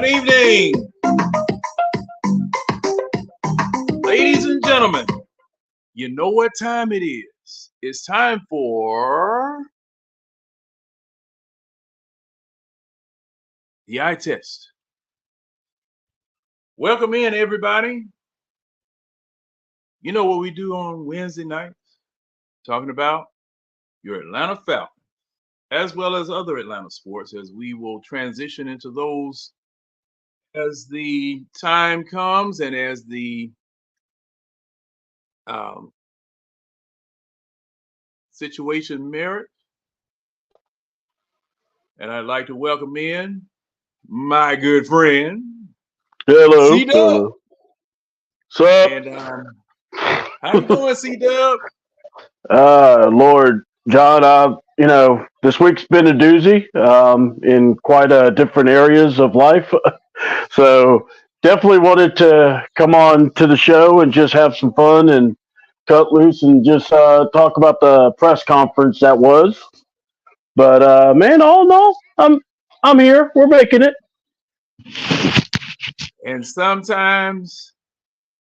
Good evening, ladies and gentlemen. You know what time it is. It's time for the eye test. Welcome in, everybody. You know what we do on Wednesday nights? Talking about your Atlanta Falcons, as well as other Atlanta sports, as we will transition into those as the time comes and as the um, situation merits. And I'd like to welcome in my good friend, Hello, C Dub. hello. Sup? And how you doing, C Dub? Lord, John, this week's been a doozy in quite different areas of life. So definitely wanted to come on to the show and just have some fun and cut loose and just talk about the press conference that was. But man, all in all, I'm here. We're making it. And sometimes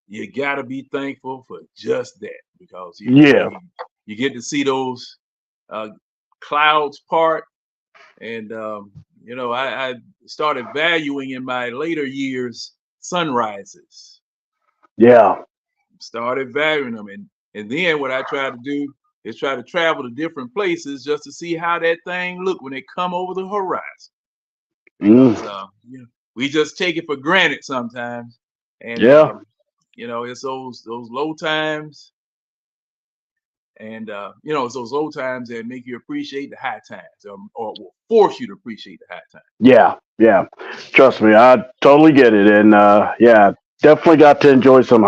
you gotta be thankful for just that because Yeah, you get to see those uh, clouds part. And I started valuing in my later years sunrises. yeah, Started valuing them, and then what I try to do is try to travel to different places just to see how that thing look when it come over the horizon. mm, Because we just take it for granted sometimes, and yeah. it's those low times, and it's those low times that make you appreciate the high times, or will force you to appreciate the high times. Yeah, yeah. Trust me, I totally get it, and yeah, definitely got to enjoy some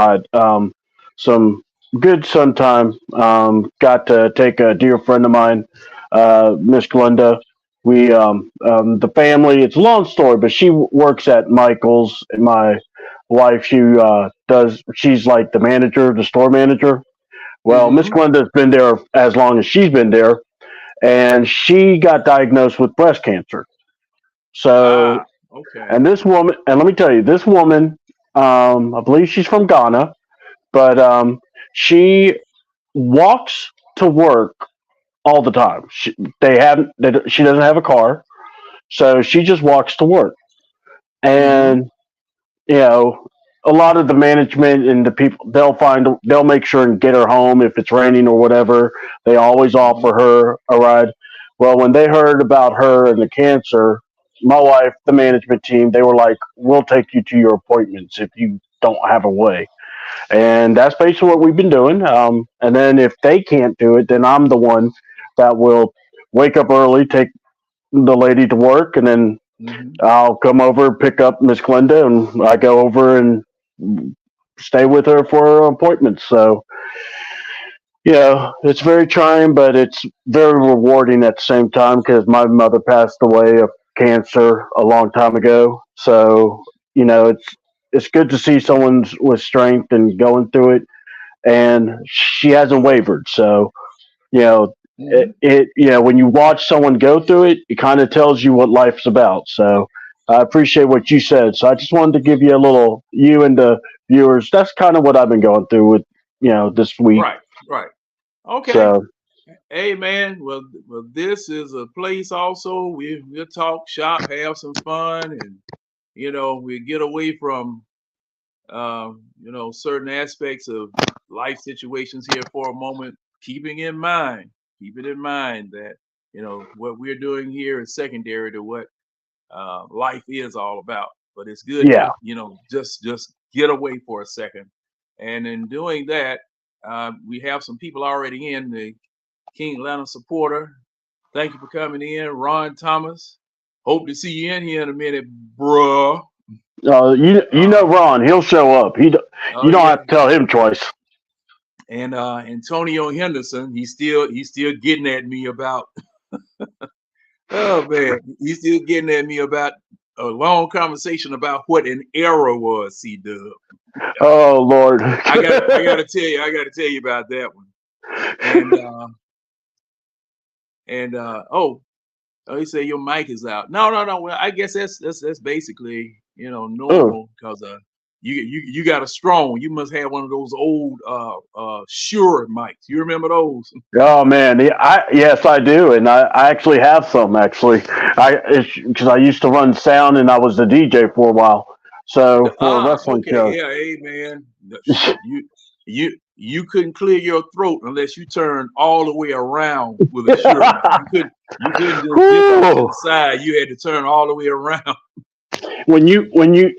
good sun time. Got to take a dear friend of mine, Miss Glenda. The family. It's a long story, but she works at Michael's. And my wife, she does. She's like the manager, the store manager. Well, Miss Mm-hmm. Glenda's been there as long as she's been there, and she got diagnosed with breast cancer. So Ah, okay. and this woman, and let me tell you, this woman, I believe she's from Ghana, but she walks to work all the time. She doesn't have a car, so she just walks to work. Mm-hmm. And you know, a lot of the management and the people, they'll make sure and get her home if it's raining or whatever. They always Mm-hmm. offer her a ride. Well, when they heard about her and the cancer, my wife, the management team, they were like, "We'll take you to your appointments if you don't have a way." And that's basically what we've been doing. And then if they can't do it, then I'm the one that will wake up early, take the lady to work, and then Mm-hmm. I'll come over, pick up Miss Glenda, and I go over and stay with her for her appointments. So, yeah, it's very trying, but it's very rewarding at the same time because my mother passed away of cancer a long time ago. So, it's good to see someone with strength and going through it, and she hasn't wavered. So, you know, Mm-hmm. when you watch someone go through it, it kind of tells you what life's about. So I appreciate what you said. So I just wanted to give you a little, you and the viewers. That's kind of what I've been going through with this week. Right, right. Okay. So Hey man, well, this is a place also we'll talk shop, have some fun, and we get away from certain aspects of life situations here for a moment, keeping in mind that what we're doing here is secondary to what life is all about. But it's good yeah, to just get away for a second, and in doing that, we have some people already in the King Atlanta supporter. Thank you for coming in, Ron Thomas. Hope to see you in here in a minute, bruh. you know Uh, Ron, he'll show up. oh You don't yeah, have to tell him twice. and Antonio Henderson, he's still getting at me about. Oh man, he's still getting at me about a long conversation about what an error was. C Dub. Oh Lord. I gotta tell you about that one. And oh, he said your mic is out. No. Well, I guess that's basically Oh, normal because you got a strong one. You must have one of those old Shure mics. You remember those? oh man, yeah, yes I do, and I actually have some actually. Because I used to run sound and I was the DJ for a while, so for a wrestling Okay, show. yeah, hey man, shoot, you couldn't clear your throat unless you turned all the way around with a Shure mic. You couldn't just dip off to Whew. the side. You had to turn all the way around. When you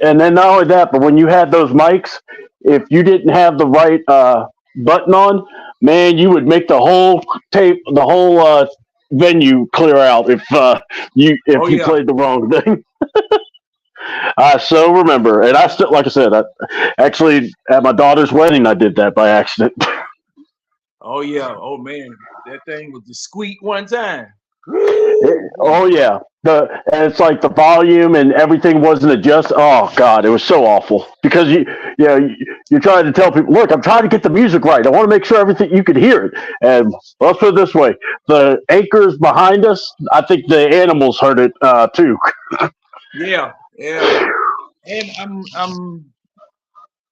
and then not only that, but when you had those mics, if you didn't have the right button on, man, you would make the whole venue clear out if Oh you yeah, played the wrong thing. I so remember, and I still, like I said, actually at my daughter's wedding, I did that by accident. oh yeah, oh man, that thing was the squeak one time. Oh Woo-wee. yeah, and it's like the volume and everything wasn't adjusted. Oh god, it was so awful because you're trying to tell people, look, I'm trying to get the music right. I want to make sure everything you could hear it. And let's put it this way: the acres behind us, I think the animals heard it too. Yeah, yeah, and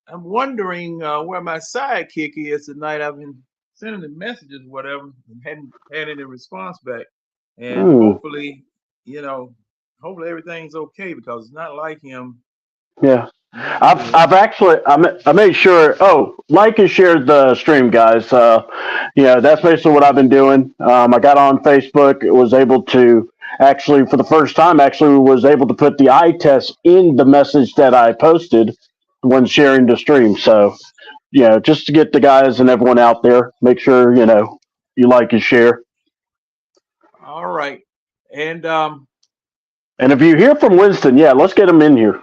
I'm wondering where my sidekick is tonight. I've been sending the messages, whatever, and hadn't had any response back. And Hmm. you know, hopefully everything's okay because it's not like him. Yeah. Not I've good. actually I made sure. Oh, like and share the stream, guys. That's basically what I've been doing. I got on Facebook. Was able to actually for the first time actually was able to put the eye test in the message that I posted when sharing the stream. So just to get the guys and everyone out there, make sure you like and share. All right. And And if you hear from Winston, yeah, let's get him in here.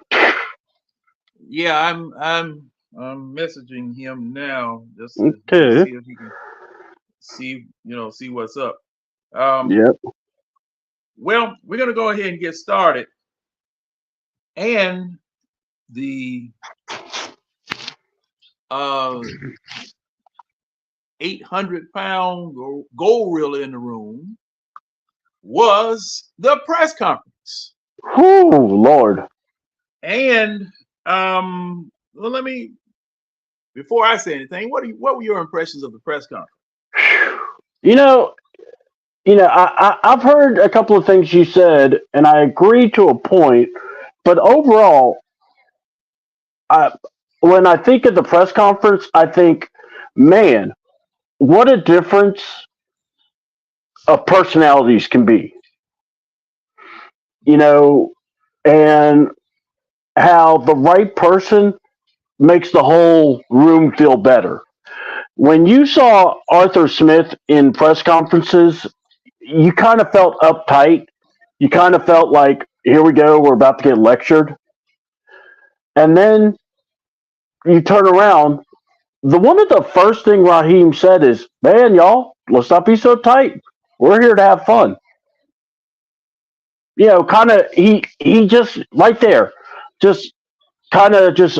yeah, I'm messaging him now just to Okay. see if he can see what's up. Um, Yep. well, we're gonna go ahead and get started. And the uh 800-pound gorilla in the room was the press conference. Whoo, Lord. And well, let me before I say anything, what were your impressions of the press conference? You know, I've heard a couple of things you said, and I agree to a point. But overall, I, when I think of the press conference, I think, man, what a difference of personalities can be. You know, and how the right person makes the whole room feel better. When you saw Arthur Smith in press conferences, you kind of felt uptight. You kind of felt like, here we go, we're about to get lectured. And then you turn around. The one of the first thing Raheem said is, "Man, y'all, let's not be so tight. We're here to have fun." Kind of he just right there, just kind of just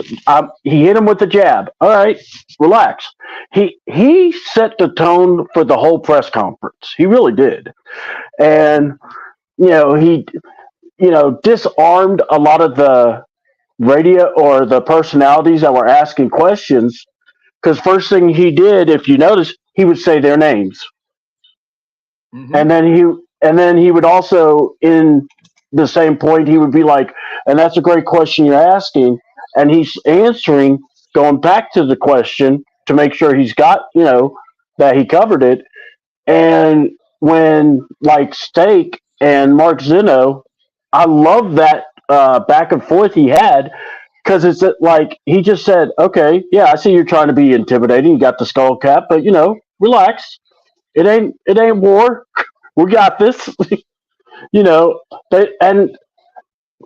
he hit him with the jab. All right, relax. He set the tone for the whole press conference. He really did, and he disarmed a lot of the radio or the personalities that were asking questions. Because first thing he did, if you notice, he would say their names, Mm-hmm. and then he would also in the same point he would be like, "And that's a great question you're asking," and he's answering, going back to the question to make sure he's got that he covered it. And when like Steak and Mark Zeno, I love that back and forth he had because it's like he just said, "Okay, yeah, I see you're trying to be intimidating. You got the skull cap, but relax. It ain't war. We got this." you know, and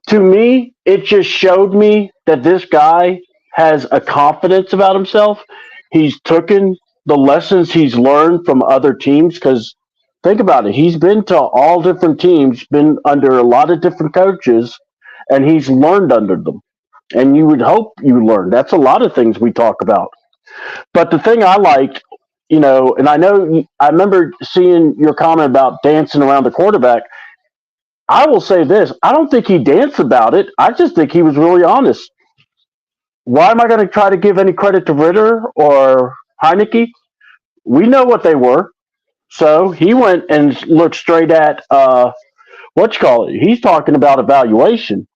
to me, it just showed me that this guy has a confidence about himself. He's taken the lessons he's learned from other teams because think about it. He's been to all different teams, been under a lot of different coaches, and he's learned under them. And you would hope you learn. That's a lot of things we talk about. But the thing I liked, and I know I remember seeing your comment about dancing around the quarterback. I will say this: I don't think he danced about it. I just think he was really honest. Why am I going to try to give any credit to Ritter or Heineke? We know what they were. So he went and looked straight at what you call it. He's talking about evaluation,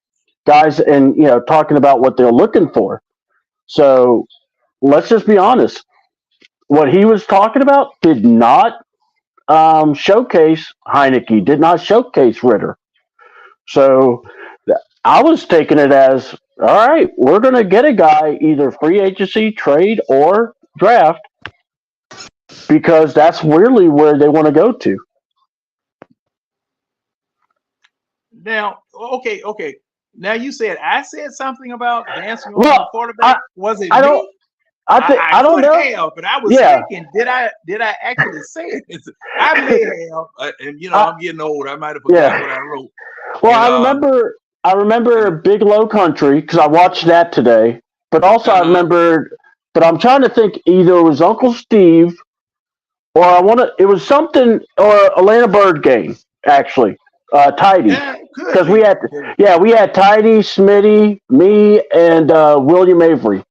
guys, and talking about what they're looking for. So let's just be honest. What he was talking about did not showcase Heineke, did not showcase Ritter. So I was taking it as, all right, we're going to get a guy either free agency, trade, or draft because that's really where they want to go to. Now, okay. Now you said I said something about dancing on the Well, quarterback. Was it I don't. me? I I don't could know. have, but I was Yeah, thinking, did I actually say it? I may have, and I, I'm getting old. I might have forgot yeah. what I wrote. Well, And I remember Big Low Country because I watched that today. But also I uh-huh. remembered. But I'm trying to think. Either it was Uncle Steve or I want to. It was something or Atlanta Bird game actually. Tidy Yeah, it could because be. we had Tidy, Smitty, me, and William Avery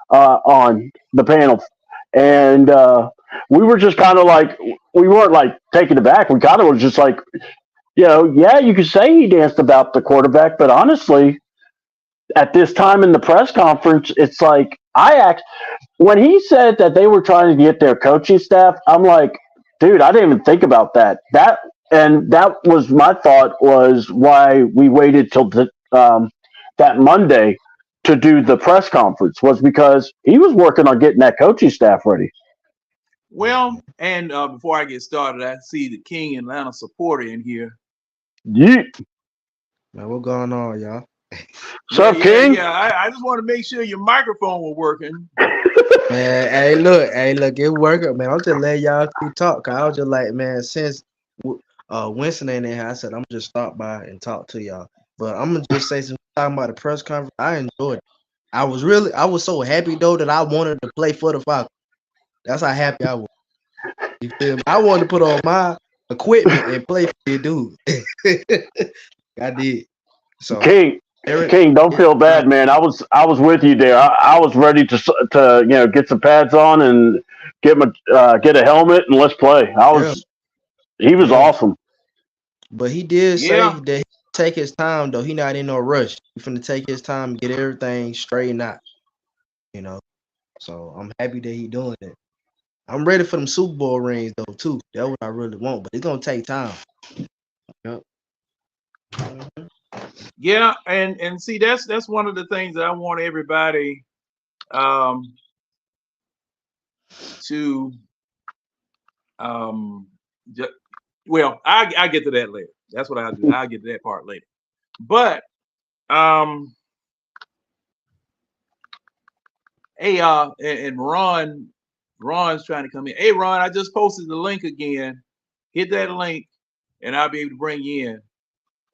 on the panel, and we were just kind of like we weren't like taken aback. We kind of was just like, yeah, you could say he danced about the quarterback, but honestly, at this time in the press conference, it's like when he said that they were trying to get their coaching staff, I'm like, dude, I didn't even think about that. That was my thought was why we waited till that Monday to do the press conference was because he was working on getting that coaching staff ready. Well, and before I get started, I see the King Atlanta supporter in here. Yeah. Man, what going on, y'all? What's up, Yeah. King? I just want to make sure your microphone was working. Man, hey, look, it working, man. I'm just letting y'all keep talk. I was just like, man, since Winston ain't in here, I said I'm just stop by and talk to y'all. But I'm gonna just say some talking about the press conference. I enjoyed it. I was so happy though that I wanted to play for the Falcons. That's how happy I was. You feel me? I wanted to put on my equipment and play for you, dude. I did. So, King, Eric, King, don't feel bad, man. I was with you there. I was ready to get some pads on and get a helmet and let's play. yeah, He was yeah. awesome. But he did say Yeah. that he take his time though. He not in no rush. He finna take his time, get everything straightened out. You know. So I'm happy that he doing it. I'm ready for them Super Bowl rings though too. That's what I really want. But it's gonna take time. Yep. Mhm. Yeah, and see that's one of the things that I want everybody um to um ju- well, I get to that later. That's what I'll do. I'll get to that part later. But um hey and Ron's trying to come in. Hey Ron, I just posted the link again. Hit that link and I'll be able to bring you in.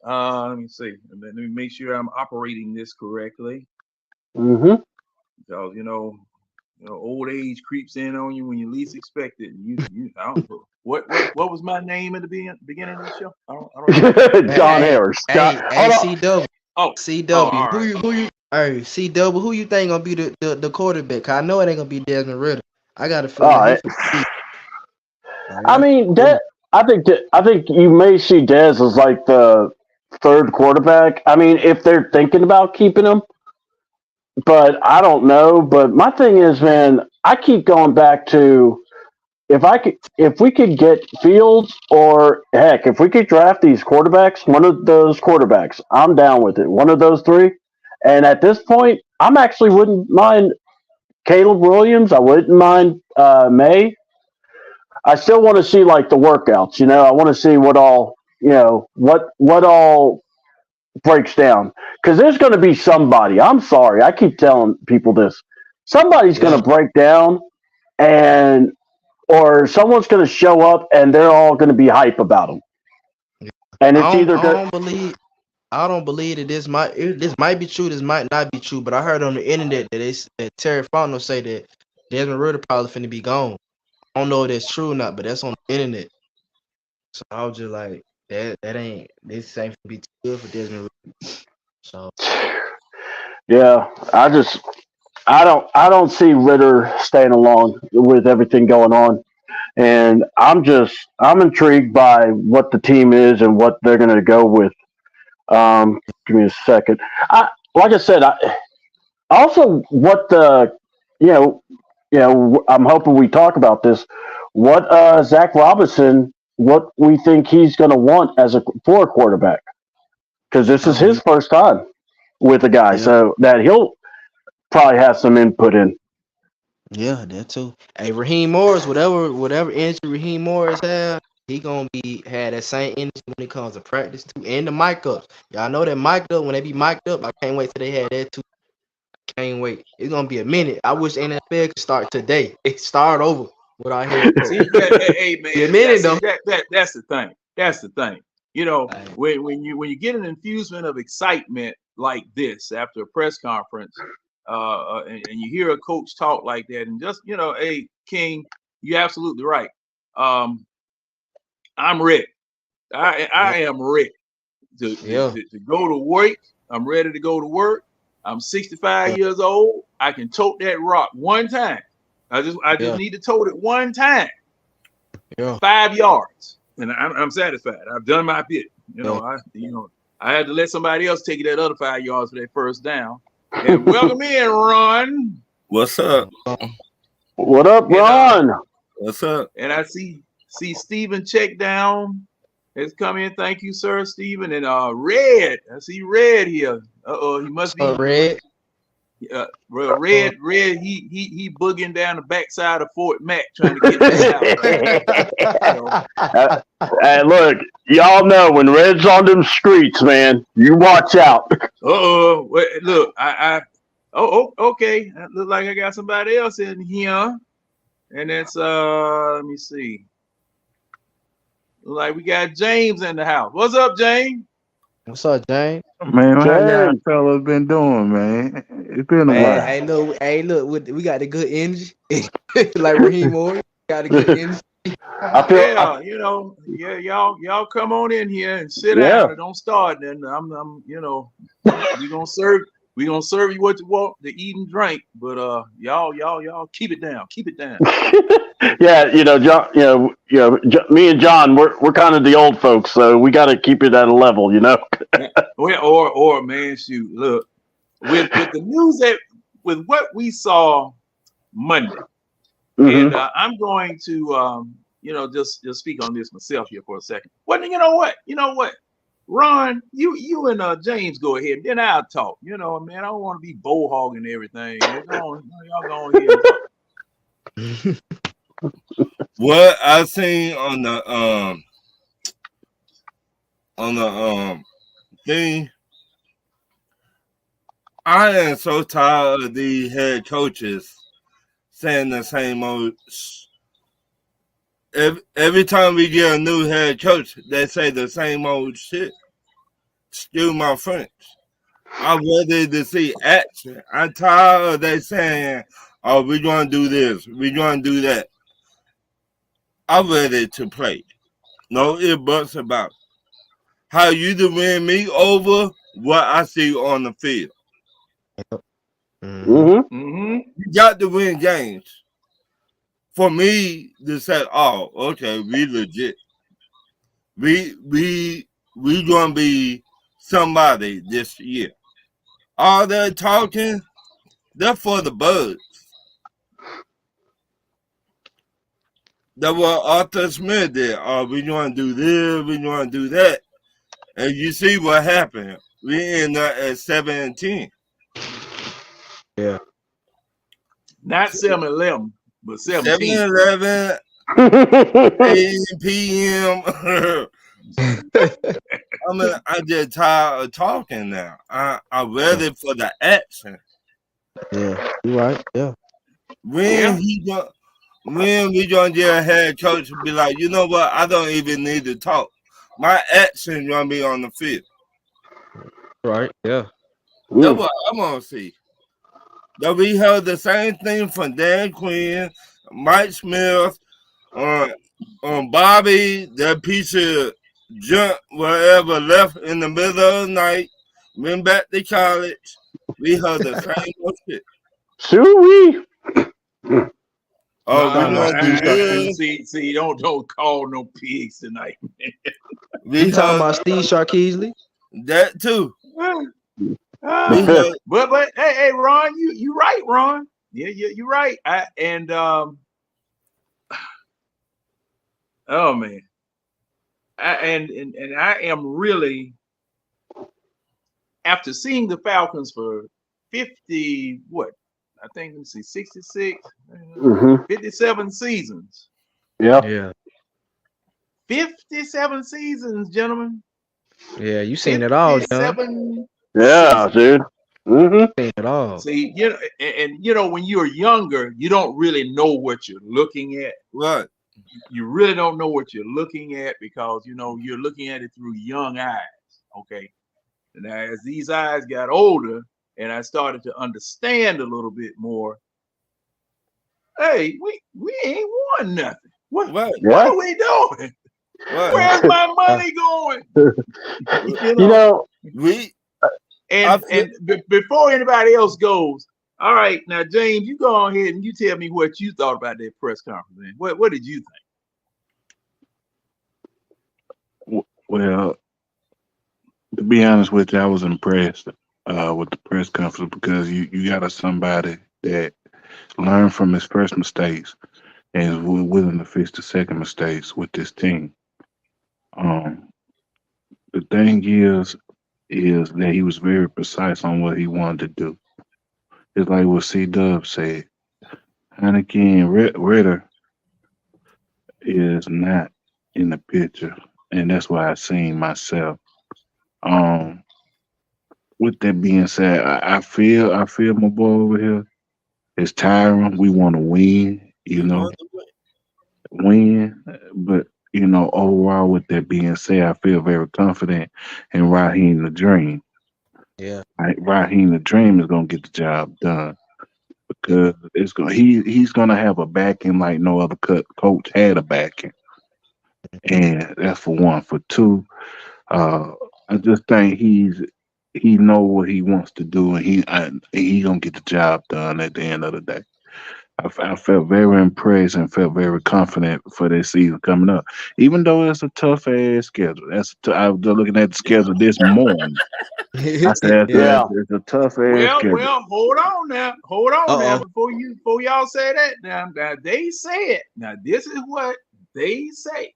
Let me see. Let me make sure I'm operating this correctly. Hmm. Because old age creeps in on you when you least expect it. And I don't know what was my name at the beginning of the show? I don't remember. John Hey, Harris. hey, Hold on. CW. Oh, CW. all right. Hey, CW, who you think gonna be the quarterback? 'Cause I know it ain't gonna be Desmond Ritter. I got a All feeling he right. finna be. I Like, mean, I, I think you may see Dez as like the third quarterback. I mean, if they're thinking about keeping him, but I don't know. But my thing is, man, I keep going back to if we could get Fields or heck, if we could draft these quarterbacks, one of those quarterbacks, I'm down with it. One of those three. And at this point, I'm actually wouldn't mind Caleb Williams. I wouldn't mind May. I still want to see like the workouts. I want to see what all what all breaks down because there's going to be somebody. I'm sorry, I keep telling people this. Somebody's going yeah. to break down, and or someone's going to show up, and they're all going to be hype about them. And it's either I don't believe. I don't believe that this might be true. This might not be true. But I heard on the internet that Terry Fontenot say that Desmond Ritter probably finna be gone. I don't know if that's true or not, but that's on the internet. So I was just like, that ain't this ain't gonna be too good for Desmond Ridder. So Yeah, I don't see Ritter staying along with everything going on, and I'm intrigued by what the team is and what they're going to go with. Give me a second. Like I said, also what the you know I'm hoping we talk about this. What Zach Robinson, what we think he's going to want as a for a quarterback, because this is his um first time with a guy, yeah, so that he'll probably have some input in. yeah, that too. Hey, Raheem Morris, whatever injury Raheem Morris had, he gonna be had that same energy when it comes to practice too, and the mic ups. Y'all know that mic'd up when they be mic'd up. I can't wait till they had that too. Can't wait. It's gonna be a minute. I wish NFL could start today. It start over with our head coach. See, hey Be a man, minute though. that's the thing. That's the thing. You know, Like, when you get an infusement of excitement like this after a press conference, and you hear a coach talk like that, and just hey King, you're absolutely right. Um, I'm ready. yeah, I am ready yeah, to go to work. I'm ready to go to work. I'm 65 yeah, years old. I can tote that rock one time. I just yeah, need to tote it one time, yeah, 5 yards, and I'm satisfied. I've done my bit. yeah. I had to let somebody else take that other 5 yards for that first down. And welcome in, Ron. What's up? What up, And Ron? What's up? and I see Stephen check down has come in. Thank you, sir, Stephen. And Red, I see Red here. He must So be Red. well, Red. He boogieing down the backside of Fort Mac trying to get to the house right now. So, Hey, look, y'all know when Red's on them streets, man, you watch out. look, okay. Look like I got somebody else in here, and that's let me see. Look like we got James in the house. What's up, James? What's up, James? Man, how y'all James. fellas been doing, man? It's been a Man, while. hey, look, we got the good energy. Like Raheem Morris, got the good energy. I feel, I, Yeah, y'all come on in here and sit yeah, down and don't start. Then we gonna serve you what you want to eat and drink, but y'all keep it down, keep it down. yeah. John. Me and John, we're kind of the old folks, so we got to keep it at a level. Or man, shoot, look with the news with what we saw Monday, Hmm. and I'm going to just speak on this myself here for a second. Well, you know what, Ron, you and James go ahead, then I'll talk. Man, I don't want to be bull hogging everything. Y'all go ahead and talk. What I seen on the thing, I am so tired of these head coaches saying the same old. Every time we get a new head coach, they say the same old shit. Excuse my French. I'm ready to see action. I'm tired of they saying, "Oh, we're gonna do this, we're gonna do that." I'm ready to play. No ifs buts about it. How you to win me over what I see on the field. Hmm. Hmm. Mm-hmm. You got to win games. For me to say, "Oh, okay, we legit. We gonna be somebody this year." All that talking, that's for the birds. That's what Arthur Smith did. Oh, we gonna do this, we gonna do that. And you see what happened. We end up at 7-10. Yeah. Not 7-11, but 17. 7-11 PM. I just tired of talking now. I'm ready for the action. Yeah, you right. Yeah. When Yeah. he go, when we gonna get a head coach and be like, you know what? I don't even need to talk. My action gonna be on the field. Right. Yeah. That's what I'm gonna see. That we heard the same thing from Dan Quinn, Mike Smith, on Bobby, that piece of jumped wherever, left in the middle of the night, went back to college. We heard the same old shit. Suey. Oh, we talking about gonna be Steve real. See, don't call no pigs tonight. We You talking heard about Steve Sharkeesley? that too. We heard But hey, Ron, you right, Ron. Yeah, you're right. Oh man, and I am really, after seeing the Falcons for 50, what I think, let's see, 66, Mm-hmm. 57 seasons. Yeah. Yeah. 57 seasons, gentlemen. Yeah, you seen it all, John. 57 Yeah, seasons. dude. Mm-hmm. Seen it all. See, and when you're younger, you don't really know what you're looking at. what? You really don't know what you're looking at because you're looking at it through young eyes. Okay. And as these eyes got older and I started to understand a little bit more, hey, we ain't won nothing. What Yeah. are we doing? What? Where's my money going? You know, We And before anybody else goes, all right, now James, you go on ahead and you tell me what you thought about that press conference. Man. What did you think? Well, to be honest with you, I was impressed with the press conference because you got somebody that learned from his first mistakes and is willing to fix the second mistakes with this team. Um, the thing is that he was very precise on what he wanted to do. It's like what C Dub said. Heineken Ritter is not in the picture, and that's why I seen myself. Um, with that being said, I feel my boy over here. It's tiring. We want to win, win. But overall, with that being said, I feel very confident in Raheem the Dream. Yeah. Raheem the Dream is gonna get the job done because he's gonna have a backing like no other coach had a backing, and that's for one. For two, I just think he know what he wants to do, and he gonna get the job done at the end of the day. I felt very impressed and felt very confident for this season coming up, even though it's a tough ass schedule. I was looking at the schedule this morning. I said Yeah. it's a tough ass schedule. Well, hold on now, Uh-oh. before y'all say that. Now they said, now this is what they say.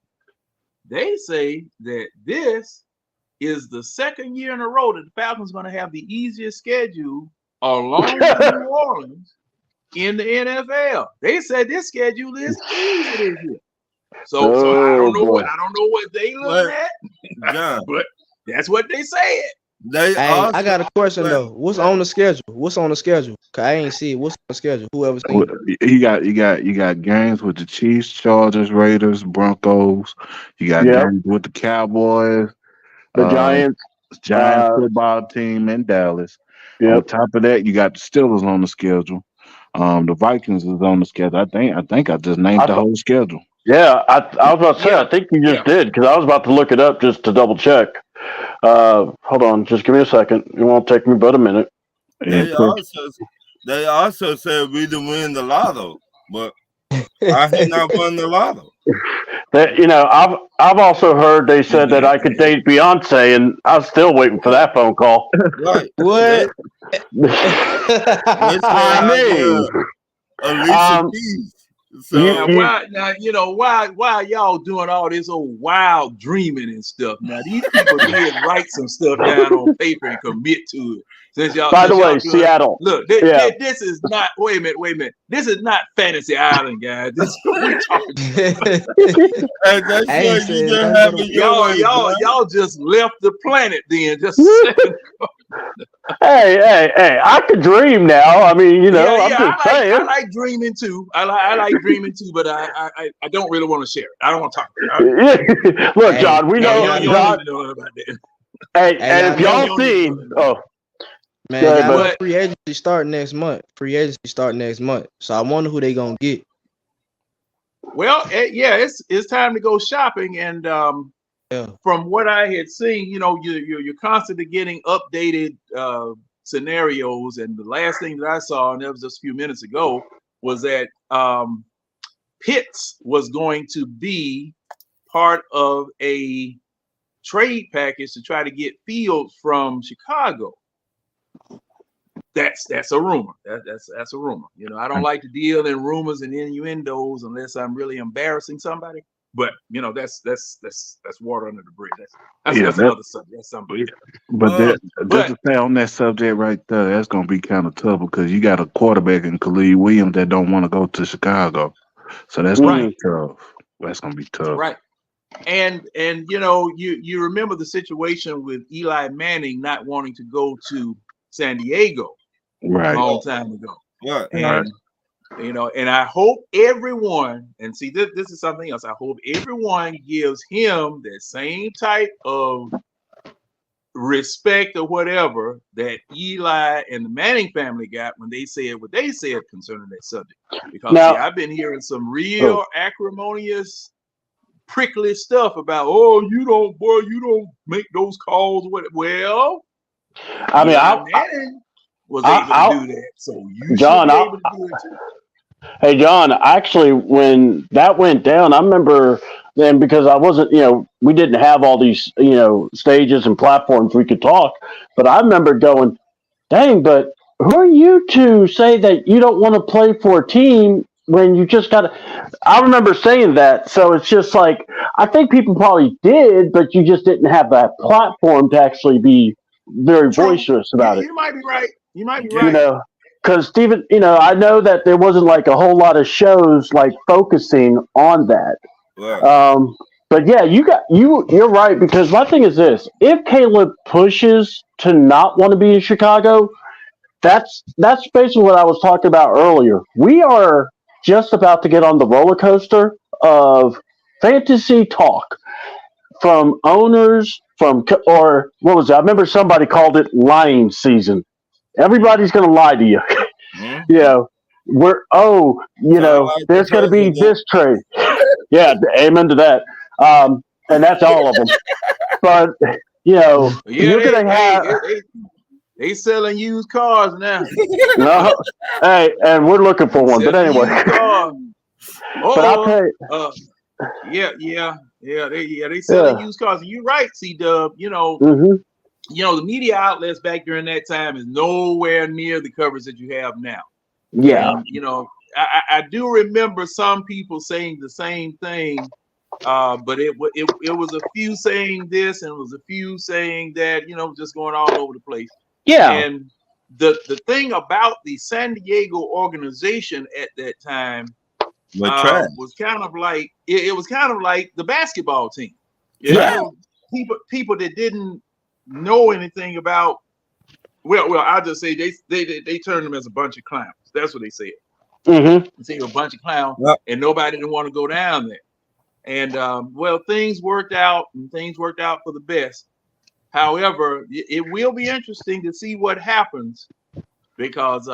They say that this is the second year in a row that the Falcons going to have the easiest schedule along with New Orleans in the NFL. They said this schedule is easy this year. So I don't know what they looking at, John, but that's what they said. they Hey, also I got a question though. What's on the schedule? What's on the schedule? Cause I ain't see it. What's on the schedule? Whoever seen Well, it. you got games with the Chiefs, Chargers, Raiders, Broncos. You got Yep. games with the Cowboys, The uh, Giants. Giants football team in Dallas. On Yep. top of that, you got the Steelers on the schedule. The Vikings is on the schedule. I think I just named the whole schedule. Yeah, I was about to say, I think you just did because I was about to look it up just to double check. Hold on, just give me a second. It won't take me but a minute. And They also said we didn't win the lotto, but I had not won the lotto. That I've also heard they said that I could date Beyonce, and I was still waiting for that phone call. Right. What? I mean, Alicia Keys. So why y'all doing all this old wild dreaming and stuff? Now these people did write some stuff down on paper and commit to it. By the way, Seattle. Look, this is not. Wait a minute. This is not Fantasy Island, guys. This is what we're talking about. Y'all just left the planet then. Just Hey! I could dream now. I mean, I'm just saying. I like dreaming too. I like dreaming too, but I don't really want to share it. I don't want to talk about it. Look, John, we know. You John, don't know about that. Hey, and if y'all seen, man, y'all know free agency start next month. So I wonder who they gonna get. Well, it's time to go shopping, and from what I had seen, you're constantly getting updated scenarios. And the last thing that I saw, and that was just a few minutes ago, was that Pitts was going to be part of a trade package to try to get Fields from Chicago. That's a rumor. That's a rumor. I don't like to deal in rumors and innuendos unless I'm really embarrassing somebody. But that's water under the bridge. That's another subject. That's something. But just to stay on that subject right there, that's gonna be kind of tough because you got a quarterback in Khalil Williams that don't want to go to Chicago, so that's gonna be tough. That's gonna be tough. Right. And you remember the situation with Eli Manning not wanting to go to San Diego a long time ago. Right. And and I hope everyone, and see this is something else. I hope everyone gives him that same type of respect or whatever that Eli and the Manning family got when they said what they said concerning that subject. Because I've been hearing some real acrimonious, prickly stuff about, you don't make those calls. Well, I mean, Manning was able to do that, so you John, should be able to do it too. Hey, John, actually, when that went down, I remember then, because I wasn't, we didn't have all these, stages and platforms we could talk, but I remember going, dang, but who are you to say that you don't want to play for a team when you just got to, I remember saying that. So it's just like, I think people probably did, but you just didn't have that platform to actually be very boisterous about it. You might be right. You might be right. Because Stephen, I know that there wasn't like a whole lot of shows like focusing on that. Right. But yeah, you're right, because my thing is this: if Caleb pushes to not want to be in Chicago, that's basically what I was talking about earlier. We are just about to get on the roller coaster of fantasy talk from owners, or what was it? I remember somebody called it lying season. Everybody's going to lie to you. There's going to be this trade. Yeah, amen to that. And that's all of them. But, you're going to have... They selling used cars now. No, hey, and we're looking for one. But anyway. But I'll tell you. They selling used cars. And you're right, C-Dub. The media outlets back during that time is nowhere near the coverage that you have now. Yeah. And, I do remember some people saying the same thing, but it was a few saying this and it was a few saying that, just going all over the place. Yeah. And the thing about the San Diego organization at that time was kind of like it was kind of like the basketball team. People that didn't know anything about. Well, I'll just say they turned them as a bunch of clowns. That's what they said. Mm-hmm. They said a bunch of clowns, and nobody didn't want to go down there. And things worked out, and things worked out for the best. However, it will be interesting to see what happens, because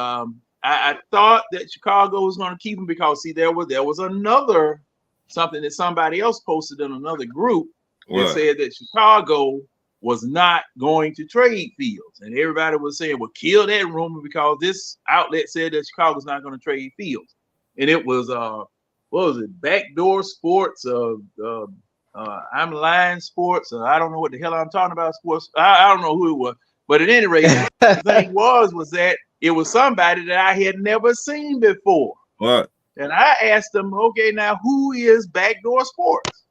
I thought that Chicago was going to keep him, because there was another something that somebody else posted in another group that said that Chicago was not going to trade Fields, and everybody was saying, "Well, kill that rumor," because this outlet said that Chicago's not going to trade Fields, and it was what was it? Backdoor Sports, I'm lying Sports. I don't know what the hell I'm talking about. Sports. I don't know who it was, but at any rate, the thing was that it was somebody that I had never seen before. What? And I asked them, okay, now who is Backdoor Sports?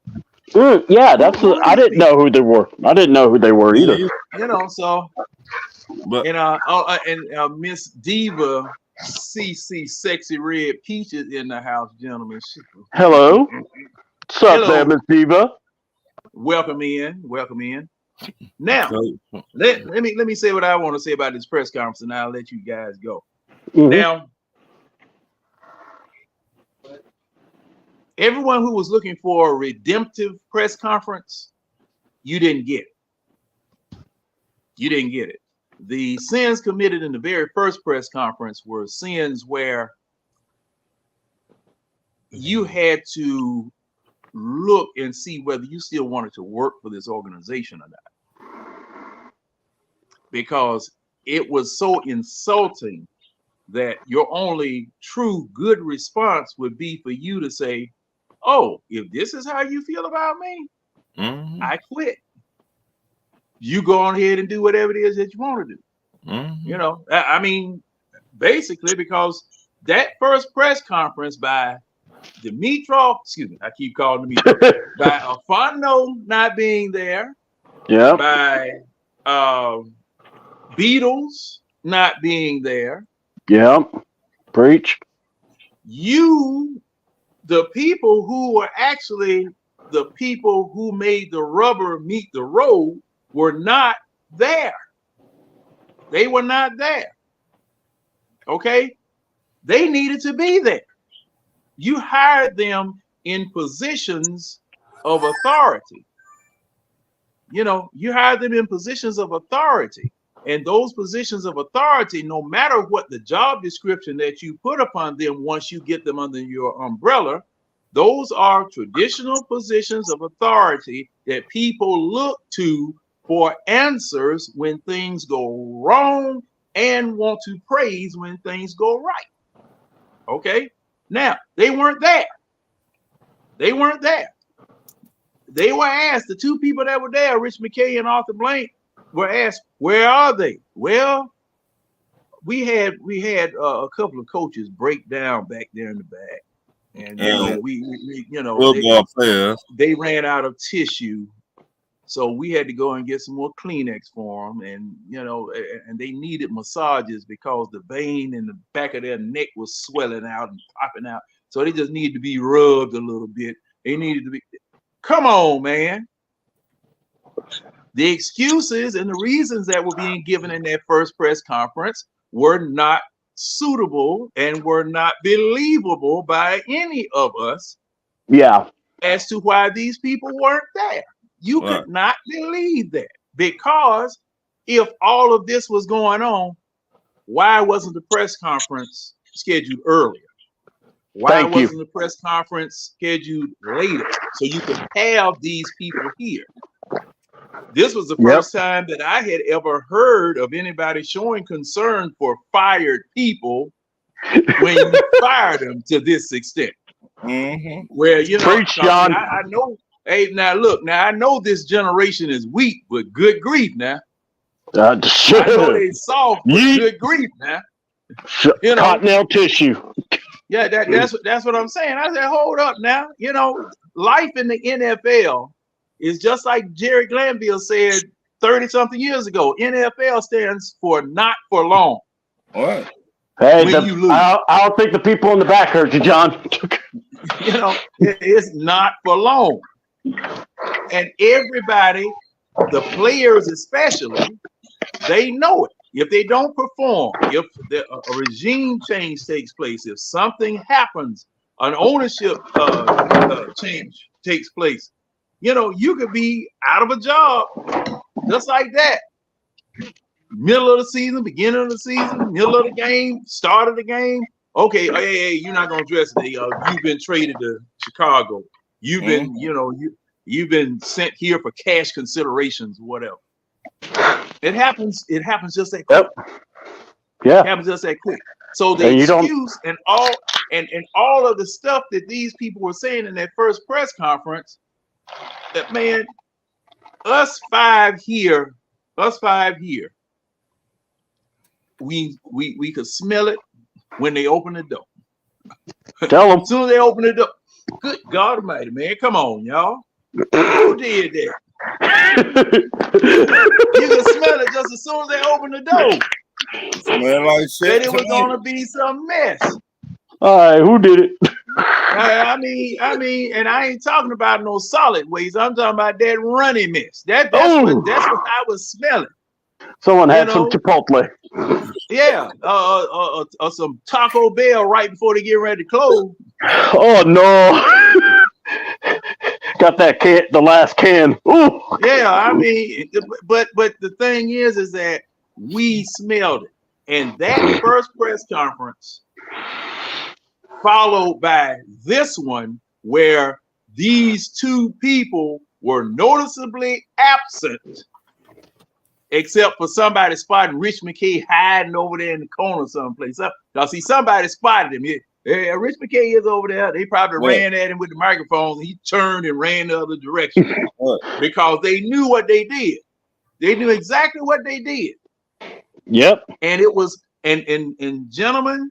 Yeah, I didn't know who they were. I didn't know who they were either. And Miss Diva CC Sexy Red Peaches in the house, gentlemen. Hello. What's up there, Miss Diva? Welcome in. Now, let me say what I want to say about this press conference, and I'll let you guys go. Mm-hmm. Now, everyone who was looking for a redemptive press conference, you didn't get it. The sins committed in the very first press conference were sins where you had to look and see whether you still wanted to work for this organization or not. Because it was so insulting that your only true good response would be for you to say, oh, if this is how you feel about me, I quit. You go on ahead and do whatever it is that you want to do. You know, I mean, basically, because that first press conference by Dimitrov, excuse me, I keep calling Dimitrov, by Fontenot not being there, by Beadles not being there. Preach. You, the people who were actually the people who made the rubber meet the road, were not there. They were not there. Okay? They needed to be there. You hired them in positions of authority. You know, you hired them in positions of authority. And those positions of authority, no matter what the job description that you put upon them once you get them under your umbrella, those are traditional positions of authority that people look to for answers when things go wrong and want to praise when things go right. Okay? Now, they weren't there. They weren't there. They were asked, the two people that were there, Rich McKay and Arthur Blank, were asked, where are they? Well, we had a couple of coaches break down back there in the back. And you know, we you know, they ran out of tissue. So we had to go and get some more Kleenex for them. And, you know, and they needed massages because the vein in the back of their neck was swelling out and popping out. So they just needed to be rubbed a little bit. They needed to be, come on, man. The excuses and the reasons that were being given in that first press conference were not suitable and were not believable by any of us. As to why these people weren't there. You could not believe that, because if all of this was going on, why wasn't the press conference scheduled earlier? Why wasn't the press conference scheduled later so you could have these people here? This was the first time that I had ever heard of anybody showing concern for fired people when you fired them to this extent. Where, you know, Preach, John. I know. Hey, now look, now I know this generation is weak, but good grief now. I know they soft, but good grief now. You know, Cottonelle tissue. Yeah, that's what I'm saying. I said, hold up now. You know, life in the NFL is just like Jerry Glanville said 30-something years ago. NFL stands for not for long. Hey, I don't think the people in the back heard you, John. You know, it's not for long. And everybody, the players especially, they know it. If they don't perform, if a regime change takes place, if something happens, an ownership change takes place, you know, you could be out of a job just like that. Middle of the season, beginning of the season, middle of the game, start of the game. Okay, hey, you're not gonna dress today. You've been traded to Chicago. You've been, you know, you've been sent here for cash considerations, whatever. It happens just that quick. It happens just that quick. So the excuse and all of the stuff that these people were saying in that first press conference, that man, us five here, we could smell it when they open the door. Tell them. As soon as they open the door, good God Almighty, man, come on, y'all. Who did that? You can smell it just as soon as they open the door. Smell like shit. That it was gonna be some mess. All right, who did it? I mean, and I ain't talking about no solid waste. I'm talking about that runny mess. That's what I was smelling. Someone had some Chipotle. Yeah, some Taco Bell right before they get ready to close. Oh no! Got that can, the last can. Ooh. Yeah, I mean, but the thing is that we smelled it, and that first press conference, followed by this one, where these two people were noticeably absent, except for somebody spotting Rich McKay hiding over there in the corner someplace. Now, see, somebody spotted him. Yeah, Rich McKay is over there. They probably ran at him with the microphones. And he turned and ran the other direction because they knew what they did. They knew exactly what they did. Yep. And it was, and gentlemen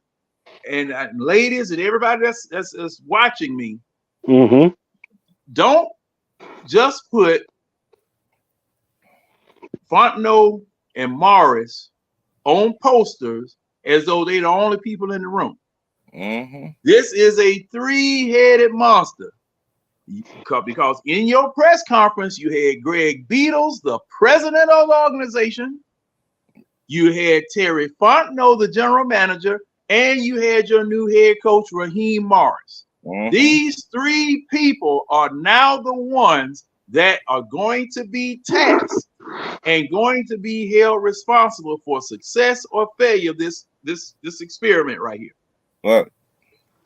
and ladies and everybody that's watching me, don't just put Fontenot and Morris on posters as though they're the only people in the room. This is a three-headed monster. Because in your press conference, you had Greg Beadles, the president of the organization. You had Terry Fontenot, the general manager, and you had your new head coach, Raheem Morris. These three people are now the ones that are going to be tasked and going to be held responsible for success or failure of this experiment right here. Right.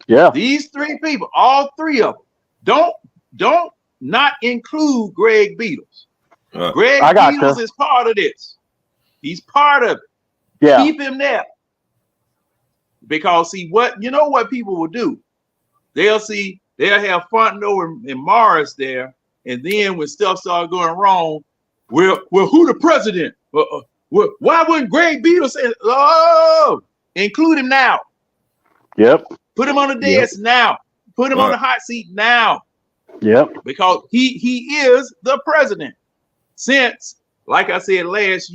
Yeah. These three people, all three of them, don't not include Greg Beadles. Greg Beadles is part of this. He's part of it. Yeah. Keep him there. Because see what people will do. They'll have Fontenot and Morris there, and then when stuff starts going wrong, well, who the president? Why wouldn't Greg Beadles say, "Oh, include him now"? Yep. Put him on the desk now. Put him on the hot seat now. Yep. Because he is the president. Since, like I said last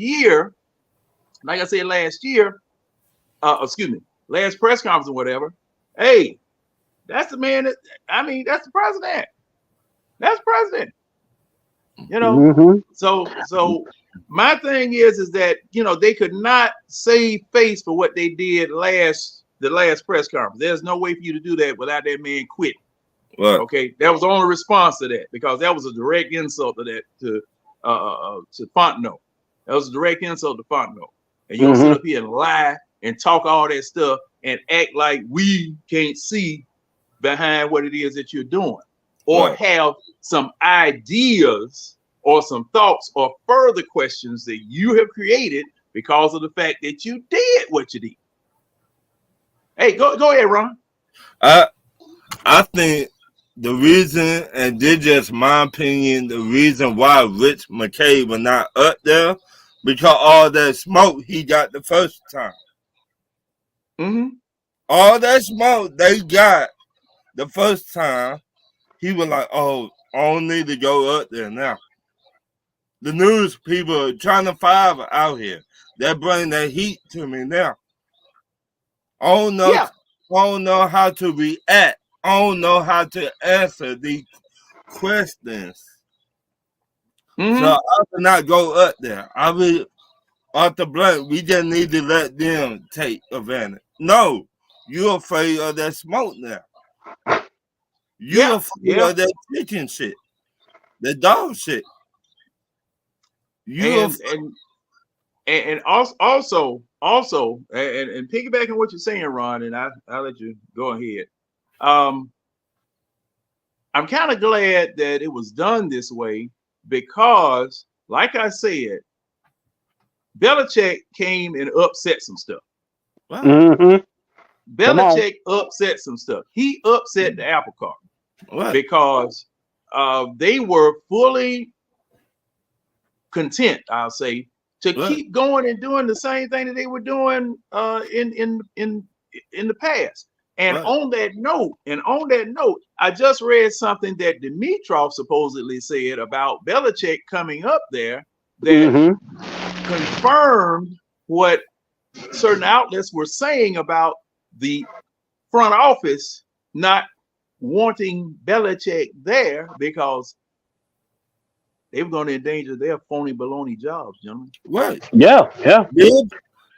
last press conference or whatever, hey, that's the man that's the president. That's president. So my thing is that, they could not save face for what they did the last press conference. There's no way for you to do that without that man quit. Right. Okay, that was the only response to that, because that was a direct insult to Fontenot. That was a direct insult to Fontenot. And you don't sit up here and lie and talk all that stuff and act like we can't see behind what it is that you're doing, or have some ideas or some thoughts or further questions that you have created because of the fact that you did what you did. Hey, go ahead, Ron. I think the reason, and this just my opinion, the reason why Rich McKay was not up there, because all that smoke he got the first time. All that smoke they got the first time, he was like, "Oh, I don't need to go up there now." The news people are trying to find out here. They bring that heat to me now. I don't know how to react. I don't know how to answer these questions. So I will not go up there. I will, off the blunt, we just need to let them take advantage. No, you're afraid of that smoke now. You're afraid of that chicken shit, the dog shit. And also, and piggybacking what you're saying, Ron, and I'll let you go ahead. I'm kind of glad that it was done this way, because, like I said, Belichick came and upset some stuff. Belichick upset some stuff. He upset the apple cart because they were fully content, I'll say, to keep going and doing the same thing that they were doing in the past. And on that note, I just read something that Dimitrov supposedly said about Belichick coming up there that confirmed what certain outlets were saying about the front office not wanting Belichick there because they were going to endanger their phony baloney jobs, gentlemen. Right. Yeah.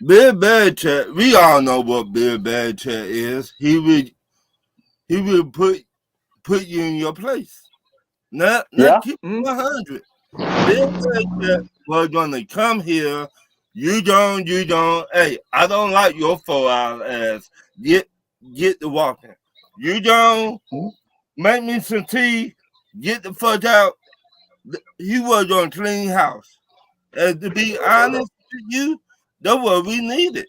Bill Belichick, we all know what Bill Belichick is. He would put you in your place. Not keep 100. Bill Belichick was going to come here. You don't. Hey, I don't like your 4-hour ass. Get to walking. You don't make me some tea. Get the fuck out. He was gonna clean house. And to be honest with you, that's what we needed.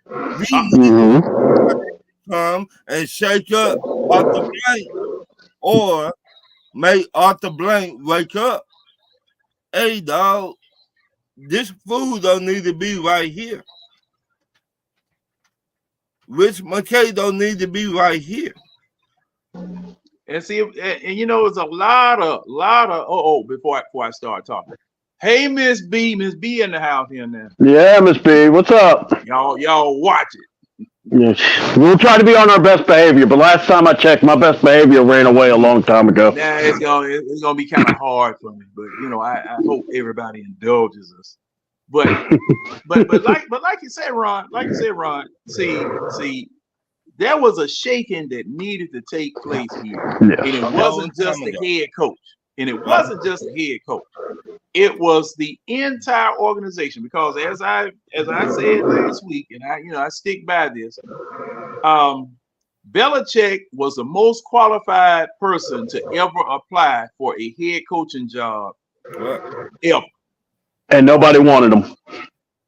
We needed Mm-hmm. to come and shake up Arthur Blank or make Arthur Blank wake up. Hey, dog, this food don't need to be right here. Rich McKay don't need to be right here. And see, and you know, it's a lot of. Before I start talking, hey, Miss B in the house here now. Yeah, Miss B, what's up? Y'all watch it. Yes. We'll try to be on our best behavior, but last time I checked, my best behavior ran away a long time ago. Now it's gonna be kind of hard for me, but you know, I hope everybody indulges us. But like you said, Ron, see, there was a shaking that needed to take place here. Yeah. And it wasn't just the head coach. It was the entire organization. Because as I said last week, and I stick by this, Belichick was the most qualified person to ever apply for a head coaching job ever. And nobody wanted him.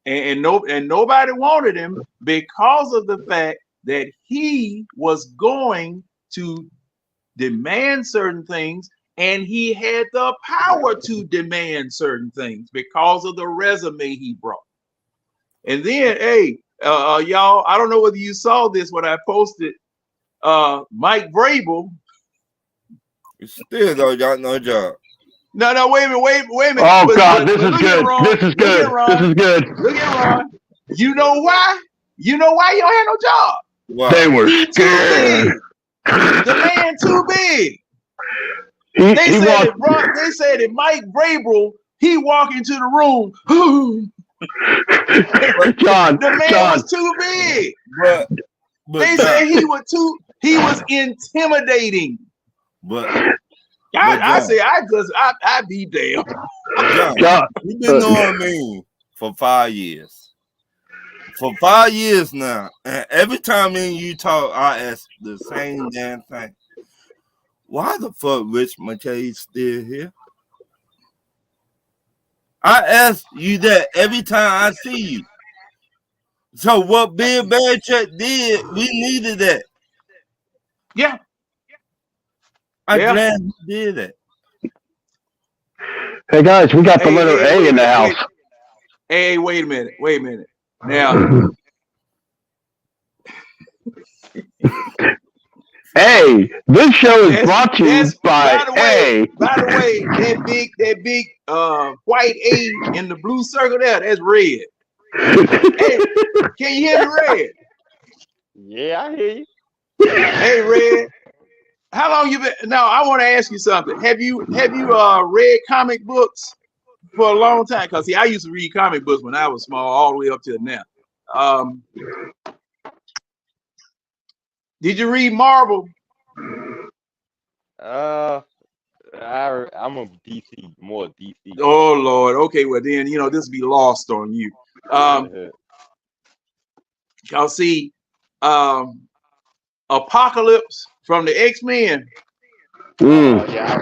And nobody wanted him because of the fact that he was going to demand certain things, and he had the power to demand certain things because of the resume he brought. And then, hey, y'all, I don't know whether you saw this when I posted. Mike Vrabel still don't got no job. No, wait a minute. Oh, God, this is good. This is good. This is good. Look at Ron. You know why? You don't have no job. Wow. They were scared. The man too big. They said that Mike Vrabel, he walked into the room. The man was too big. But they said he was intimidating. I'd be damn. John, you've been knowing me for 5 years. For 5 years now. And every time me and you talk, I ask the same damn thing. Why the fuck Rich McKay still here? I ask you that every time I see you. So what Bill Belichick did, we needed that. Yeah. I'm glad he did that. Hey guys, we got the letter A in the house. Hey, wait a minute. Now, hey, this show is brought to you by A. By the way, that big white A in the blue circle there, that's red. Hey, can you hear me, Red? Yeah, I hear you. Hey, Red. How long you been? Now, I want to ask you something. Have you read comic books for a long time? Because see, I used to read comic books when I was small, all the way up to now. Did you read Marvel? I'm a DC, more DC. Oh Lord. Okay, well then this will be lost on you. Y'all see, Apocalypse from the X-Men. Yeah,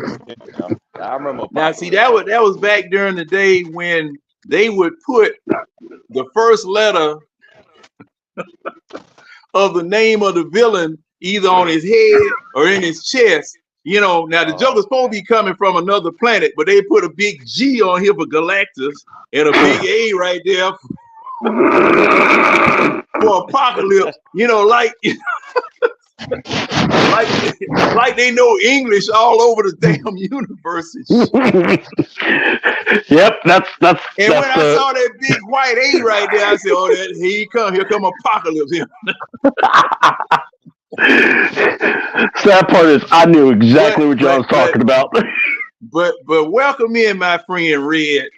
I remember. Now, see, that was back during the day when they would put the first letter of the name of the villain either on his head or in his chest. Now the Joker's supposed to be coming from another planet, but they put a big G on here for Galactus and a big A right there for Apocalypse. Like they know English all over the damn universe and shit. Yep, that's. And when I saw that big white A right there, I said, "Oh, here come Apocalypse here." Sad part is, I knew exactly what John was talking about. But welcome in, my friend Red.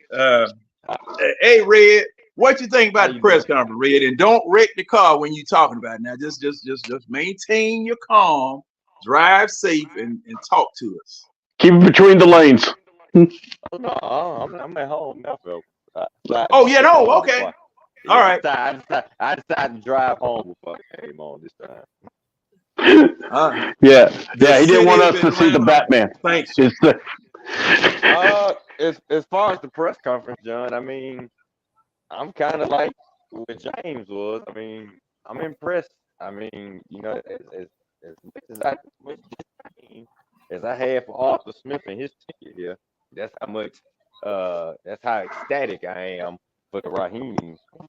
Hey, Red, what you think about the press conference, Red? And don't wreck the car when you're talking about it. Now, just maintain your calm, drive safe, and talk to us. Keep it between the lanes. Oh, no, I'm at home now, bro. Okay. All right. I decided to drive home before I came on this time. Yeah, The he didn't city want of us to see the Atlanta Batman. thanks you. It's the, As far as the press conference, John, I mean, I'm kind of like what James was. I mean, I'm impressed. I mean, as much as as I had for Arthur Smith and his tenure here, that's how much that's how ecstatic I am for the Raheem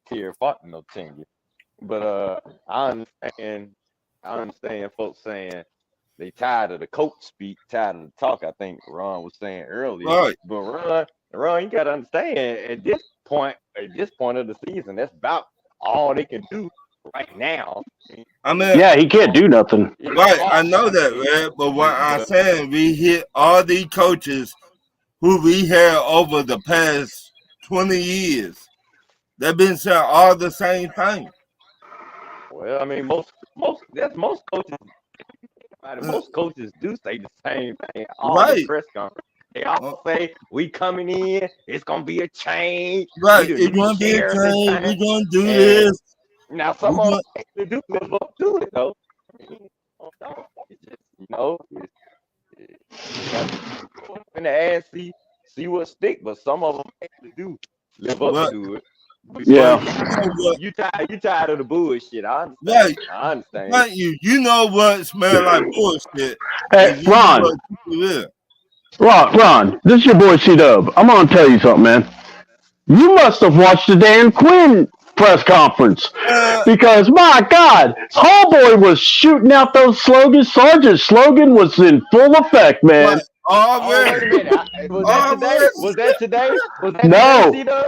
Terry Fontenot tenure. But I understand folks saying they tired of the coach speak, tired of the talk. I think Ron was saying earlier. Right. But Ron, you gotta understand at this point of the season, that's about all they can do right now. I mean, yeah, he can't do nothing. right. I know that, man. But what I'm saying, we hit all these coaches who we had over the past 20 years. They've been saying all the same thing. Well, I mean, most coaches. Most coaches do say the same thing. All the Right. press conference, they all say, "We coming in. It's gonna be a change. Right. We the It's new going to be a sheriff in change. town." We're going to do And this. now some of them actually do live up to it, though. It's just, you got to go up in the ass, see what stick. But some of them actually do live up Right. to it. But Yeah. you tired of the bullshit. I understand. Right. I understand. Right. You know what smell like bullshit. Hey, And you know Ron, what people is. Ron, this is your boy C-Dub. I'm gonna tell you something, man. You must have watched the Dan Quinn press conference Uh, because my God, homeboy was shooting out those slogans. Sergeant's slogan was in full effect, man. right. Oh, wait a Already. minute. Was that today? Was that today? Was that today, No, C-Dub?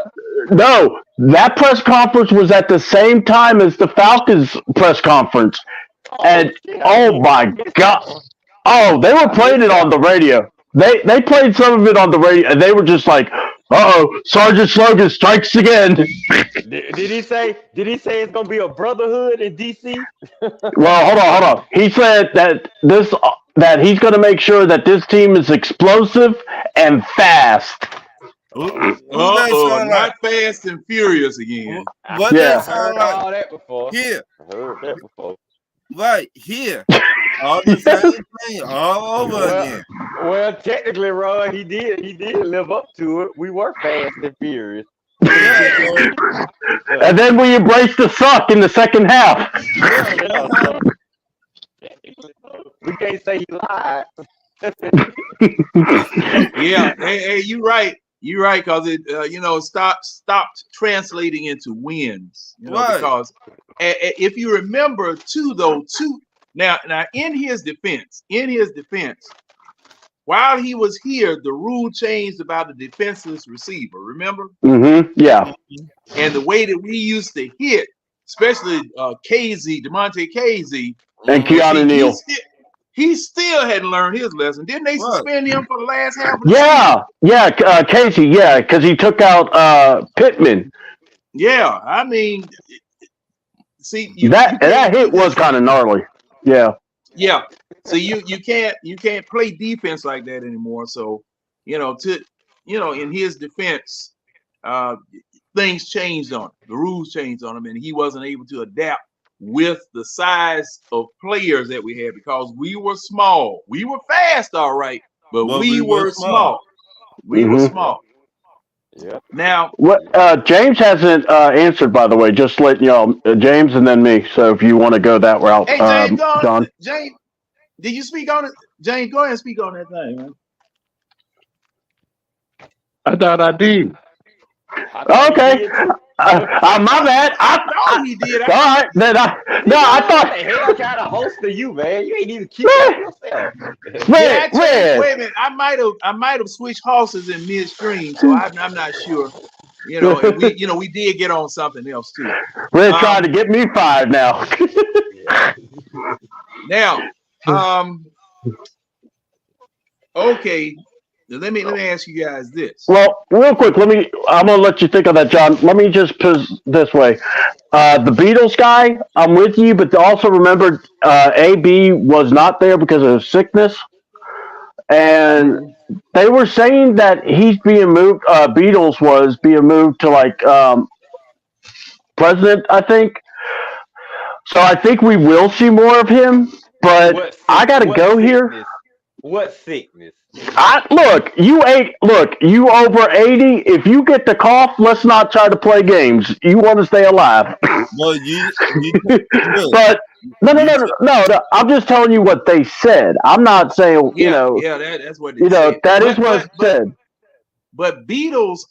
no, that press conference was at the same time as the Falcons press conference, and Shit, oh my missed God, that one. oh, they were I playing missed it on that the one. radio. They played some of it on the radio, and they were just like, "Uh-oh, Sergeant Slogan strikes again." Did he say? Did he say it's gonna be a brotherhood in DC? Well, hold on. He said that he's going to make sure that this team is explosive and fast. Who that sound like? Not Fast and Furious again. What that Yeah. I heard sound like? all that before. Here. I heard that before. Right. Here. All the same thing. All over again. Well, technically, Ron, he did live up to it. We were fast and furious. Yeah. So, And then we embraced the suck in the second half. yeah. So, we can't say he lied. Yeah, hey, you right. You're right, because it stopped translating into wins. Right. Because if you remember now in his defense, while he was here, the rule changed about the defenseless receiver. Remember? Yeah. And the way that we used to hit, especially DeMonte KZ, And Keanu Neal. he still hadn't learned his lesson. Didn't they Right. suspend him for the last half of the season? Yeah, Casey, yeah, because he took out Pittman. Yeah, I mean, see, that hit was kind of gnarly. Yeah. Yeah, so you can't play defense like that anymore. So, in his defense, things changed on him. The rules changed on him, and he wasn't able to adapt with the size of players that we had because we were small. We were fast, all right, but we were small. We were small. Yeah. Now, What James hasn't answered, by the way. Just letting y'all, James and then me. So if you want to go that route, hey, James, John. James, did you speak on it? James, go ahead and speak on that thing, man. I thought I did. Okay. My bad. No, he did. All right. Then I thought. What the hell kind of host are you, man? You ain't even keep up yourself. Wait a minute. I might have switched horses in midstream, so I'm not sure. And we did get on something else too. We're trying to get me fired now. Now, okay. Let me ask you guys this. Well, real quick, I'm gonna let you think of that, John. Let me just put it this way: the Beadles guy, I'm with you, but also remember, AB was not there because of sickness, and they were saying that he's being moved. Beadles was being moved to like president, I think. So I think we will see more of him. But What I sick? got to What go here. sickness? What sickness? You over 80. If you get the cough, let's not try to play games. You want to stay alive. Well, look, But no, no, you no, no, no, no. I'm just telling you what they said. I'm not saying, Yeah, yeah, that's what they you know, said. that is what it said. But Beadles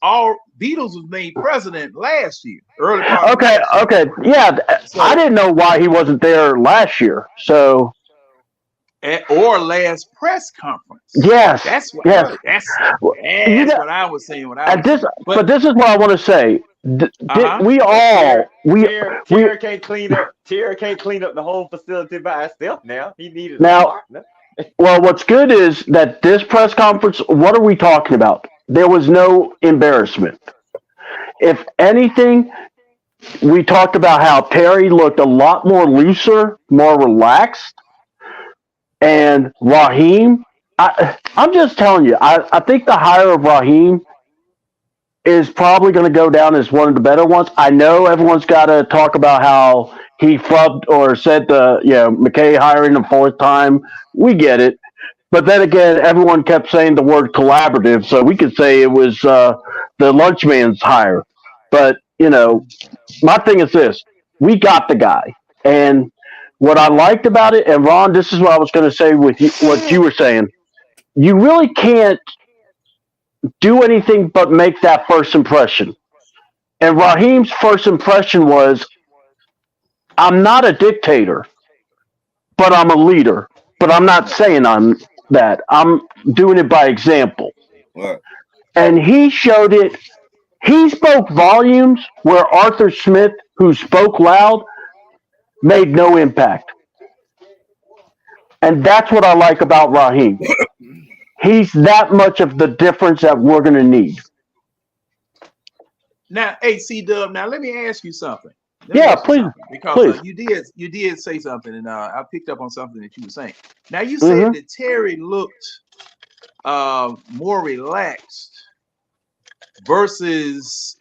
was made president last year, early part of Okay, last year. okay. Yeah, I So didn't know why he wasn't there last year. So, or last press conference. yes, That's what yes. You that's know, what I was saying. What I and was saying. but this is what I want to say. Uh-huh. We But all, we, Terry can't clean up. Terry can't clean up the whole facility by himself. Now he needed a now, partner. well, what's good is that this press conference, what are we talking about? There was no embarrassment. If anything, we talked about how Terry looked a lot more looser, more relaxed, and Raheem. I'm just telling you, I think the hire of Raheem is probably going to go down as one of the better ones. I know everyone's got to talk about how he flubbed or said McKay hiring the fourth time. We get it. But then again, everyone kept saying the word collaborative, so we could say it was the lunchman's hire. But, my thing is this. We got the guy. And what I liked about it, and Ron, this is what I was going to say with you, what you were saying. You really can't do anything but make that first impression. And Raheem's first impression was, I'm not a dictator, but I'm a leader. But I'm not saying I'm that. I'm doing it by example. right. And he showed it. He spoke volumes where Arthur Smith, who spoke loud, made no impact. And that's what I like about Raheem. He's that much of the difference that we're going to need. Now, hey, C-Dub, now let me ask you something. Yeah, please, Because please. you did say something, and I picked up on something that you were saying. Now, you Mm-hmm. said that Terry looked more relaxed versus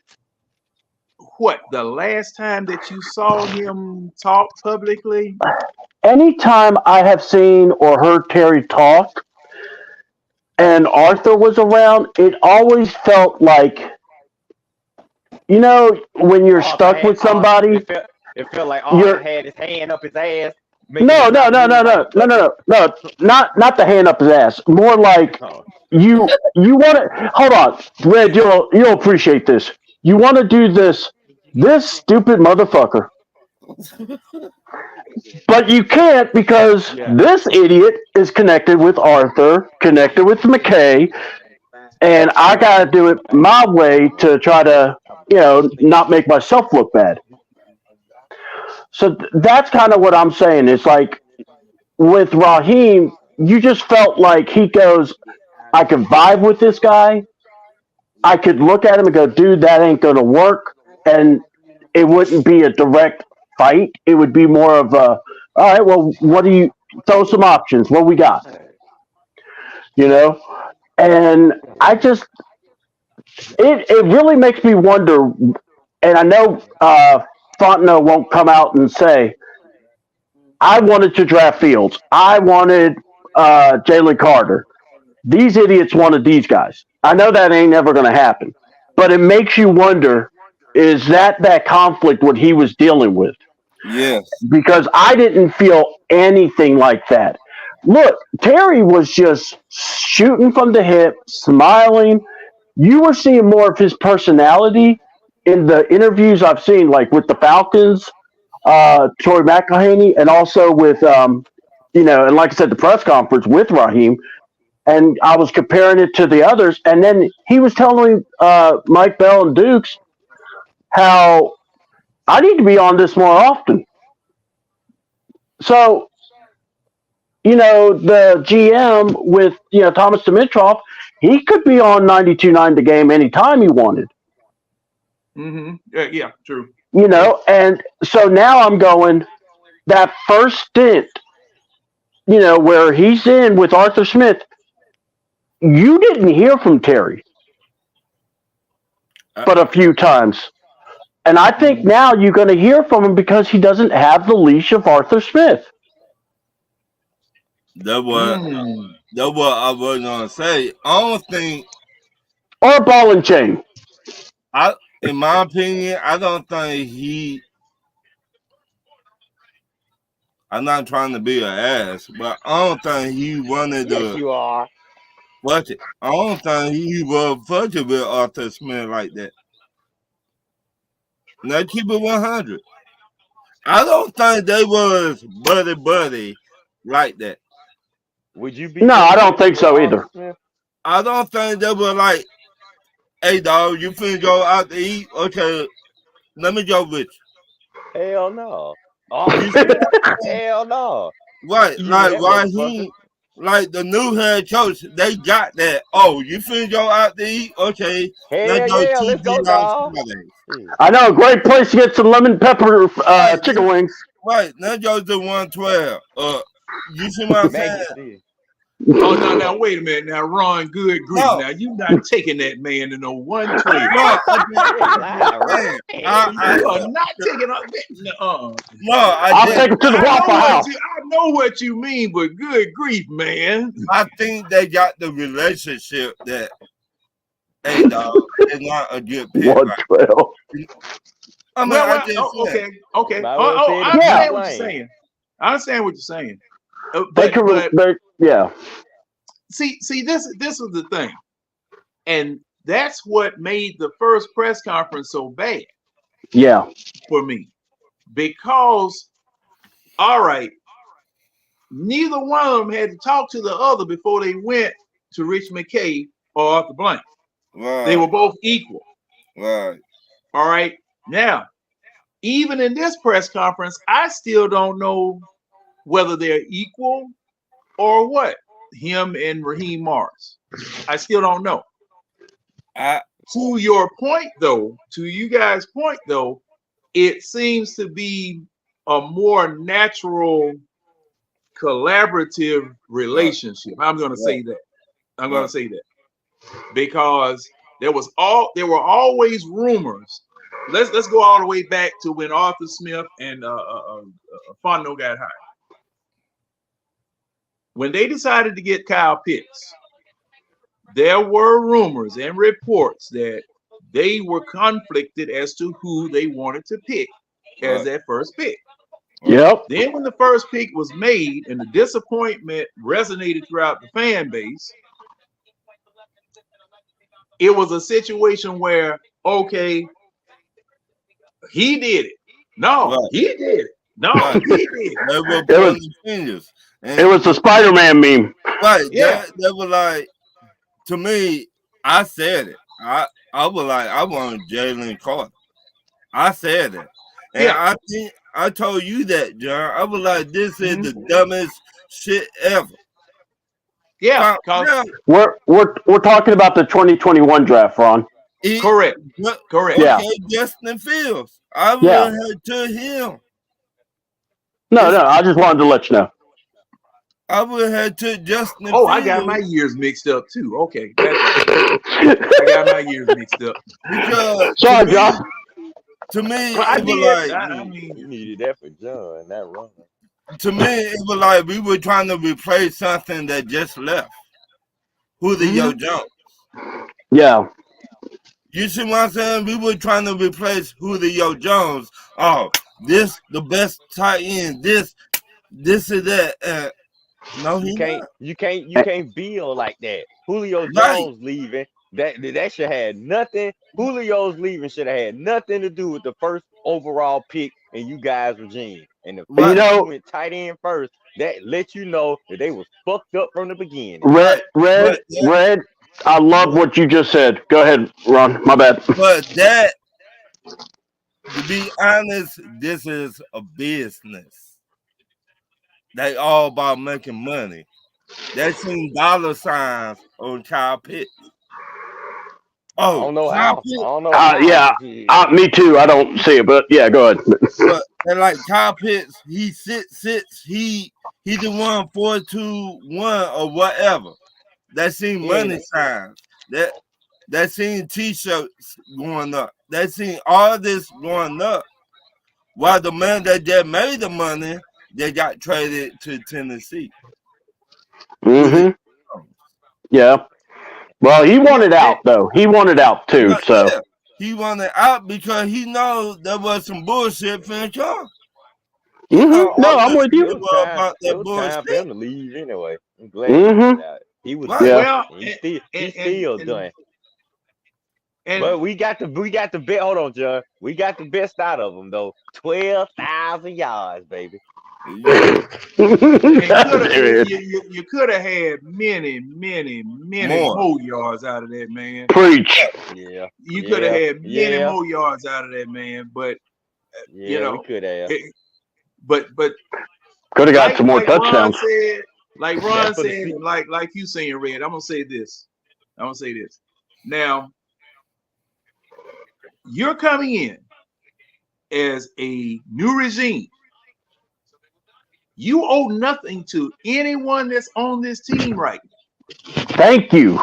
what, the last time that you saw him talk publicly? Anytime I have seen or heard Terry talk and Arthur was around, it always felt like, when you're stuck with somebody, It felt like Arthur you're had his hand up his ass, making no, him no, not no, no, move like no, a no, no, puppet. no, no, not the hand up his ass. More like Oh, you want to hold on, Red. You'll appreciate this. You want to do this stupid motherfucker, but you can't because yeah. this idiot is connected with Arthur, connected with McKay, and I got to do it my way to try to, not make myself look bad. So that's kind of what I'm saying. It's like with Raheem, you just felt like he goes, I could vibe with this guy. I could look at him and go, dude, that ain't going to work. And it wouldn't be a direct fight. It would be more of a, all right, well, what do you, throw some options. What we got? You know? And I just, it really makes me wonder. And I know Fontenot won't come out and say, I wanted to draft Fields. I wanted Jalen Carter. These idiots wanted these guys. I know that ain't ever going to happen. But it makes you wonder, is that conflict what he was dealing with? Yes. Because I didn't feel anything like that. Look, Terry was just shooting from the hip, smiling. You were seeing more of his personality in the interviews I've seen, like with the Falcons, Troy McElhaney, and also with, and like I said, the press conference with Raheem. And I was comparing it to the others. And then he was telling Mike Bell and Dukes how I need to be on this more often. So, the GM with, Thomas Dimitrov, he could be on 92.9 the game anytime he wanted. Mm-hmm. Yeah, true. And so now I'm going, that first stint, where he's in with Arthur Smith, you didn't hear from Terry but a few times. And I think now you're going to hear from him because he doesn't have the leash of Arthur Smith. That's what I was gonna say. I don't think Or a ball and chain. in my opinion, I don't think he. I'm not trying to be an ass, but I don't think he wanted Yes, to you are. fuck it. I don't think he was fucking with Arthur Smith like that. Now keep it 100. I don't think they was buddy like that. Would you be No, I buddy don't buddy think with so Arthur either. Smith? I don't think they were like, hey dog, you finna go out to eat? Okay, let me go with Hell no. you. Arthur You see Smith? what I'm saying? Hell no. Right, Eating like that why motherfucker. he like the new head coach, they got that. Oh, you finna go out to eat? Okay, let's Hell go yeah, let's go, TV on dog. Fridays. Yeah. I know a great place to get some lemon pepper Right, chicken wings. right. Let's go to 112. You see what I'm Maggie saying? C. Oh, now, wait a minute. Now, Ron, good grief. No, Now, you not taking that man to no 112. no, I Yeah, you lying, just right? man, Hell You are yeah. not taking up. no, I I'll just take it to the I Waffle House. know what you mean, but good grief, man. I think they got the relationship that hey dog, it's not a good pick. Right? 112. I mean, I just said, Okay. Might well say it I if you Yeah. understand what you're playing. saying. I understand what you're saying. They But can, yeah. see, this was the thing, and that's what made the first press conference so bad Yeah. for me, because all right, neither one of them had to talk to the other before they went to Rich McKay or Arthur Blank. They were right, both equal. right. All right. Now, even in this press conference, I still don't know whether they're equal or what. Him and Raheem Morris. I still don't know. I To your point, though, to you guys' point, though, it seems to be a more natural collaborative right, relationship. I'm going to right, say that. I'm going right, to say that because there were always rumors. Let's go all the way back to when Arthur Smith and Fontenot got hired. When they decided to get Kyle Pitts, there were rumors and reports that they were conflicted as to who they wanted to pick as right, that first pick. right. Yep. Then when the first pick was made and the disappointment resonated throughout the fan base, it was a situation where, okay, he did it. No, Right. he did it. No, Right. he did it. They were It was pointing fingers. it was the Spider-Man meme. Right. Yeah. They were like, to me, I said it. I was like, I want Jalen Carter. I said it. And Yeah. I think I told you that, John. I was like, this is Mhm. the dumbest shit ever. Yeah. Now, We're talking about the 2021 draft, Ron. Correct. Correct. Yeah. Okay, Justin Fields. I would Yeah. have to him. No, I just wanted to let you know. I would have to Justin Oh, Fields. I got my years mixed up too. Okay, that's right. I got my years mixed up. Because Sorry, John. to me, Well, I it was did. like I You mean, needed that for John, that run. to me, it was like we were trying to replace something that just left. Julio Jones. Yeah. You see what I'm saying? We were trying to replace Julio Jones. Oh, this the best tight end. This is that. No, he not. You can't build like that. Julio Right. Jones leaving. That should have nothing. Julio's leaving should have had nothing to do with the first overall pick in you guys' regime. And the Right. fact that you know, went tight end first, that let you know that they was fucked up from the beginning. Red, But I love what you just said. Go ahead, Ron. My bad. that, to be honest, this is a business. They all about making money. They seen dollar signs on Kyle Pitts. I Oh, don't know Kyle how. I Pitts. don't know how. Yeah. Me too. I don't see it, but yeah, go ahead. But and like Kyle Pitts, he sits. He the 1-4-2-1 or whatever. That seen money signs. That seen t-shirts going up. That seen all this going up. While the man that just made the money, they got traded to Tennessee. with it. Yeah. Well, he wanted Yeah, out though. He wanted out too. So Yeah, he wanted out because he knows there was some bullshit finna come. He know no, all I'm the with It you. shit was was time. about It that was time for bullshit. him to leave anyway. I'm glad he wanted out. He was Right. done. Yeah. well, He's and still done. and But we got the best. Hold on, John. We got the best out of him though. 12,000 yards, baby. Yeah. and could have There it is. you could have had many More. more yards out of that man. Preach. Yeah, You could have yeah, had many yeah, more yards out of that man, but you yeah. We know, could have. but Could have got like some more Ron touchdowns. said, like That Ron for the said, seat. and like you saying, Red. I'm gonna say this. Now you're coming in as a new regime. You owe nothing to anyone that's on this team right now. Thank you.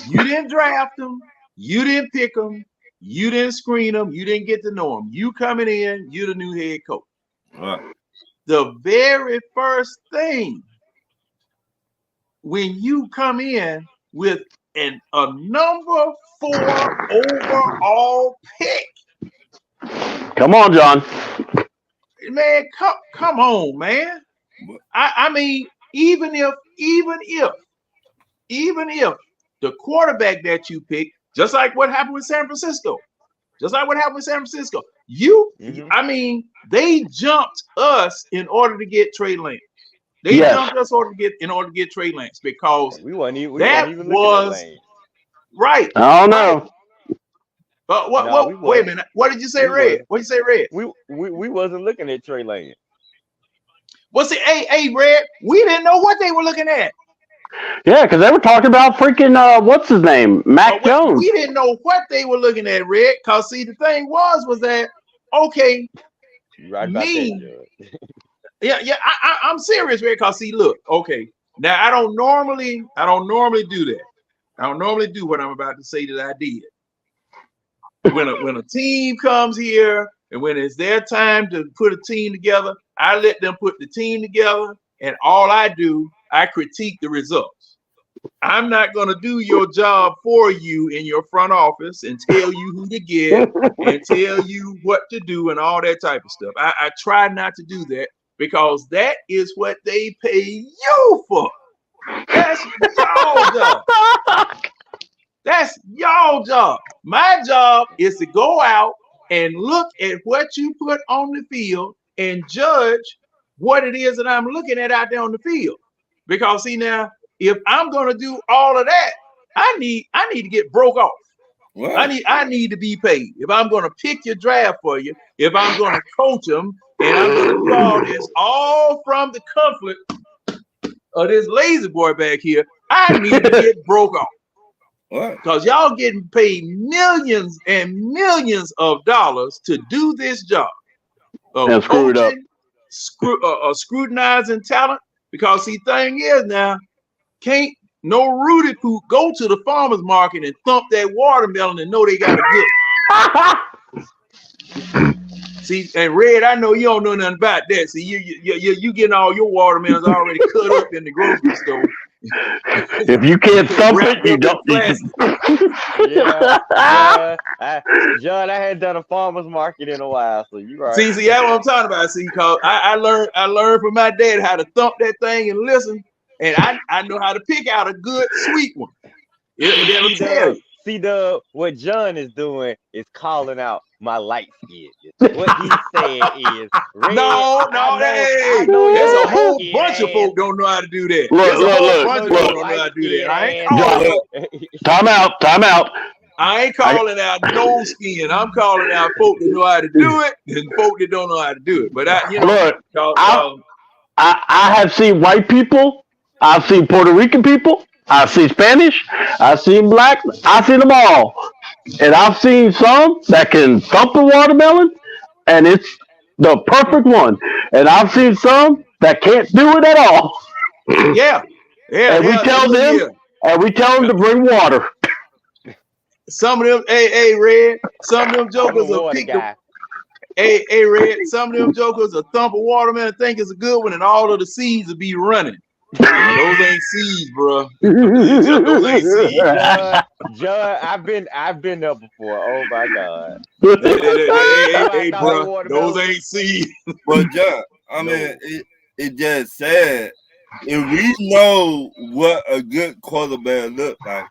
You didn't draft them. You didn't pick them. You didn't screen them. You didn't get to know them. You coming in, you're the new head coach. Right. The very first thing when you come in with a number 4 overall pick, Come on, John. man, come on, man. I mean, even if the quarterback that you pick, just like what happened with San Francisco, I mean, they jumped us in order to get Trey Lance. They Yes. jumped us in order to get Trey Lance because We wasn't that even looking at was Lane. right. I don't know. But No, we wait a wasn't. minute. What did you say, We Red? wasn't. What did you say, Red? We wasn't looking at Trey Lane. What's the hey, Red? We didn't know what they were looking at. Yeah, because they were talking about freaking what's his name, Mac Jones. We didn't know what they were looking at, Red. Cause see, the thing was that okay, You right about that, Judge. yeah, I'm serious, Red. Cause see, look, okay, now I don't normally do that. I don't normally do what I'm about to say that I did. When a team comes here and when it's their time to put a team together, I let them put the team together, and all I do, I critique the results. I'm not going to do your job for you in your front office and tell you who to get and tell you what to do and all that type of stuff. I try not to do that because that is what they pay you for. That's y'all job. That's y'all job. My job is to go out and look at what you put on the field and judge what it is that I'm looking at out there on the field. Because see now, if I'm going to do all of that, I need to get broke off. Right. I need to be paid. If I'm going to pick your draft for you, if I'm going to coach them, and I'm going to do all this, all from the comfort of this lazy boy back here, I need to get broke off. Right. Because y'all getting paid millions and millions of dollars to do this job of coaching, scrutinizing talent. Because see, thing is now, can't no Rudy Poot go to the farmer's market and thump that watermelon and know they got a good. See, and Red, I know you don't know nothing about that. See, you getting all your watermelons already cut up in the grocery store. If you can't thump it, you don't. Yeah, John, I hadn't done a farmer's market in a while, so you right. See, that's what I'm talking about. See, cause I learned from my dad how to thump that thing and listen, and I know how to pick out a good sweet one. It'll tell you. See, what John is doing is calling out my light skin. What he said is, Red, no, I know there's a your whole light-skinned bunch of ass. folk don't know how to do that. Look, There's a whole bunch of look. folk don't know how to do that. I ain't calling Time out. I ain't calling out no skin. I'm calling out folk that know how to do it and folk that don't know how to do it. But I have seen white people. I've seen Puerto Rican people. I've seen Spanish. I've seen black. I've seen them all. And I've seen some that can thump a watermelon, and it's the perfect one. And I've seen some that can't do it at all. Yeah. And we tell them to bring water. Some of them, hey, Red, some of them jokers will pick the. Hey, Red, some of them jokers will thump a watermelon, think it's a good one, and all of the seeds will be running. Those ain't seeds, bro. Those ain't seeds. Judd, I've been there before. Oh my God. Hey, Somebody thought they bro, wanted those to ain't seeds. But John, I No. mean, it just said if we know what a good quarterback look like,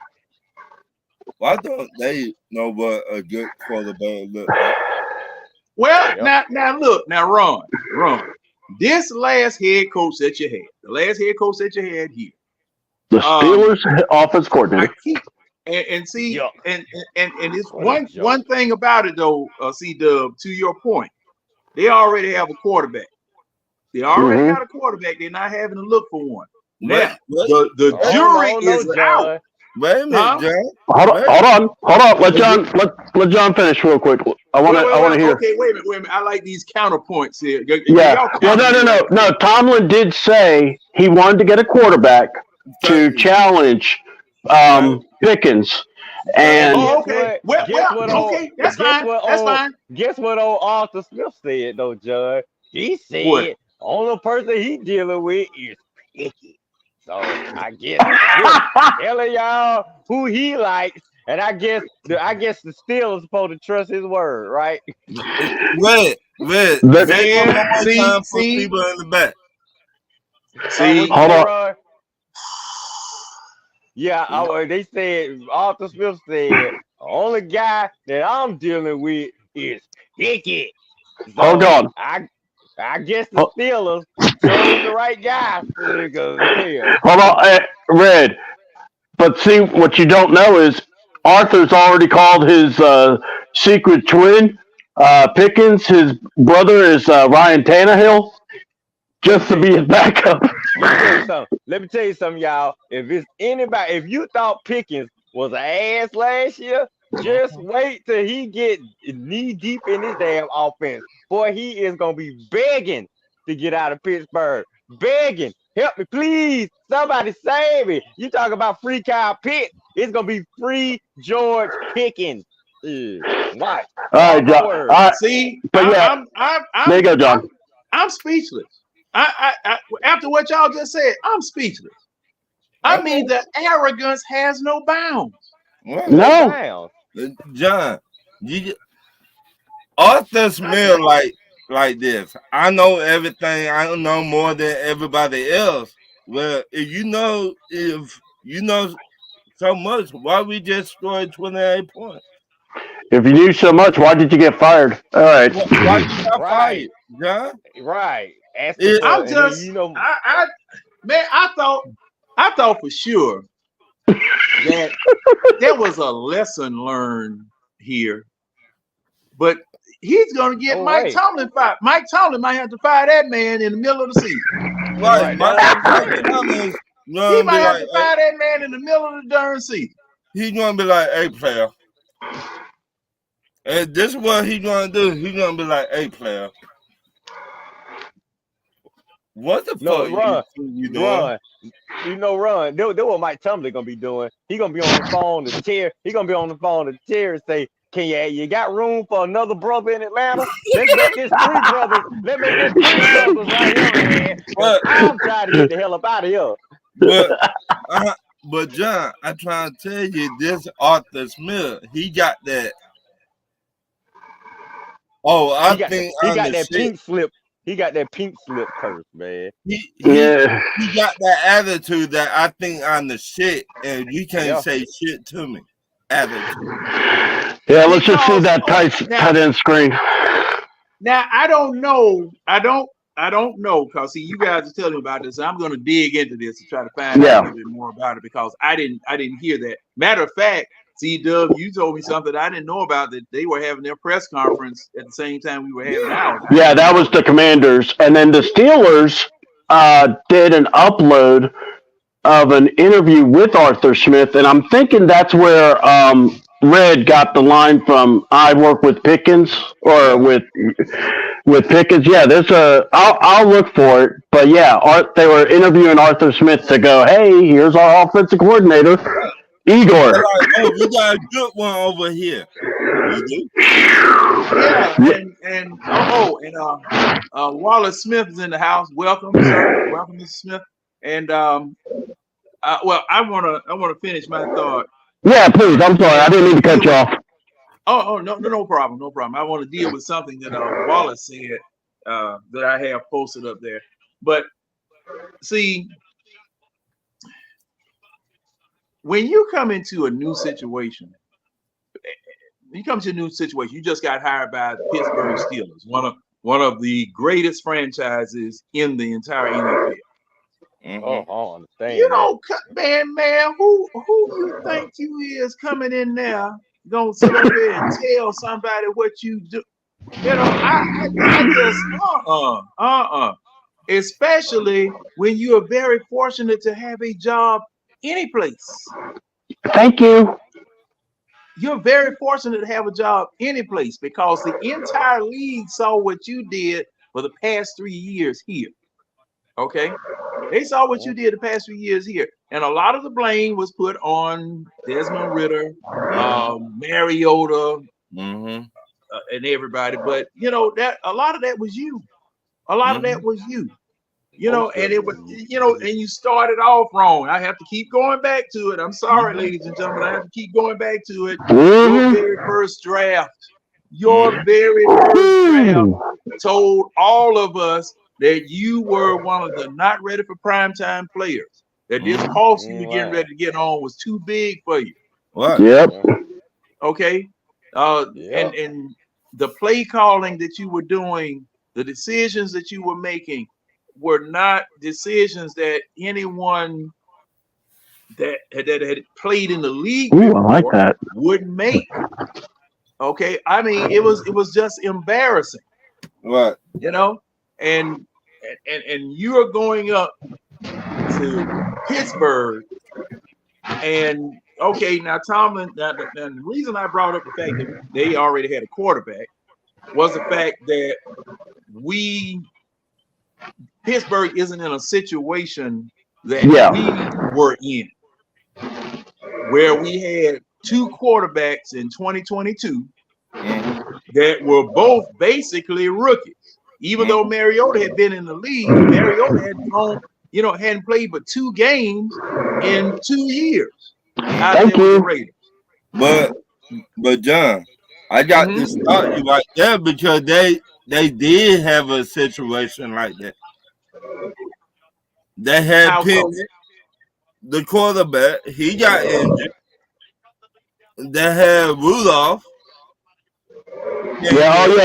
why don't they know what a good quarterback look like? Well, Yep. now look, now Ron, this last head coach that you had, the last head coach that you had here, The um, Steelers offense I coordinator. keep and see Yuck. and it's What a one joke. thing about it though, C-Dub, to your point, they already have a quarterback. They already Mm-hmm. got a quarterback. They're not having to look for one. Wait, Now, wait, the jury No, is out, Judd. wait a minute, huh? John. Hold Wait, on. Let Well, John John finish real quick. I well, want to hear. okay, wait a minute. I like these counterpoints here. Y'all Yeah. Well, counter me right no. Tomlin did say he wanted to get a quarterback thank to you. challenge Thank, Pickens, And and Oh, guess okay. what? Well, Guess what old okay. That's guess fine. what That's old fine. guess what old Arthur Smith said though, Judd? He What? said only person he dealing with is Pickett. So I guess Smith telling y'all who he likes, and I guess the Steelers supposed to trust his word, right? wait, the, say one Man, more see, time for people in the back. What you see. hold say, on. Ron? Yeah, they said Arthur Smith said only guy that I'm dealing with is Pickett. Hold So on. I guess the Ho- Steelers chose the right guy because hell. Hold on. Red. But see, what you don't know is Arthur's already called his secret twin, Pickens. His brother is Ryan Tannehill, Let me just to tell you be his something. backup. Let me tell you something. Let me tell you something, y'all. If it's anybody, if you thought Pickens was an ass last year, just wait till he get knee deep in his damn offense. Boy, he is gonna be begging to get out of Pittsburgh. Begging. Help me, please. Somebody save me. You talk about free Kyle Pitts. It's gonna be free George Pickens. Watch. All right, Mark my John. All words. right, See, but yeah, there you go, John. I'm speechless. After what y'all just said, I'm speechless. I Okay, mean, the arrogance has no bounds. well, No No, bounds. John, you Arthur Smith like this. I know everything. I don't know more than everybody else. Well, if you know so much, why we just scored 28 points? if you knew so much, why did you get fired? All right. Why you got Right. fired, John? Right. Asking It, for I'm and then just, man, I thought for sure that there was a lesson learned here, but he's going to get no Mike way. Tomlin fired. Mike Tomlin might have to fire that man in the middle of the season. right, Right. That's what I'm Mike saying. Thomas He gonna might be have like, to fire that man in the middle of the darn season. he's gonna be like, hey player. And this is what he's gonna do. He's gonna be like, hey player, what the No, fuck you doing? Run. You know, Run. That what Mike Tomlin gonna be doing. He gonna be on the phone to Terry. He gonna be on the phone to Terry and say, "Can you got room for another brother in Atlanta? Let's make this three brothers. Let's make this three brothers right here, man. Cause But I'm trying to get the hell up out of here." but but John, I'm trying to tell you, this Arthur Smith, he got that. Oh, I think He I'm got the that shit. pink slip. He got that pink slip curse, man. Yeah. He got that attitude that I think I'm the shit, and you can't Yeah. say shit to me. Attitude. Yeah, let's just see Because that tight end screen. now I don't know because see you guys are telling me about this. I'm going to dig into this and try to find out a Yeah. little bit more about it because I didn't hear that. Matter of fact, see Dub, you told me something I didn't know about that they were having their press conference at the same time we were having ours. I Yeah, didn't even that know was that. the Commanders. And then the Steelers did an upload of an interview with Arthur Smith. And I'm thinking that's where Red got the line from I work with Pickens or Yeah. with Pickens. Yeah, I'll look for it. But yeah, they were interviewing Arthur Smith to go, hey, here's our offensive coordinator, They're Igor. like, oh, we got a good one over here. You do? Yeah, and Wallace Smith is in the house. Welcome, sir. Welcome, Mr. Smith. And well, I wanna finish my thought. Yeah, please. I'm sorry. I didn't mean to cut Deal you with off. no problem, no problem. I want to deal with something that Wallace said that I have posted up there. But see, when you come into a new situation, you just got hired by the Pittsburgh Steelers, one of the greatest franchises in the entire NFL. Oh, I don't You understand that. know, man, who you think you is coming in there gonna sit up here and tell somebody what you do? You know, I just especially when you are very fortunate to have a job any place. Thank you. You're very fortunate to have a job any place because the entire league saw what you did for the past 3 years here. Okay. They saw what you did the past few years here. And a lot of the blame was put on Desmond Ritter, Mariota, and everybody. But you know, that a lot of that was you. A lot of that was you. You know, Most and of it it was, was me. and you started off wrong. I have to keep going back to it. I'm sorry, ladies and gentlemen. I have to keep going back to it. Your very first draft, Woo-hoo. told all of us that you were one of the not ready for primetime players. That this cost you getting Right. ready to get on was too big for you. What? Yep. Okay. Yeah. And the play calling that you were doing, the decisions that you were making were not decisions that anyone that had played in the league Ooh, I like before that. would make. Okay. I mean, it was just embarrassing, What? you know, and you are going up to Pittsburgh, and okay, now Tomlin. Now the reason I brought up the fact that they already had a quarterback was the fact that Pittsburgh isn't in a situation that we were in, where we had two quarterbacks in 2022 that were both basically rookies. Even though Mariota had been in the league, Mariota had thrown, hadn't played but 2 games in 2 years out Thank there with the you. Raiders. But John, I got to start you right there because they did have a situation like that. They had How so? Penny, the quarterback, he got injured. They had Rudolph. Yeah. Oh, yeah.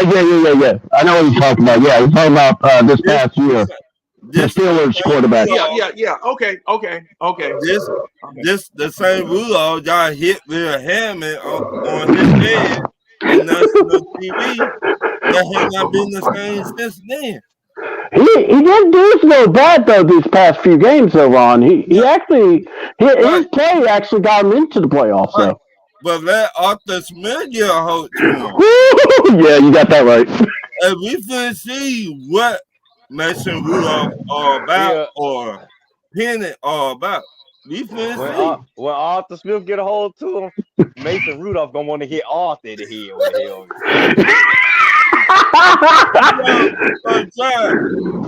I know what you're talking about. Yeah, you're talking about this past year. The Steelers quarterback. Yeah. Okay. The same Rudolph got hit with a helmet on his head on national TV. That has not been the same since then. He didn't do so bad though these past few games though, Ron. He actually his play actually got him into the playoffs though. But let Arthur Smith get a hold to him. Woo! Yeah, you got that right. And we can see what Mason Rudolph are about or Penny are about. We can see. When Arthur Smith get a hold to him, Mason Rudolph gonna want to hit Arthur in the head with the hell.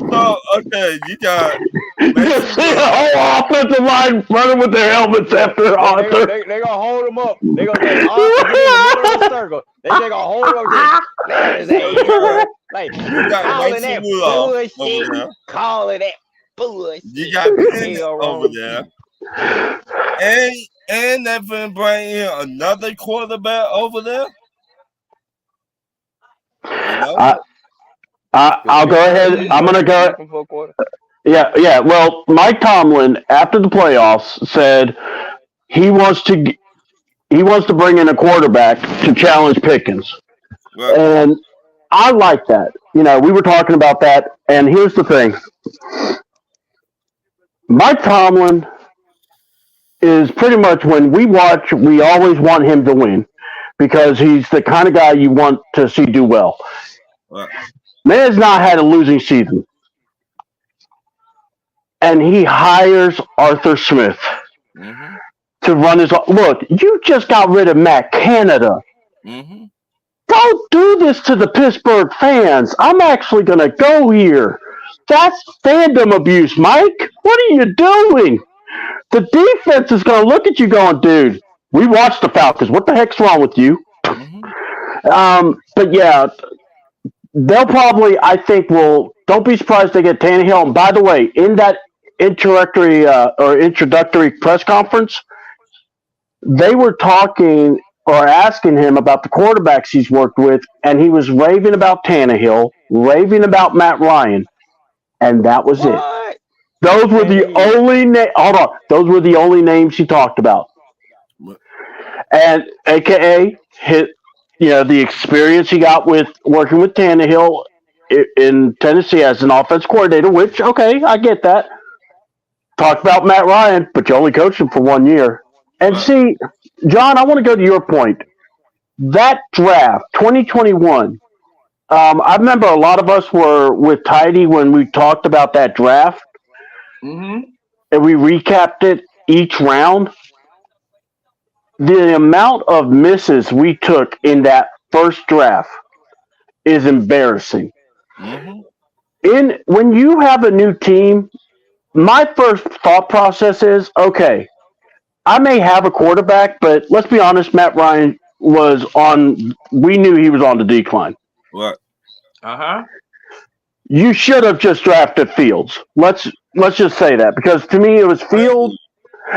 So okay, you got just see the whole offensive line running with their helmets after Arthur. They gonna hold him up. They gonna let Arthur get in the middle of the circle. They gonna hold him up. There is a like calling that bullshit. Calling that bullshit. You got Penny over there. And they've been bringing another quarterback over there. I'll go ahead. I'm gonna go. Yeah. Well, Mike Tomlin after the playoffs said he wants to bring in a quarterback to challenge Pickens, and I like that. We were talking about that, and here's the thing: Mike Tomlin is pretty much when we watch, we always want him to win because he's the kind of guy you want to see do well. Man's not had a losing season. And he hires Arthur Smith to run his... Look, you just got rid of Matt Canada. Don't do this to the Pittsburgh fans. I'm actually going to go here. That's fandom abuse, Mike. What are you doing? The defense is going to look at you going, dude, we watched the Falcons. What the heck's wrong with you? Mm-hmm. But yeah, they'll probably, I think, don't be surprised they get Tannehill. And by the way, in that introductory press conference, they were talking or asking him about the quarterbacks he's worked with, and he was raving about Tannehill, raving about Matt Ryan, and that was it. What? Those were the Hey, only hold on. Those were the only names he talked about. And AKA the experience he got with working with Tannehill in Tennessee as an offense coordinator, which okay, I get that. Talked about Matt Ryan, but you only coached him for 1 year. And Right. see, John, I want to go to your point. That draft, 2021. I remember a lot of us were with Tidy when we talked about that draft, Mm-hmm. and we recapped it each round. The amount of misses we took in that first draft is embarrassing. Mm-hmm. When you have a new team, my first thought process is okay, I may have a quarterback, but let's be honest, Matt Ryan we knew he was on the decline. Right. Uh-huh. You should have just drafted Fields. Let's just say that, because to me it was Fields.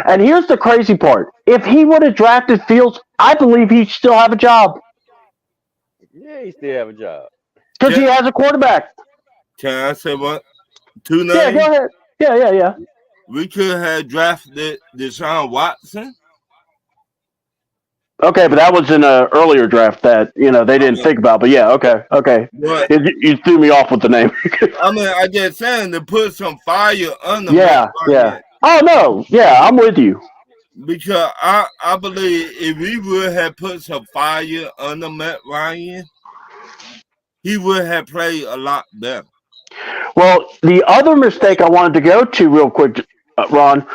And here's the crazy part. If he would have drafted Fields, I believe he'd still have a job yeah, he still have a job. because he Can, has a quarterback. can I say what? Two Yeah, go names? ahead. Yeah. We could have drafted Deshaun Watson. Okay, but that was in an earlier draft that they didn't think about. But yeah, okay. But You threw me off with the name. I mean, I just saying to put some fire on the Yeah. Oh no, yeah, I'm with you. because I believe if we would have put some fire on the Matt Ryan, he would have played a lot better. Well, the other mistake I wanted to go to real quick, Ron,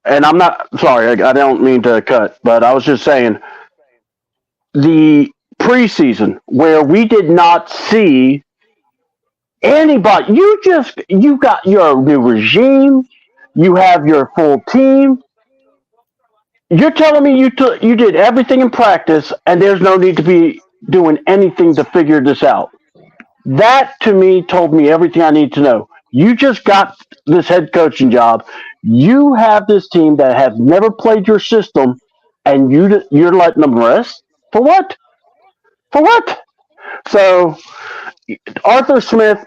and I'm not sorry, I don't mean to cut, but I was just saying the preseason where we did not see anybody. You got your new regime, you have your full team. You're telling me you did everything in practice, and there's no need to be doing anything to figure this out. That to me told me everything I need to know. You just got this head coaching job. You have this team that have never played your system, and you're letting them rest for what? For what? So Arthur Smith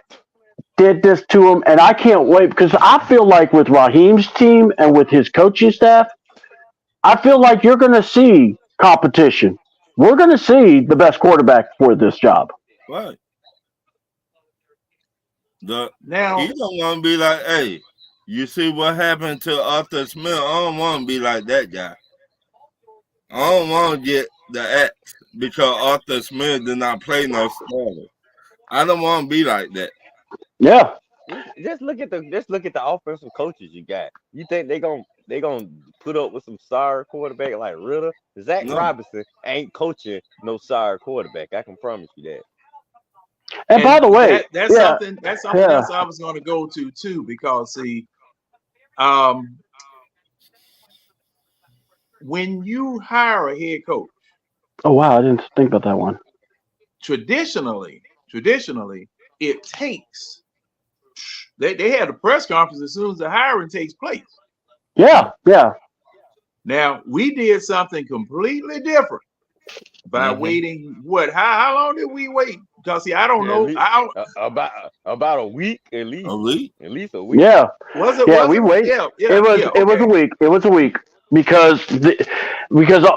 did this to him, and I can't wait because I feel like with Raheem's team and with his coaching staff, I feel like you're going to see competition. We're going to see the best quarterback for this job. Right. Now, He don't want to be like, hey, you see what happened to Arthur Smith? I don't want to be like that guy. I don't want to get the X because Arthur Smith did not play no starter. I don't want to be like that. Yeah. Just look at the offensive coaches you got. You think they gonna put up with some sorry quarterback like Ritter? Zach No. Robinson ain't coaching no sorry quarterback. I can promise you that. And by the way, that's yeah, something yeah. else I was going to go to too, because see, um, when you hire a head coach, Oh wow, I didn't think about that one. traditionally, it takes. They had a press conference as soon as the hiring takes place. Yeah. Now we did something completely different by waiting. How long did we wait? Because see, I don't Yeah, know. about a week at least. A week? At least a week. Yeah. Was it? Yeah, was we it? wait. Yeah. It was Okay. a week. It was a week because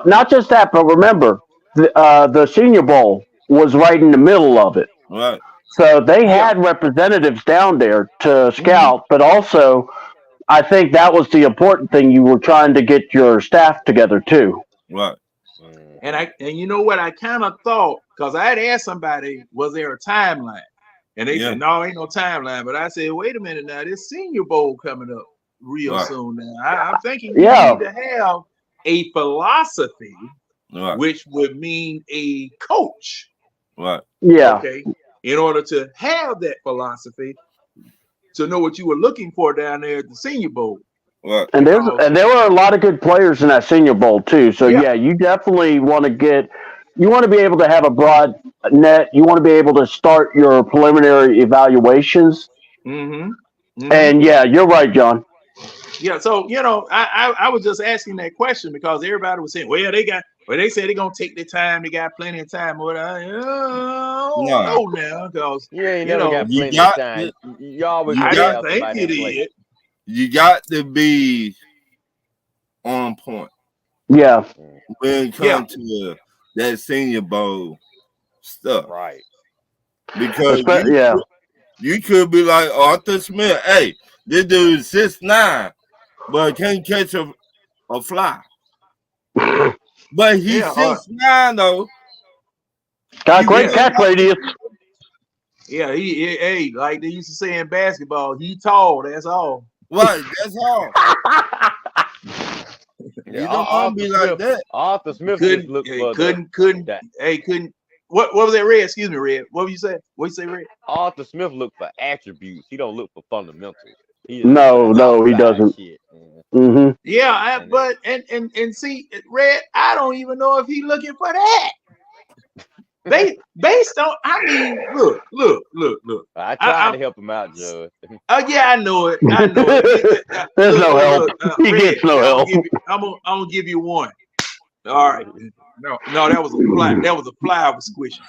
not just that, but remember the Senior Bowl was right in the middle of it. Right. So they Yeah. had representatives down there to Mhm. scout, but also I think that was the important thing. You were trying to get your staff together too. Right. And you know what? I kind of thought, because I had asked somebody, was there a timeline? And they said, no, ain't no timeline. But I said, wait a minute now, this Senior Bowl coming up real Right. soon now. I'm thinking you Yeah. need to have a philosophy, Right. which would mean a coach. Right. Yeah. Okay. In order to have that philosophy, to know what you were looking for down there at the Senior Bowl. Right. And Because there were a lot of good players in that Senior Bowl too. So yeah, yeah, you definitely want to be able to have a broad net. You want to be able to start your preliminary evaluations. mm-hmm, mm-hmm. And yeah, you're right, John. Yeah, so I was just asking that question because everybody was saying, well, they said they're gonna take their time, they got plenty of time. What I don't No, know now, because You ain't never got you plenty of got time. to, You always you I gonna got didn't have think somebody it in place. is. you got to be on point Yeah. when it Yeah, comes to that Senior Bowl stuff, Right. because Yeah. you could be like Arthur Smith. Hey, this dude is 6'9", but can't catch a fly. But he's yeah, 6'9" though. Got You great yeah, will catch not, radius. yeah. Hey, like they used to say in basketball, he tall. That's all. right. That's all. Yeah, You don't want to be like that. Arthur Smith just Couldn't, looked hey, for couldn't. that. Hey, couldn't. What was that, Red? Excuse me, Red. What you say? What you say, Red? Arthur Smith looked for attributes. He don't look for fundamentals. He just look for No, that no, he outside doesn't. shit. Hmm. Yeah, And but and see, Red. I don't even know if he looking for that. Based on, I mean, look. I tried to help him out, I, Judge. yeah, I know it. I know it. There's no help. He Red. gets no help. I'm gonna give you one. All right. No, that was a fly. That was a fly I was squishing.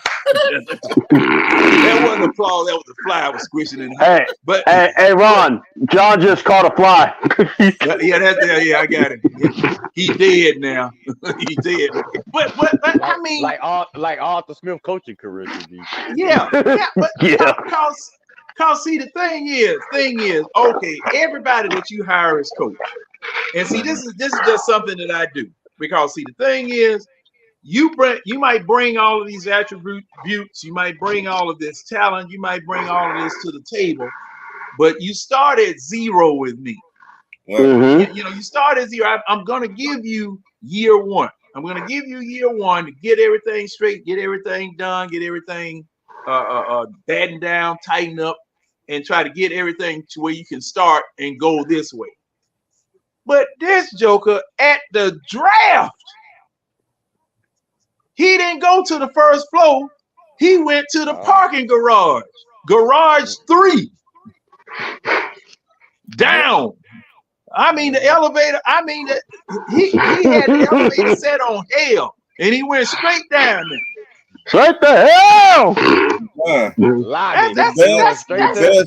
That wasn't applause. That was a fly I was squishing in the house. But Hey, Ron. John just caught a fly. yeah, I got it. He dead now. He dead. But I mean, like Arthur Smith coaching career should be. yeah, but Yeah. cause see, the thing is, okay, everybody that you hire as coach, and see, this is just something that I do, because see, the thing is, you might bring all of these attributes, you might bring all of this talent, you might bring all of this to the table, but you start at zero with me. Mm-hmm. You start at zero. I'm gonna give you year one. I'm gonna give you year one to get everything straight, get everything done, get everything battened down, tighten up, and try to get everything to where you can start and go this way. But this joker at the draft, he didn't go to the first floor. He went to the parking garage. Garage 3. Down. I mean, the elevator, he had the elevator set on hell, and he went straight down there. Straight the hell! Lobby. The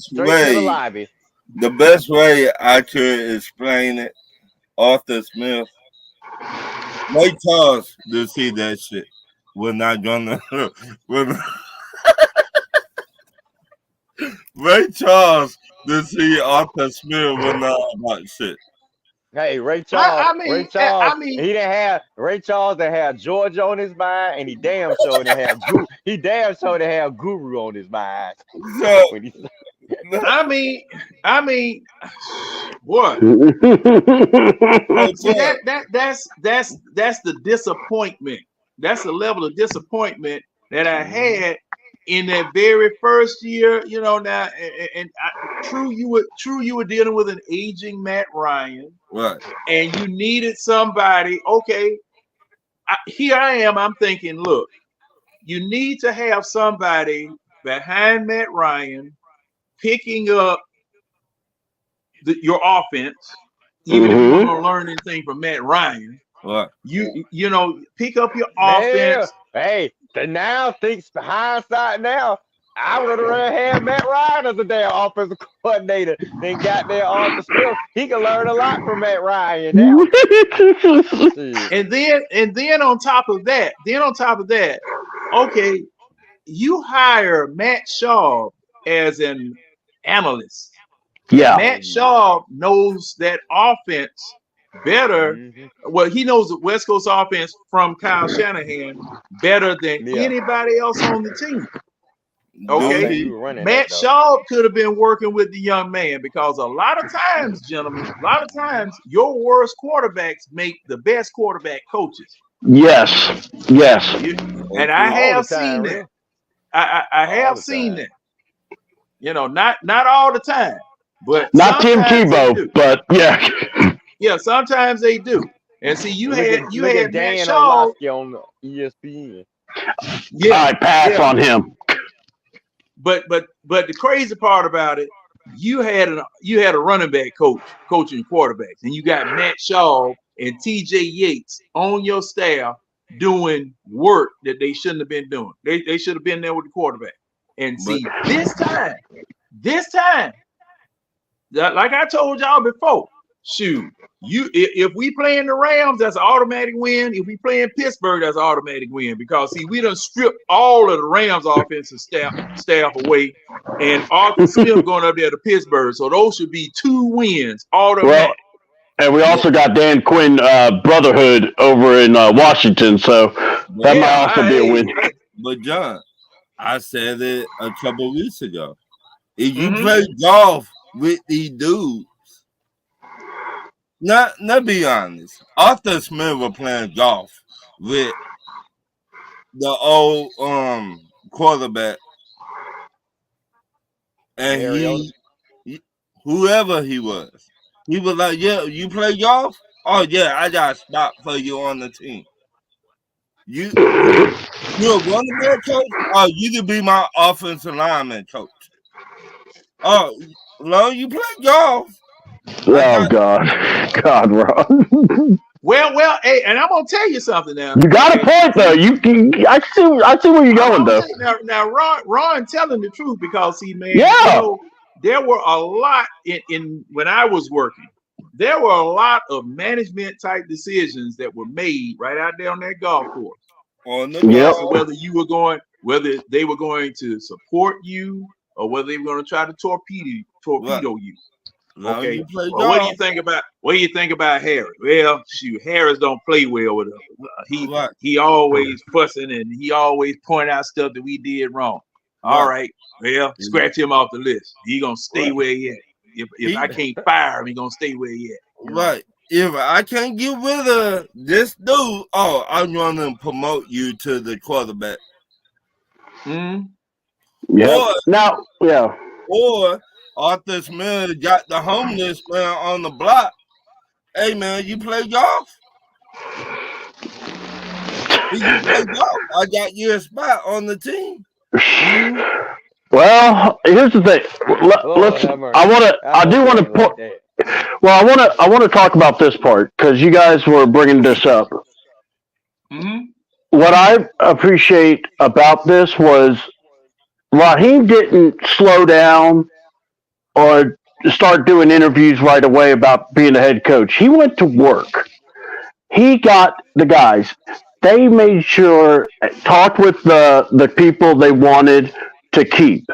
To the lobby. The best way I could explain it, Arthur Smith, Ray Charles to see that shit. We're not gonna. Ray Charles to see Arthur Smith was not about shit. Hey, Ray Charles. Ray Charles. mean, He didn't have Ray Charles that had Georgia on his mind, and he damn sure didn't have Guru on his mind. So, I mean, what? See, that's the disappointment. That's the level of disappointment that I had in that very first year. Now, true, you were dealing with an aging Matt Ryan, right? And you needed somebody. Okay, here I am. I'm thinking, look, you need to have somebody behind Matt Ryan picking up your offense, even if you want to learn anything from Matt Ryan. Right. You pick up your offense. Hey, now thinks hindsight now. I would have rather had Matt Ryan as a damn offensive coordinator than got there Arthur Smith. He can learn a lot from Matt Ryan now. and then on top of that, okay, you hire Matt Shaw as an analyst. Yeah. Matt Shaw knows that offense better. Well, he knows the West Coast offense from Kyle Shanahan better than anybody else on the team. Okay, Matt Shaw could have been working with the young man, because a lot of times, gentlemen, your worst quarterbacks make the best quarterback coaches. Yes. And I have seen that. I have seen that. Not all the time, but Not Tim sometimes they Tebow, do. but yeah. Yeah, sometimes they do. And see, you Look at had look at Matt Dan Shaw. Orlovsky on ESPN. Yeah, I pass yeah. on him. But the crazy part about it, you had a running back coach coaching quarterbacks, and you got Matt Shaw and T.J. Yates on your staff doing work that they shouldn't have been doing. They should have been there with the quarterback. And But see, this time, like I told y'all before, shoot, if we playing the Rams, that's an automatic win. If we playing Pittsburgh, that's an automatic win. Because see, we done stripped all of the Rams offensive staff away, and Arthur Smith going up there to Pittsburgh. So those should be 2 wins Well, automatic. and we but also got Dan Quinn Brotherhood over in Washington, so but that might Yeah, also be a win. but John, I said it a couple weeks ago. If you Mm-hmm. play golf with these dudes, not be honest. Arthur Smith was playing golf with the old quarterback, and Mariota. whoever he was like, "Yeah, you play golf? Oh yeah, I got a spot for you on the team. You a running back coach? Oh, you can be my offensive lineman coach. Oh, long you play golf, I Oh got God, Ron. Well, hey, and I'm gonna tell you something now. You got a Okay, point though. I see where you're going I'm though. saying now Ron telling the truth because see, man, Yeah. there were a lot in when I was working. There were a lot of management type decisions that were made right out there on that golf course on the Yep. as to golf. whether they were going to support you or whether they were going to try to Right. torpedo you. Long Okay. you play Well, what do golf. you think about Harris? Well, shoot, Harris don't play well with us. Right. He always fussing and he always point out stuff that we did wrong. All Right. right, well, scratch him off the list. He gonna stay Right. where he at. If He I can't fire him, he gonna stay where he at. right. If I can't get rid of this dude, oh, I'm gonna promote you to the quarterback. Mm-hmm. Yep. Now, yeah. Or Arthur Smith got the homeless man on the block. Hey man, you play golf? If you play golf, I got you a spot on the team. Mm-hmm. Well, here's the thing. Lord Let's. have mercy. I do want to like put. that. Well, I want to talk about this part because you guys were bringing this up. Mm-hmm. What I appreciate about this was Raheem didn't slow down or start doing interviews right away about being a head coach. He went to work. He got the guys. They made sure talked with the people they wanted to keep.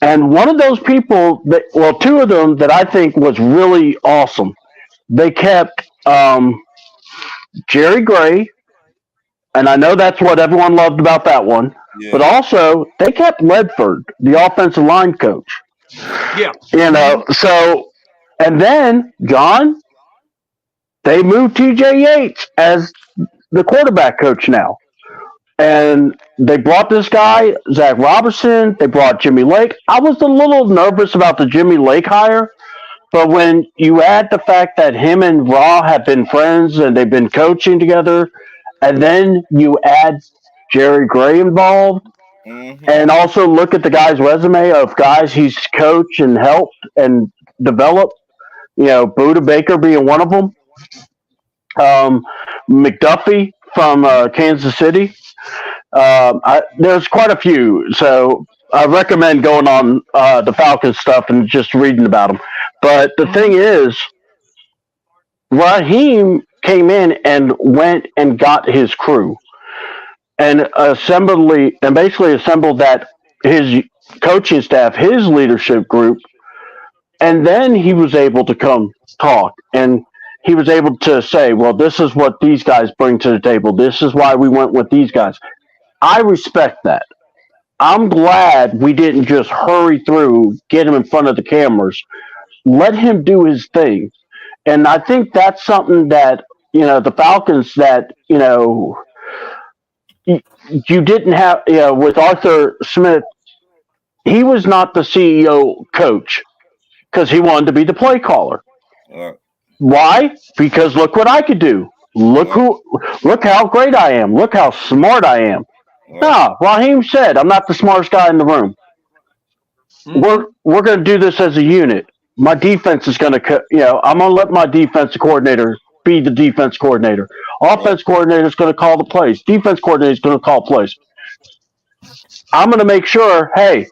And one of those people that, well, 2 of them that I think was really awesome. They kept Jerry Gray, and I know that's what everyone loved about that one. But Yeah. also they kept Ledford, the offensive line coach. Yeah. You know, so and then John, they moved TJ Yates as the quarterback coach now. And they brought this guy, Zach Robinson. They brought Jimmy Lake. I was a little nervous about the Jimmy Lake hire, but when you add the fact that him and Raw have been friends and they've been coaching together, and then you add Jerry Gray involved, Mm-hmm. and also look at the guy's resume of guys he's coached and helped and developed, Buda Baker being one of them, McDuffie from Kansas City. There's quite a few, so I recommend going on the Falcons stuff and just reading about them. But the thing is, Raheem came in and went and got his crew and basically assembled that his coaching staff, his leadership group, and then he was able to come talk and he was able to say, well, this is what these guys bring to the table. This is why we went with these guys. I respect that. I'm glad we didn't just hurry through, get him in front of the cameras, let him do his thing. And I think that's something that, the Falcons that, you didn't have, with Arthur Smith, he was not the CEO coach. Because he wanted to be the play caller. Right. Why? Because look what I could do. Look how great I am. Look how smart I am. Right. Nah, Raheem said I'm not the smartest guy in the room. We're going to do this as a unit. My defense is going to, I'm going to let my defense coordinator be the defense coordinator. Offense coordinator is going to call the plays. Defense coordinator is going to call plays. I'm going to make sure, hey,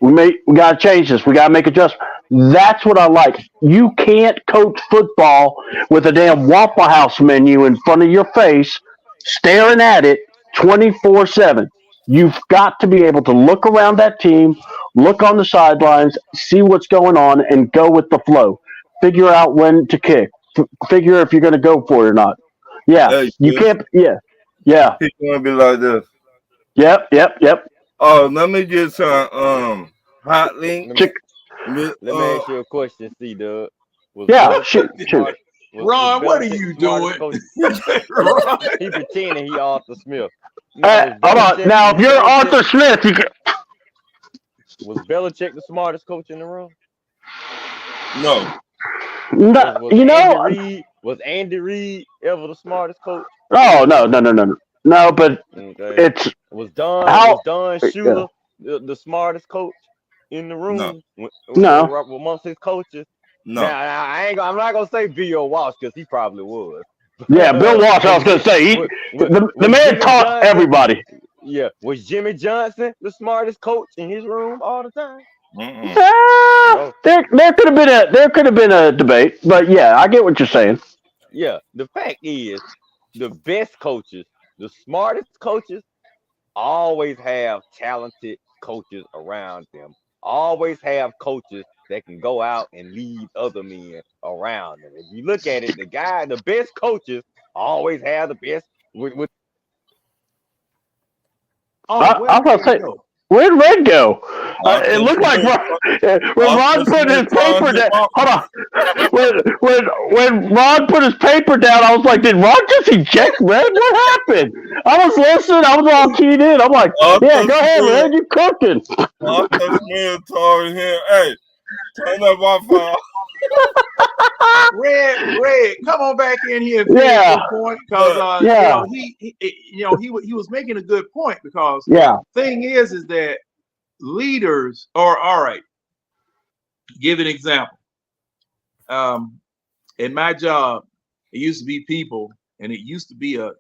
we got to change this. We got to make adjustments. That's what I like. You can't coach football with a damn Waffle House menu in front of your face, staring at it 24/7. You've got to be able to look around that team, look on the sidelines, see what's going on, and go with the flow. Figure out when to kick. Figure if you're going to go for it or not. Yeah, Hey, you can't. Yeah. He's gonna be like this. Yep. Oh, let me get some hot link. Let me ask you a question, C-Dub. Yeah, shoot. Ron, what are you doing? He pretending he Arthur Smith. Hold on. Now, if you're Arthur Smith, you can... Was Belichick the smartest coach in the room? No. Was Andy Reid ever the smartest coach? Oh, no. No, but it's... Was Don Shula the smartest coach in the room? No. Amongst his coaches? No. Now, I'm not going to say Bill Walsh because he probably was. Yeah, Bill Walsh, I was going to say. The man taught everybody. Yeah. Was Jimmy Johnson the smartest coach in his room all the time? No. There could have been a debate, but yeah, I get what you're saying. Yeah, the fact is, the best coaches, the smartest coaches, always have talented coaches around them. Always have coaches that can go out and lead other men around them. If you look at it, the best coaches always have the best. I was going to say, where'd Red go? It looked like when Ron put his paper down. Hold on. When Ron put his paper down, I was like, did Ron just eject Red? What happened? I was listening. I was all keyed in. I'm like, yeah, go ahead, Red. You're cooking. Arthur Smith told him, hey, turn that Wi-Fi. Red, come on back in here and finish your point, because he was making a good point, because the thing is that leaders are all right. Give an example. In my job, it used to be people, and it used to be a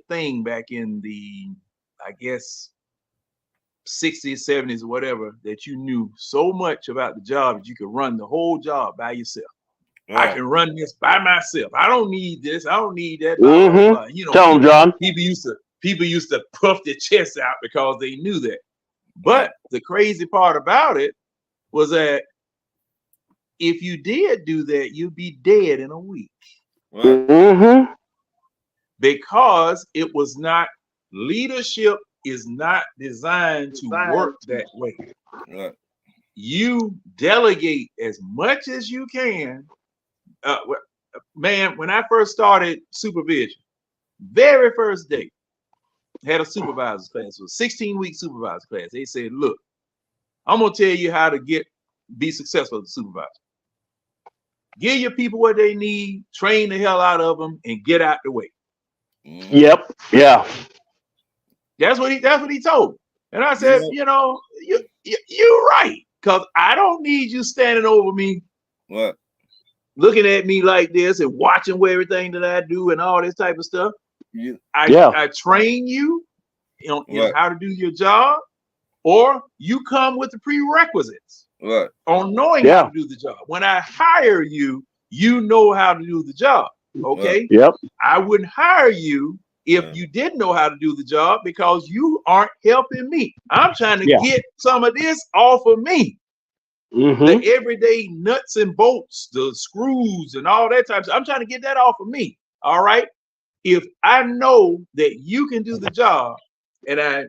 thing back in the, I guess, 60s, 70s, or whatever, that you knew so much about the job that you could run the whole job by yourself. I can run this by myself. I don't need this. I don't need that. Tell them, John. People used to puff their chests out because they knew that. But the crazy part about it was that if you did do that, you'd be dead in a week. Because it was not, leadership is not designed to work that way. You delegate as much as you can. Man, when I first started supervision, very first day, had a supervisor's class. It was a 16-week supervisor class. They said, look, I'm going to tell you how to be successful as a supervisor. Give your people what they need, train the hell out of them, and get out the way. Yep. Yeah. That's what he told me. And I said, you're right, because I don't need you standing over me. What? Looking at me like this and watching everything that I do and all this type of stuff. I train you in how to do your job, or you come with the prerequisites on knowing how to do the job. When I hire you, you know how to do the job. Okay. Yep. I wouldn't hire you if you didn't know how to do the job, because you aren't helping me. I'm trying to get some of this off of me. The everyday nuts and bolts, the screws and all that type of stuff. I'm trying to get that off of me. All right. If I know that you can do the job and I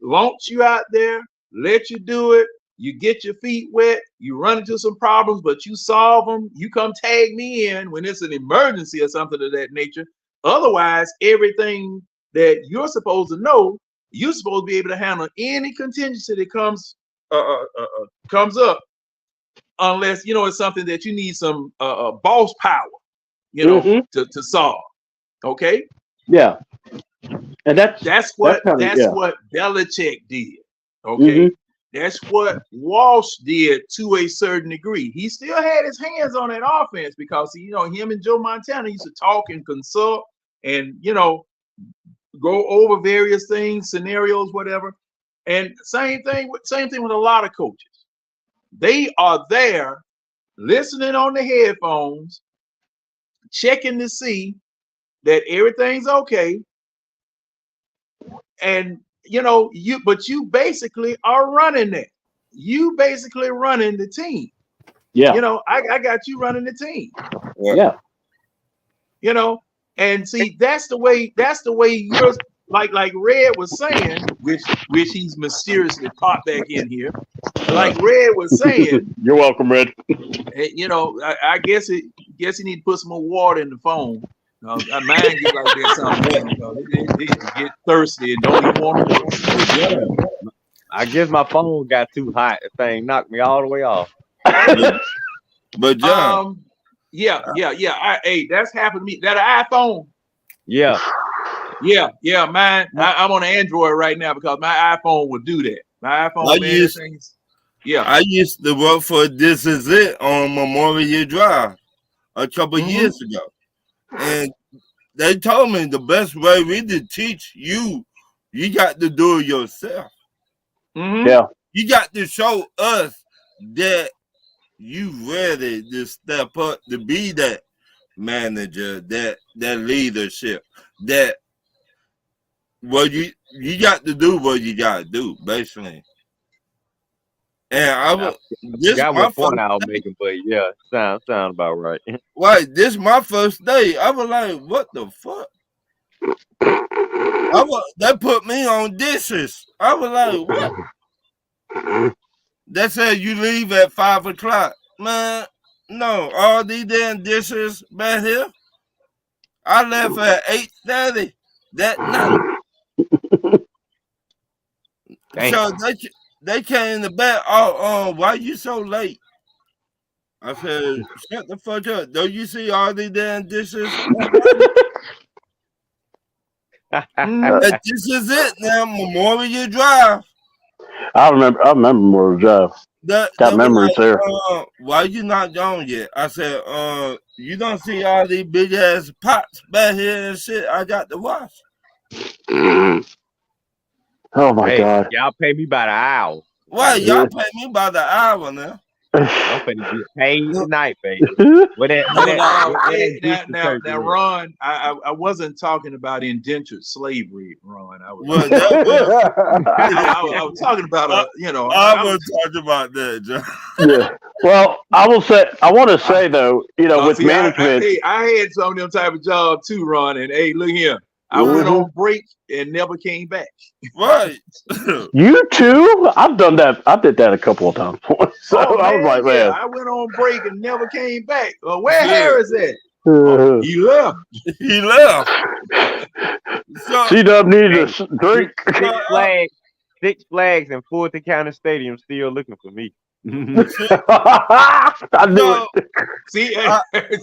launch you out there, let you do it, you get your feet wet, you run into some problems, but you solve them, you come tag me in when it's an emergency or something of that nature. Otherwise, everything that you're supposed to know, you're supposed to be able to handle any contingency that comes up unless it's something that you need some boss power, to solve. Okay, yeah, and that's kind of what Belichick did. Okay, that's what Walsh did to a certain degree. He still had his hands on that offense because him and Joe Montana used to talk and consult and go over various things, scenarios, whatever. And same thing with a lot of coaches. They are there listening on the headphones, checking to see that everything's okay. And you basically are running that. You basically running the team. yeah, I got you running the team. yeah. And see, that's the way you're like Red was saying, which he's mysteriously popped back in here. Like Red was saying, You're welcome, Red. I guess he need to put some more water in the phone. Mine get like that sometimes. It get thirsty and don't even want to. I guess my phone got too hot. The thing knocked me all the way off. But John, yeah. Hey, that's happened to me. That iPhone. Yeah. Mine. I'm on Android right now because my iPhone will do that. My iPhone, I used to work for This Is It on Memorial Drive a couple years ago, and they told me the best way we to teach you got to do it yourself. Yeah, you got to show us that you ready to step up to be that manager, that leadership, that you got to do what you got to do, basically. And I got what point I was making, but yeah, sound about right. Right, this my first day. I was like, what the fuck? They put me on dishes. I was like, what? They said you leave at 5 o'clock. Man, no, all these damn dishes back here. I left at 8:30 that night. So they came in the back. Why you so late? I said, shut the fuck up. Don't you see all these damn dishes? This is it now, Memorial Drive. I remember Memorial Drive. Got memories there. Why you not gone yet? I said, you don't see all these big ass pots back here and shit I got to wash. Oh my God. Y'all pay me by the hour. Why y'all pay me by the hour now? I'm finna get paid tonight, baby. Now, Ron, I wasn't talking about indentured slavery, Ron. I was talking about I was talking about that, John. Yeah. Well, I want to say though, with management, I had some of them type of jobs too, Ron. And hey, look here, I went on break and never came back. Right. You too? I've done that. I did that a couple of times. So I was like, man, I went on break and never came back. Where Harris at? He left. He left. C-Dub needs a drink. Six Flags and Fulton County Stadium still looking for me. I knew it. See what I'm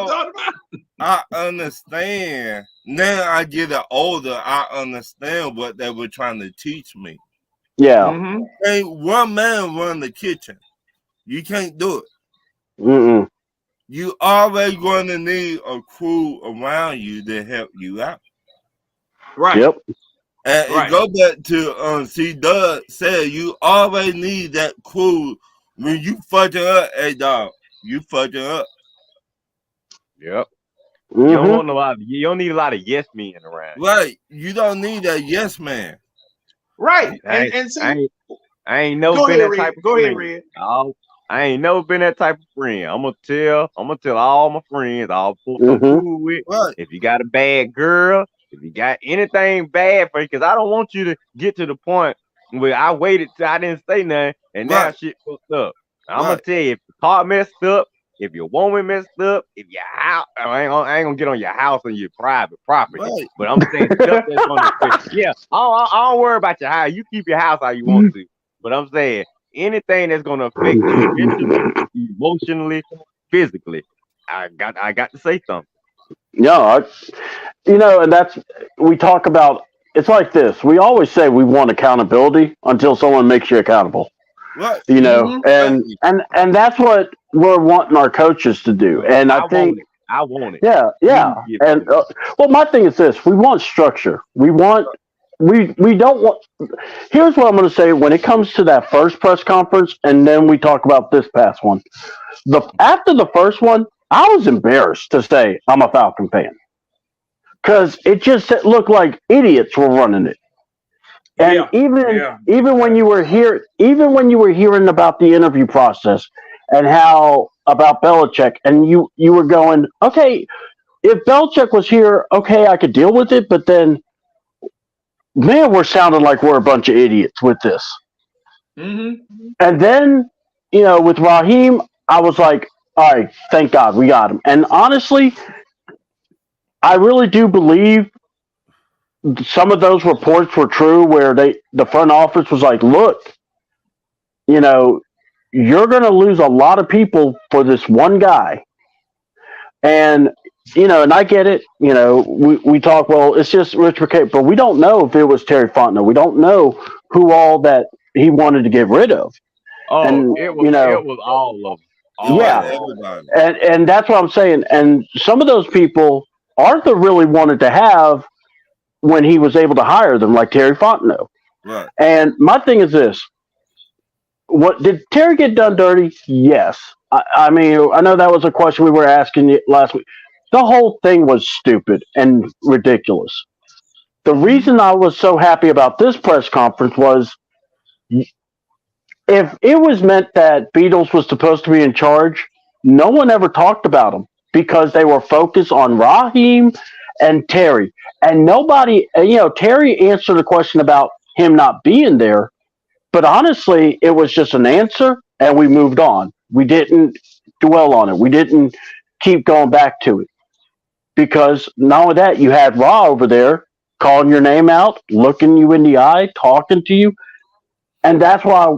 talking about? I understand. Now I get older, I understand what they were trying to teach me. Yeah. Hey, one man run the kitchen. You can't do it. You always going to need a crew around you to help you out. Right. Yep. And go back to C. Doug said you always need that crew when you fucking up, hey dog. You fucking up. Yep. You don't want you don't need a lot of yes men around. Right. You don't need that yes man. Right. And see, I ain't never been that type of friend. Go ahead, Red. I ain't never been that type of friend. I'm gonna tell all my friends, all I'm cool with. Right. If you got a bad girl, if you got anything bad for you, because I don't want you to get to the point where I waited till I didn't say nothing and now shit fucked up. I'm gonna tell you, if the car messed up, if your woman messed up, if your house, I ain't gonna get on your house and your private property. Right. But I'm saying stuff that's on the I don't worry about your house. You keep your house how you want to. But I'm saying anything that's gonna affect you mentally, emotionally, physically. I got to say something. Yeah, and that's we talk about. It's like this. We always say we want accountability until someone makes you accountable. Right. And Exactly. and that's what we're wanting our coaches to do. Well, And I I think, want it. I want it. yeah, You yeah. need to give it And to me. well, my thing is this: we want structure. We don't want. Here's what I'm going to say: when it comes to that first press conference, and then we talk about this past one. After the first one, I was embarrassed to say I'm a Falcon fan because it just looked like idiots were running it. And Yeah, even yeah, even when you exactly. were here, even when you were hearing about the interview process and how about Belichick, and you were going, okay, if Belichick was here, okay, I could deal with it, but then, man, we're sounding like we're a bunch of idiots with this. Mm-hmm. And then, with Raheem, I was like, all right, thank God we got him. And honestly, I really do believe some of those reports were true, where the front office was like, look, you know, you're going to lose a lot of people for this one guy. And, and I get it. We talk, well, it's just Rich McKay, but we don't know if it was Terry Fontenot. We don't know who all that he wanted to get rid of. Oh, And, it was all of them. It was All yeah. of them. everybody. And that's what I'm saying. And some of those people Arthur really wanted to have when he was able to hire them, like Terry Fontenot. Right. And my thing is this: what did Terry get done dirty? Yes. I mean, I know that was a question we were asking you last week. The whole thing was stupid and ridiculous. The reason I was so happy about this press conference was, if it was meant that Beadles was supposed to be in charge, no one ever talked about him because they were focused on Raheem and Terry. And nobody, Terry answered a question about him not being there, but honestly, it was just an answer and we moved on. We didn't dwell on it. We didn't keep going back to it because not only that, you had Ra over there calling your name out, looking you in the eye, talking to you. And that's why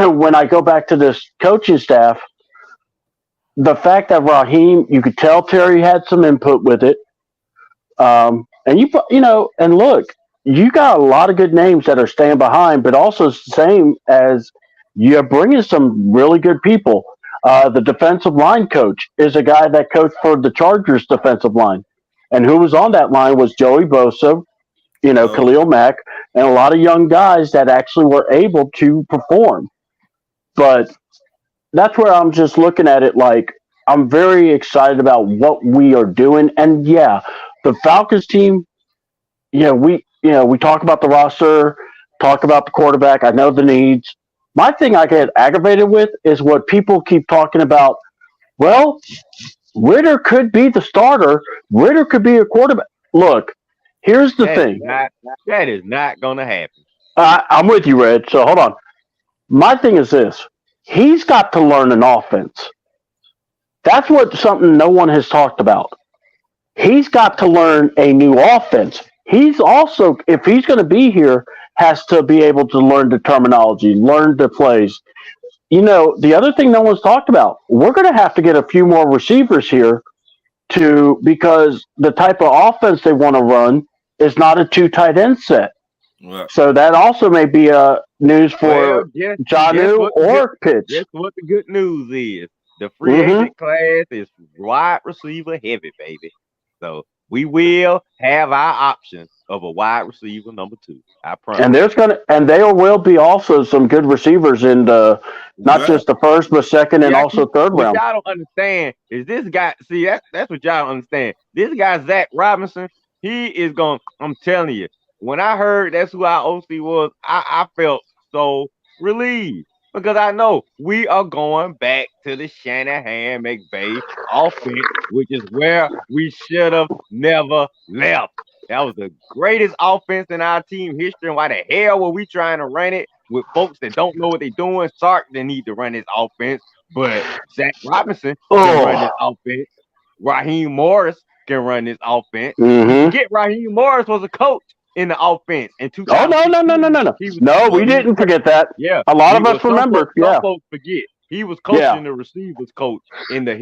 when I go back to this coaching staff, the fact that Raheem, you could tell Terry had some input with it. And and look, you got a lot of good names that are staying behind, but also same as you're bringing some really good people. The defensive line coach is a guy that coached for the Chargers defensive line, and who was on that line was Joey Bosa, Yep. Khalil Mack, and a lot of young guys that actually were able to perform. But that's where I'm just looking at it like I'm very excited about what we are doing. And yeah, the Falcons team, we talk about the roster, talk about the quarterback. I know the needs. My thing I get aggravated with is what people keep talking about. Well, Ritter could be the starter. Ritter could be a quarterback. Look, here's the That is thing. not that is not gonna happen. I'm with you, Red. So hold on. My thing is this: he's got to learn an offense. That's what something no one has talked about. He's got to learn a new offense. He's also, if he's going to be here, has to be able to learn the terminology, learn the plays. The other thing no one's talked about, we're going to have to get a few more receivers here because the type of offense they want to run is not a two tight end set. Right. So that also may be a news Well, for guess Janu what the good or Pitts. guess what the good news is. The free Mm-hmm. agent class is wide receiver heavy, baby. So we will have our option of a wide receiver number two. I promise. And there will be also some good receivers in the not Exactly. just the first but second See, and also third what round. y'all don't understand is this guy. See, that's what y'all don't understand. This guy Zach Robinson, he is going. I'm telling you, when I heard that's who our OC was, I felt so relieved because I know we are going back to the Shanahan McVay offense, which is where we should have never left. That was the greatest offense in our team history. And why the hell were we trying to run it with folks that don't know what they're doing? Sark didn't need to run this offense. But Zach Robinson can run this Oh, offense. Raheem Morris can run this offense. And mm-hmm. forget Raheem Morris was a coach. in the offense in Oh no, 2016. He was no, we he was didn't forget that. yeah, A lot he of us was remember. some Yeah, folks forget. He was yeah. coaching the receivers coach in the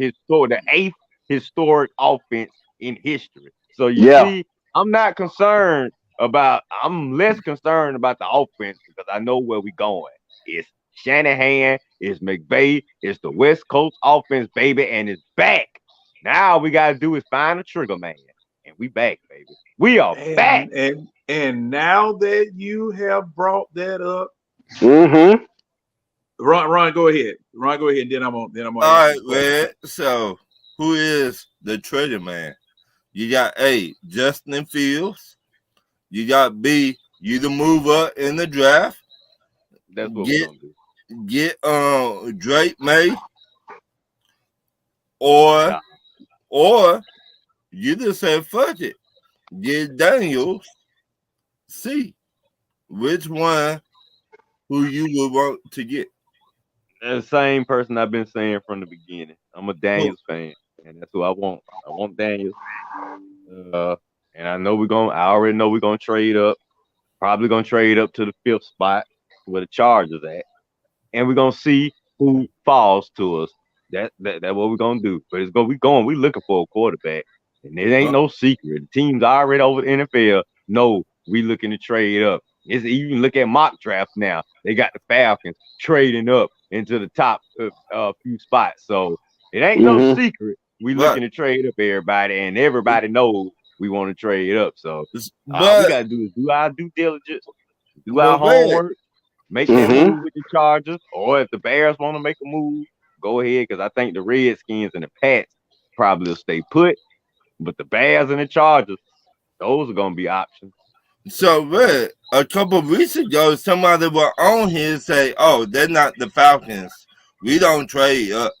eighth historic offense in history. So you Yeah. see, I'm less concerned about the offense because I know where we're going. It's Shanahan, it's McVay, it's the West Coast offense, baby, and it's back. Now we gotta do is find a trigger man. And we back, baby. We are back. And now that you have brought that up, Mm-hmm. Ron, go ahead. Ron, go ahead. Then I'm on All answer right, the question. man. So, who is the treasure man? You got A, Justin Fields. You got B, you the mover in the draft. That's what we're Get gonna do. Drake May, or you just say fuck it. Get Daniels. C. Which one who you would want to get? The same person I've been saying from the beginning. I'm a Daniels fan, and that's who I want. I want Daniels. And I already know we're gonna trade up. Probably gonna trade up to the 5th spot where the Chargers at, and we're gonna see who falls to us. That's what we're gonna do. But it's gonna be going. We looking for a quarterback, and it ain't no secret. The teams already over the NFL know we looking to trade up. It's even look at mock drafts now. They got the Falcons trading up into the top few spots. So it ain't no Mm-hmm. secret. We looking to trade up everybody, and everybody knows we want to trade up. So all we gotta do is do our due diligence, do our homework, make that Mm-hmm. move with the Chargers, or if the Bears want to make a move, go ahead. Because I think the Redskins and the Pats probably will stay put, but the Bears and the Chargers, those are gonna be options. So, Red, a couple of weeks ago, somebody was on here and say, "Oh, they're not the Falcons. We don't trade up."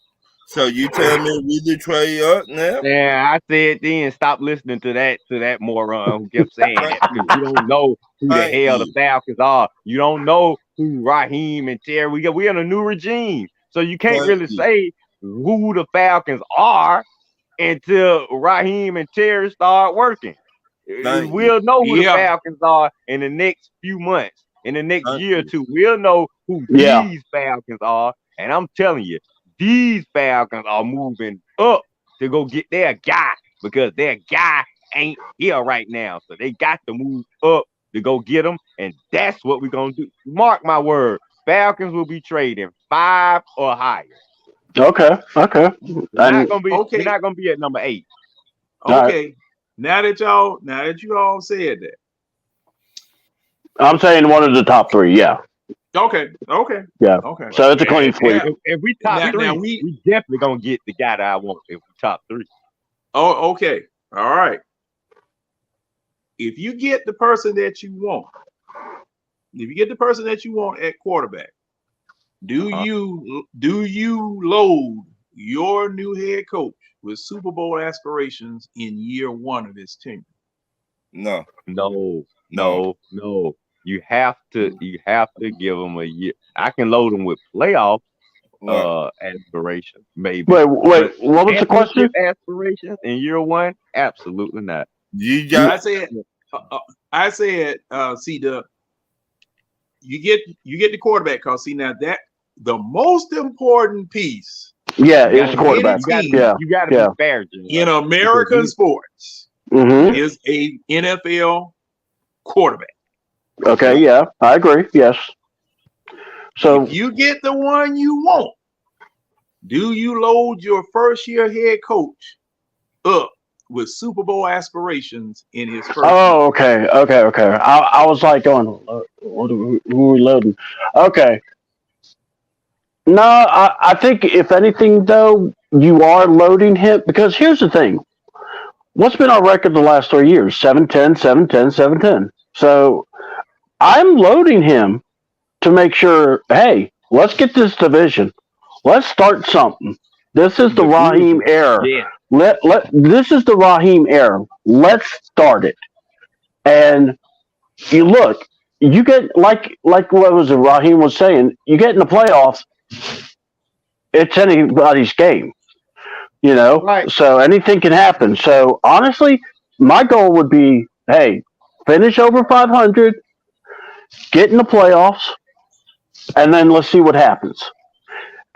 So you tell me we do trade up now? Yeah, I said then stop listening to that moron who kept saying that because you don't know who the Thank hell the you. Falcons are. You don't know who Raheem and Terry. We in a new regime, so you can't Thank really you. say who the Falcons are until Raheem and Terry start working. Thank you. We'll know who the Yeah. Falcons are in the next few months, in the next Thank year or you. two. We'll know who Yeah. these Falcons are, and I'm telling you, these Falcons are moving up to go get their guy because their guy ain't here right now. So they got to move up to go get him, and that's what we're gonna do. Mark my word, Falcons will be trading 5 or higher. Okay. We're And Okay. not gonna be at number 8. All right. Okay. Now that you all said that. I'm saying one of the top 3. Yeah. Okay. Yeah. Okay. So it's a clean sweep. If we top Now 3, we we definitely gonna get the guy that I want if we top 3. Oh, okay. All right. If you get the person that you want, at quarterback, do you load your new head coach with Super Bowl aspirations in year 1 of his tenure? No. No. You have to give him a year. I can load him with playoff aspirations, maybe. Wait. But What was the question? championship aspirations in year 1? Absolutely not. You got. I said, see you get the quarterback because see now that the most important piece Yeah, it's the quarterback. You gotta be fair, in American sports Mm-hmm. is a NFL quarterback. Okay. Yeah, I agree. Yes. So if you get the one you want, do you load your first year head coach up with Super Bowl aspirations in his first year? okay. I was like going, who are we loading? Okay. No, I think if anything though, you are loading him because here's the thing. What's been our record the last 3 years? 7-10, 7-10, 7-10. So I'm loading him to make sure, hey, let's get this division. Let's start something. This is the Raheem era. Yeah. This is the Raheem era. Let's start it. And you look, you get like what was it Raheem was saying, you get in the playoffs, it's anybody's game. You know? Right. So anything can happen. So honestly, my goal would be, hey, finish over 500, get in the playoffs, and then let's see what happens.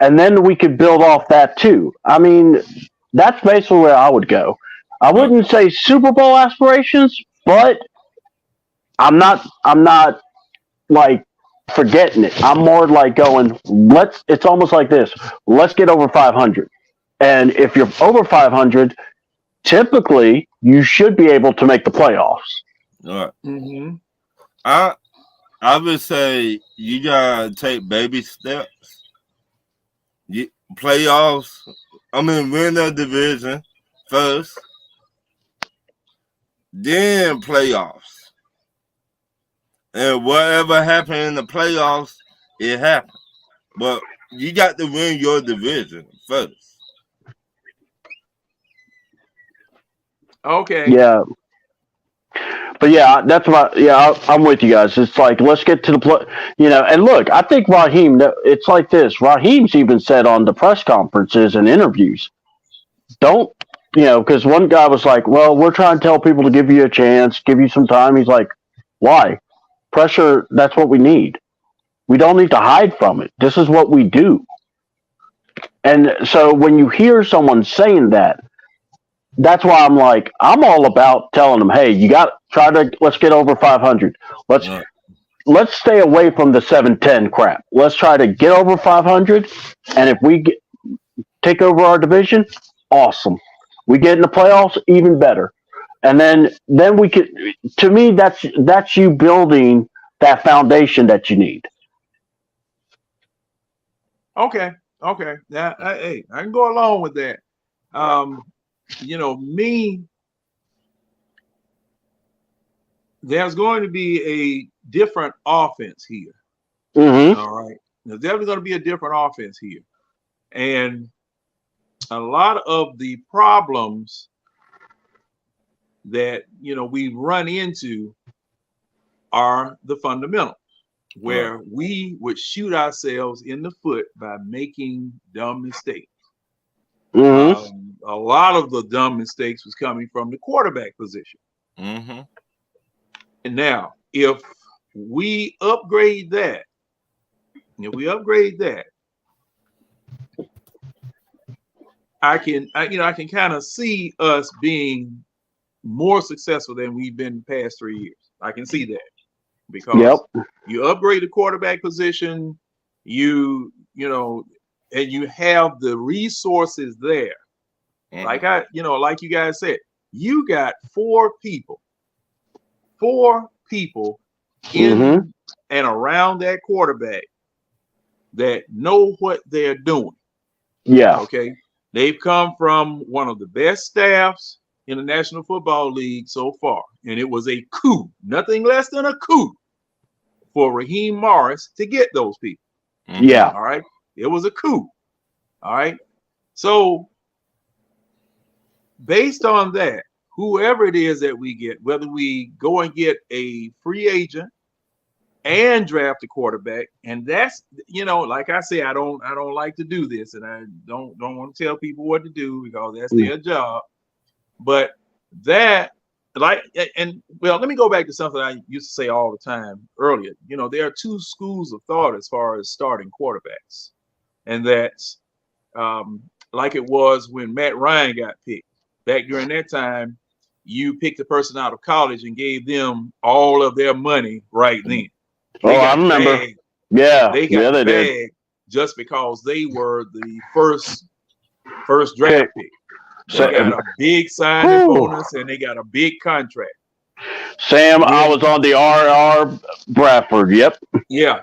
And then we could build off that too. I mean, that's basically where I would go. I wouldn't say Super Bowl aspirations, but I'm not like forgetting it. I'm more like going, it's almost like this. Let's get over 500. And if you're over 500, typically you should be able to make the playoffs. All right. Mm-hmm. I would say you gotta take baby steps. Playoffs. Win the division first, then playoffs. And whatever happened in the playoffs, it happened. But you got to win your division first. Okay. Yeah. But yeah, that's what. Yeah, I'm with you guys. It's like let's get to the play. And look, I think Raheem. It's like this. Raheem's even said on the press conferences and interviews, don't because one guy was like, "Well, we're trying to tell people to give you a chance, give you some time." He's like, "Why? Pressure. That's what we need. We don't need to hide from it. This is what we do." And so when you hear someone saying that, that's why I'm like, I'm all about telling them, hey, let's get over 500. Let's stay away from the 710 crap. Let's try to get over 500. And if we take over our division, awesome. We get in the playoffs, even better. And then we could, to me, that's you building that foundation that you need. Okay. Now, hey, I can go along with that. Me, there's going to be a different offense here. Mm-hmm. All right. There's definitely going to be a different offense here. And a lot of the problems that, we run into are the fundamentals, where we would shoot ourselves in the foot by making dumb mistakes. Mm-hmm. A lot of the dumb mistakes was coming from the quarterback position. Mm-hmm. And now, if we upgrade that, I can kind of see us being more successful than we've been the past 3 years. I can see that because you upgrade the quarterback position, and you have the resources there. Like like you guys said, you got four people in and around that quarterback that know what they're doing. Yeah. Okay. They've come from one of the best staffs in the National Football League so far. And it was a coup, nothing less than a coup for Raheem Morris to get those people. Yeah. All right. It was a coup. All right. So based on that, whoever it is that we get, whether we go and get a free agent and draft a quarterback, and that's like I say, I don't like to do this, and I don't want to tell people what to do because that's their job. But let me go back to something I used to say all the time earlier. There are two schools of thought as far as starting quarterbacks, and that's like it was when Matt Ryan got picked. Back during that time, you picked a person out of college and gave them all of their money right then. I remember. Bagged. Yeah, they got they bagged did. just because they were the first draft pick. They got a big signing bonus and they got a big contract. Sam, I was on the RR Bradford. Yep. Yeah.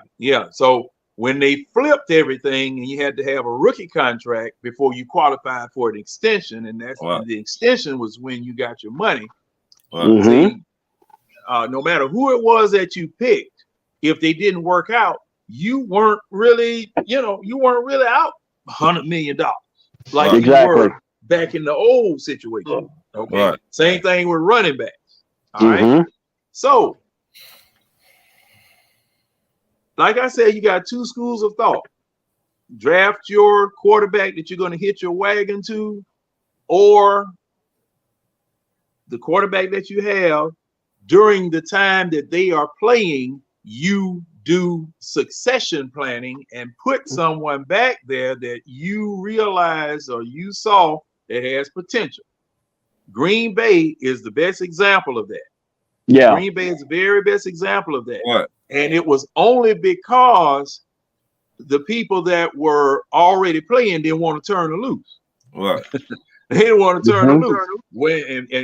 So when they flipped everything and you had to have a rookie contract before you qualified for an extension, and the extension was when you got your money. See, no matter who it was that you picked, if they didn't work out, you weren't really out $100 million like you were back in the old situation. Okay. Same thing with running backs. All right. So, like I said, you got two schools of thought. Draft your quarterback that you're going to hit your wagon to, or the quarterback that you have, during the time that they are playing, you do succession planning and put someone back there that you realize or you saw that has potential. Green Bay is the best example of that. Yeah. Green Bay is the very best example of that. Right. And it was only because the people that were already playing didn't want to turn it loose. Right. They didn't want to turn it loose.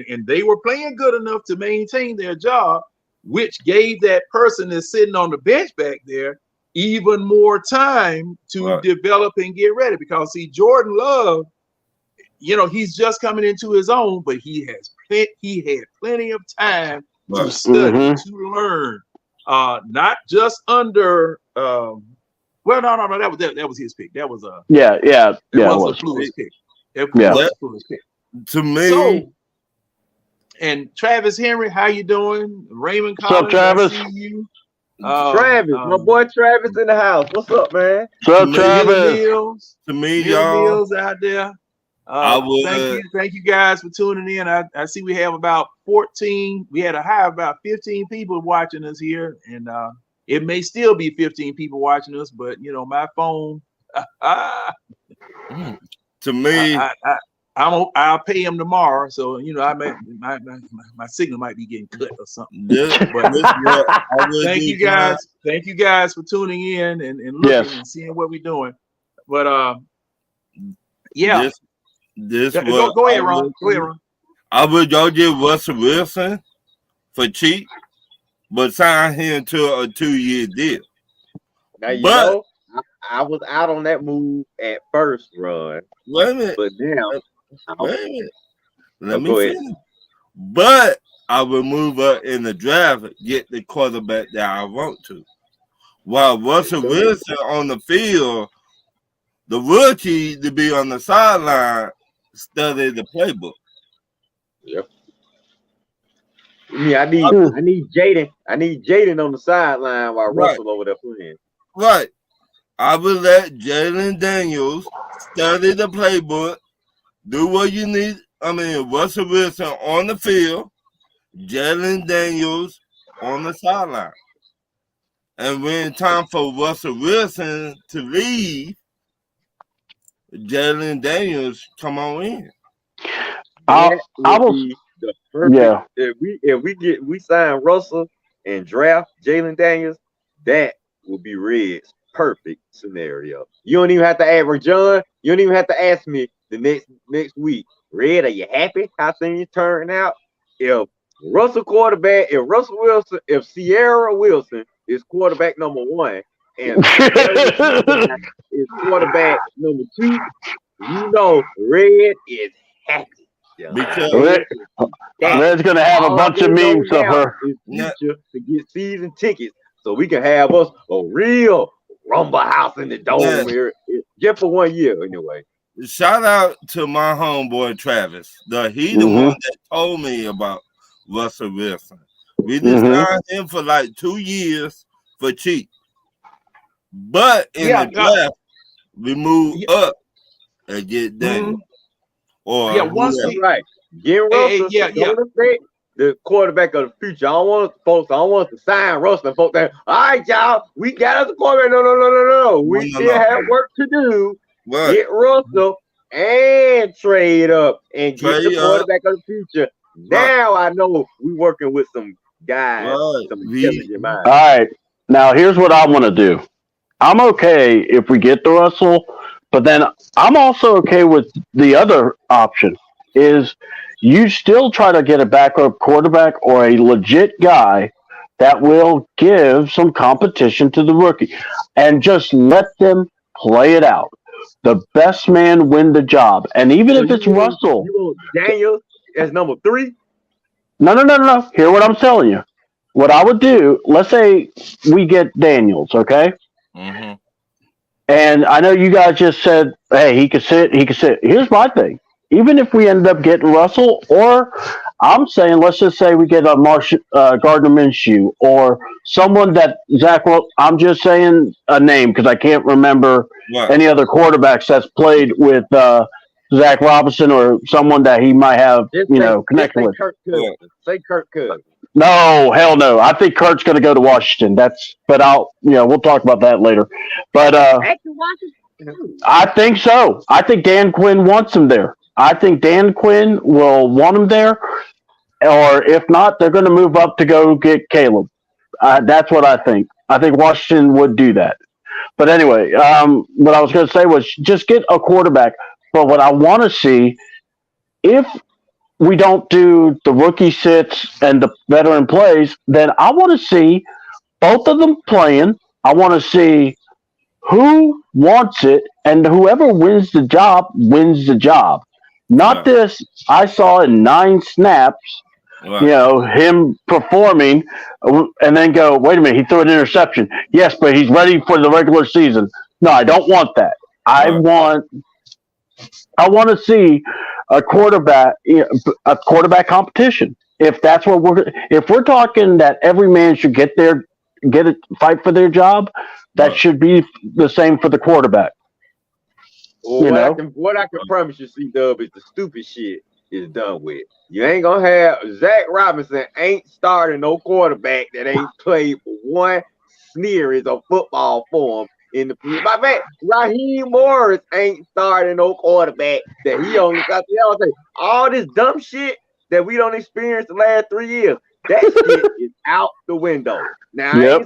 And they were playing good enough to maintain their job, which gave that person that's sitting on the bench back there even more time to develop and get ready. Because see, Jordan Love, he's just coming into his own, but he had plenty of time to study, to learn, not just under. No, that was his pick. That was a Fluid's pick. That was Fluid's pick. To me. So, and Travis Henry, how you doing? Raymond Collins, what's up, Travis? I see you. Travis, my boy Travis in the house. What's up, man? What's up, Travis? To me, y'all. Mills out there. Thank you guys for tuning in. I see we have about 14. We had a high of about 15 people watching us here, and it may still be 15 people watching us, but my phone. To me, I'll pay him tomorrow, so I my signal might be getting cut or something. Thank you guys for tuning in and looking and seeing what we're doing. But yeah. Go ahead, Ron. I would go get Russell Wilson for cheap, but sign him to a 2-year deal. Now I was out on that move at first, Ron. Wait a minute. But now, let me finish. But I will move up in the draft, get the quarterback that I want to. While Russell Wilson on the field, the rookie to be on the sideline, study the playbook. Yep. Yeah, I need Jaden. I need Jaden on the sideline while Russell over there playing. Right. I will let Jalen Daniels study the playbook, do what you need. Russell Wilson on the field, Jalen Daniels on the sideline. And when time for Russell Wilson to leave, Jalen Daniels come on in. I was the perfect. If we sign Russell and draft Jalen Daniels, that will be Red's perfect scenario. You don't even have to ask John. You don't even have to ask me the next week. Red, are you happy how things turn out? If Russell Wilson, if Sierra Wilson is quarterback number 1 and is quarterback number 2, Red is happy. Because Red's gonna have a bunch of memes of her to get season tickets, so we can have us a real Rumble House in the Dome here, just for 1 year anyway. Shout out to my homeboy Travis. He the one that told me about Russell Wilson. We designed him for like 2 years for cheap. But in the draft, we move up and get Daniel. Once right. Get Russell. Don't affect the quarterback of the future. I don't want to sign Russell and folks that, all right, y'all, we got us a quarterback. No. We still have work to do. Right. Get Russell and trade up and get the quarterback of the future. Now I know we're working with some guys. Some intelligent minds. All right. Now here's what I want to do. I'm okay if we get the Russell, but then I'm also okay with the other option is you still try to get a backup quarterback or a legit guy that will give some competition to the rookie and just let them play it out. The best man win the job. And even if it's Russell. You want Daniels as number 3? No. Hear what I'm telling you. What I would do, let's say we get Daniels, okay? Mm-hmm. And I know you guys just said, hey, he could sit. Here's my thing. Even if we end up getting Russell, or I'm saying, let's just say we get a Gardner Minshew or someone that I'm just saying a name because I can't remember any other quarterbacks that's played with Zach Robinson or someone that he might have, connection with. Say Kirk Cousins. No, hell no. I think Kurt's going to go to Washington. But we'll talk about that later. But Back to Washington. I think so. I think Dan Quinn wants him there. I think Dan Quinn will want him there, or if not, they're going to move up to go get Caleb. That's what I think. I think Washington would do that. But anyway, what I was going to say was just get a quarterback. But what I want to see, if we don't do the rookie sits and the veteran plays, then I want to see both of them playing. I want to see who wants it, and whoever wins the job wins the job. Not Right. this. I saw in 9 snaps, Right. him performing, and then go, wait a minute, he threw an interception. Yes, but he's ready for the regular season. No, I don't want that. I Right. want to see a quarterback competition. If that's what if we're talking that every man should get it, fight for their job, that Right. should be the same for the quarterback. Well, what I can promise you, C-Dub, is the stupid shit is done with. You ain't gonna have Zach Robinson ain't starting no quarterback that ain't played for one series of football for him in the previous. My man, Raheem Morris ain't starting no quarterback that he only got the all this dumb shit that we don't experience the last 3 years. That shit is out the window. Now I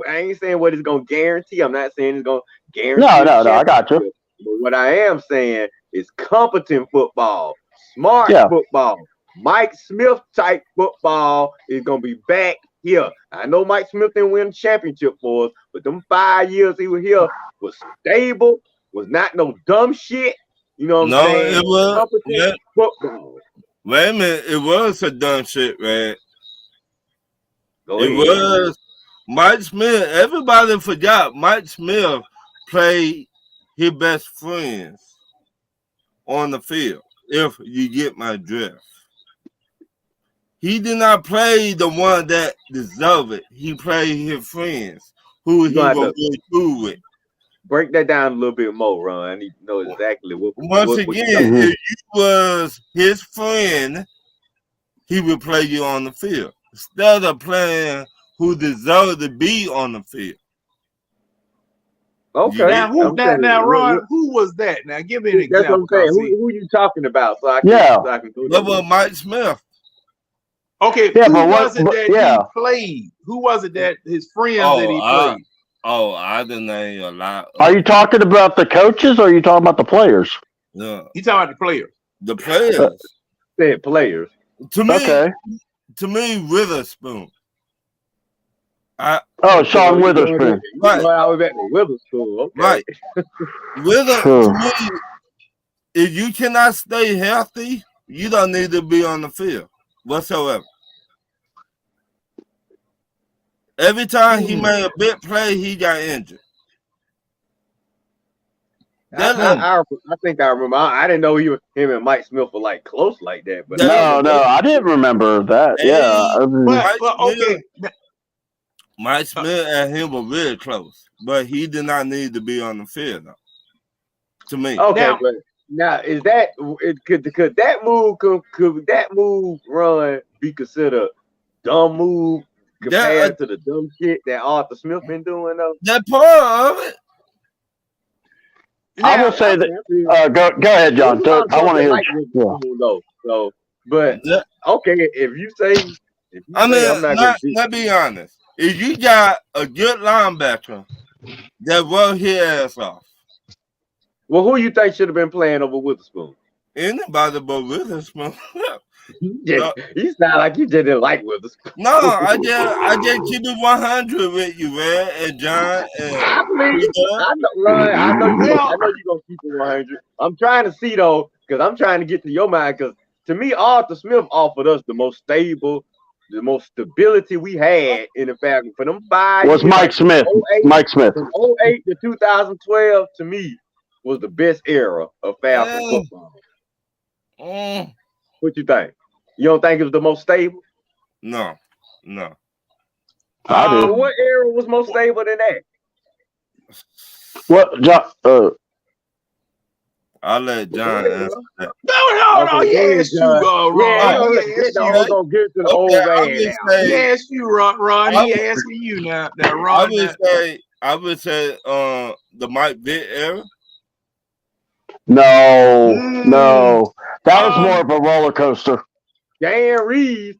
ain't saying what it's gonna guarantee. I'm not saying it's gonna guarantee. No, I got you. But what I am saying is competent football, smart football, Mike Smith type football is gonna be back here. I know Mike Smith didn't win a championship for us, but them 5 years he was here was stable, was not no dumb shit. You know what I'm saying? It was competent football. Wait a minute, it was a dumb shit, man. Go it ahead. was Mike Smith. Everybody forgot Mike Smith played his best friends on the field, if you get my drift. He did not play the one that deserved it. He played his friends who he was really cool with. Break that down a little bit more, Ron. I need to know exactly what. Once again, if you was his friend, he would play you on the field instead of playing who deserved to be on the field. Okay. Now, Ron, who was that? Now, give me an example. That's what I'm saying. Who you talking about? So I can go. That was Mike Smith. Okay, who was it that he played? Who was it that his friends that he played? I didn't name a lot. Are you talking about the coaches or are you talking about the players? Yeah. You talking about the players? The players. Said players. To me, Witherspoon. Sean Witherspoon. Right. I was at the Witherspoon. Okay. Right. To me, if you cannot stay healthy, you don't need to be on the field whatsoever. Every time he made a big play, he got injured. I think I remember. I didn't know him and Mike Smith were like close like that. But no, I didn't remember that. Mike Smith and him were really close, but he did not need to be on the field, though. To me, okay. Now is that could that move run be considered dumb move compared to the dumb shit that Arthur Smith been doing though? That part of it. I will say that. Go ahead, John. I want to hear. Okay, if you say, let's be honest. If you got a good linebacker that worked his ass off, well, who you think should have been playing over Witherspoon? Anybody but Witherspoon. You sound like you didn't like Witherspoon. No, I just keep it 100 with you, man, and John. I know you're gonna keep it 100. I'm trying to see though, because I'm trying to get to your mind. Because to me, Arthur Smith offered us the most stable, the most stability we had in the Falcons for them 5 years. Was Mike Smith? Mike Smith. From 08 to 2012, to me, was the best era of Falcon football. What you think? You don't think it was the most stable? No. I do. What era was most stable than that? What, John? I'll let Go John ahead, answer bro. that. No, Okay, he go ahead, asked you, John. Yeah, Ron. no, He get asked the you. we're gonna get to the Okay, old I man would now. He say, asked you, Ron. I He asking you now, Ron. Now, would say, the Mike Vick era. No, mm, no, that was more um, of a roller coaster. Dan Reeves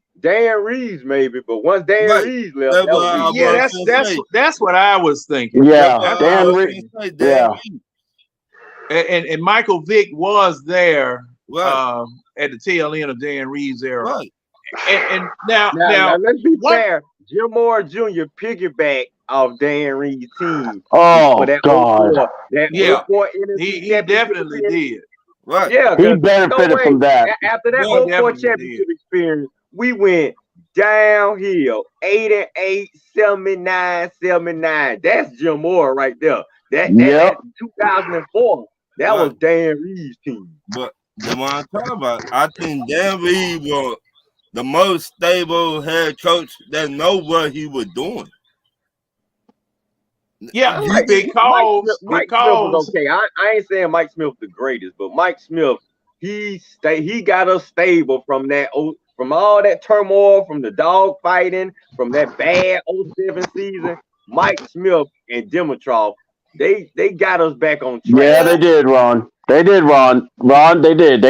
maybe, but once Dan Right. Reeves left, That's that what was I it. yeah, was gonna say. that's what I was thinking. That's Yeah, what That's I what I Dan. was was thinking. gonna say. Dan Yeah, Reed. And Michael Vick was there Right. at the tail end of Dan Reeves' era. Right. And now Now let's be what? fair. Jim Moore Jr. piggyback off Dan Reed's team for oh that God, 04, that Yeah, 04 NFC he championship definitely appearance. did. Right. Yeah, he because no benefited way. from that. After that He But 04 definitely did. championship experience, we went downhill. 8-8, 79, 79. That's Jim Moore right there. That Yep. 2004. That right. was Dan Reeves' team. But the one I'm talking about, I think Dan Reed was the most stable head coach that know what he was doing. Yeah, I like because Mike Smith was okay. I ain't saying Mike Smith the greatest, but Mike Smith, he got us stable from from all that turmoil, from the dog fighting, from that bad 07 season. Mike Smith and Dimitrov, they got us back on track. Yeah, they did, Ron. They did, Ron. Ron, they did.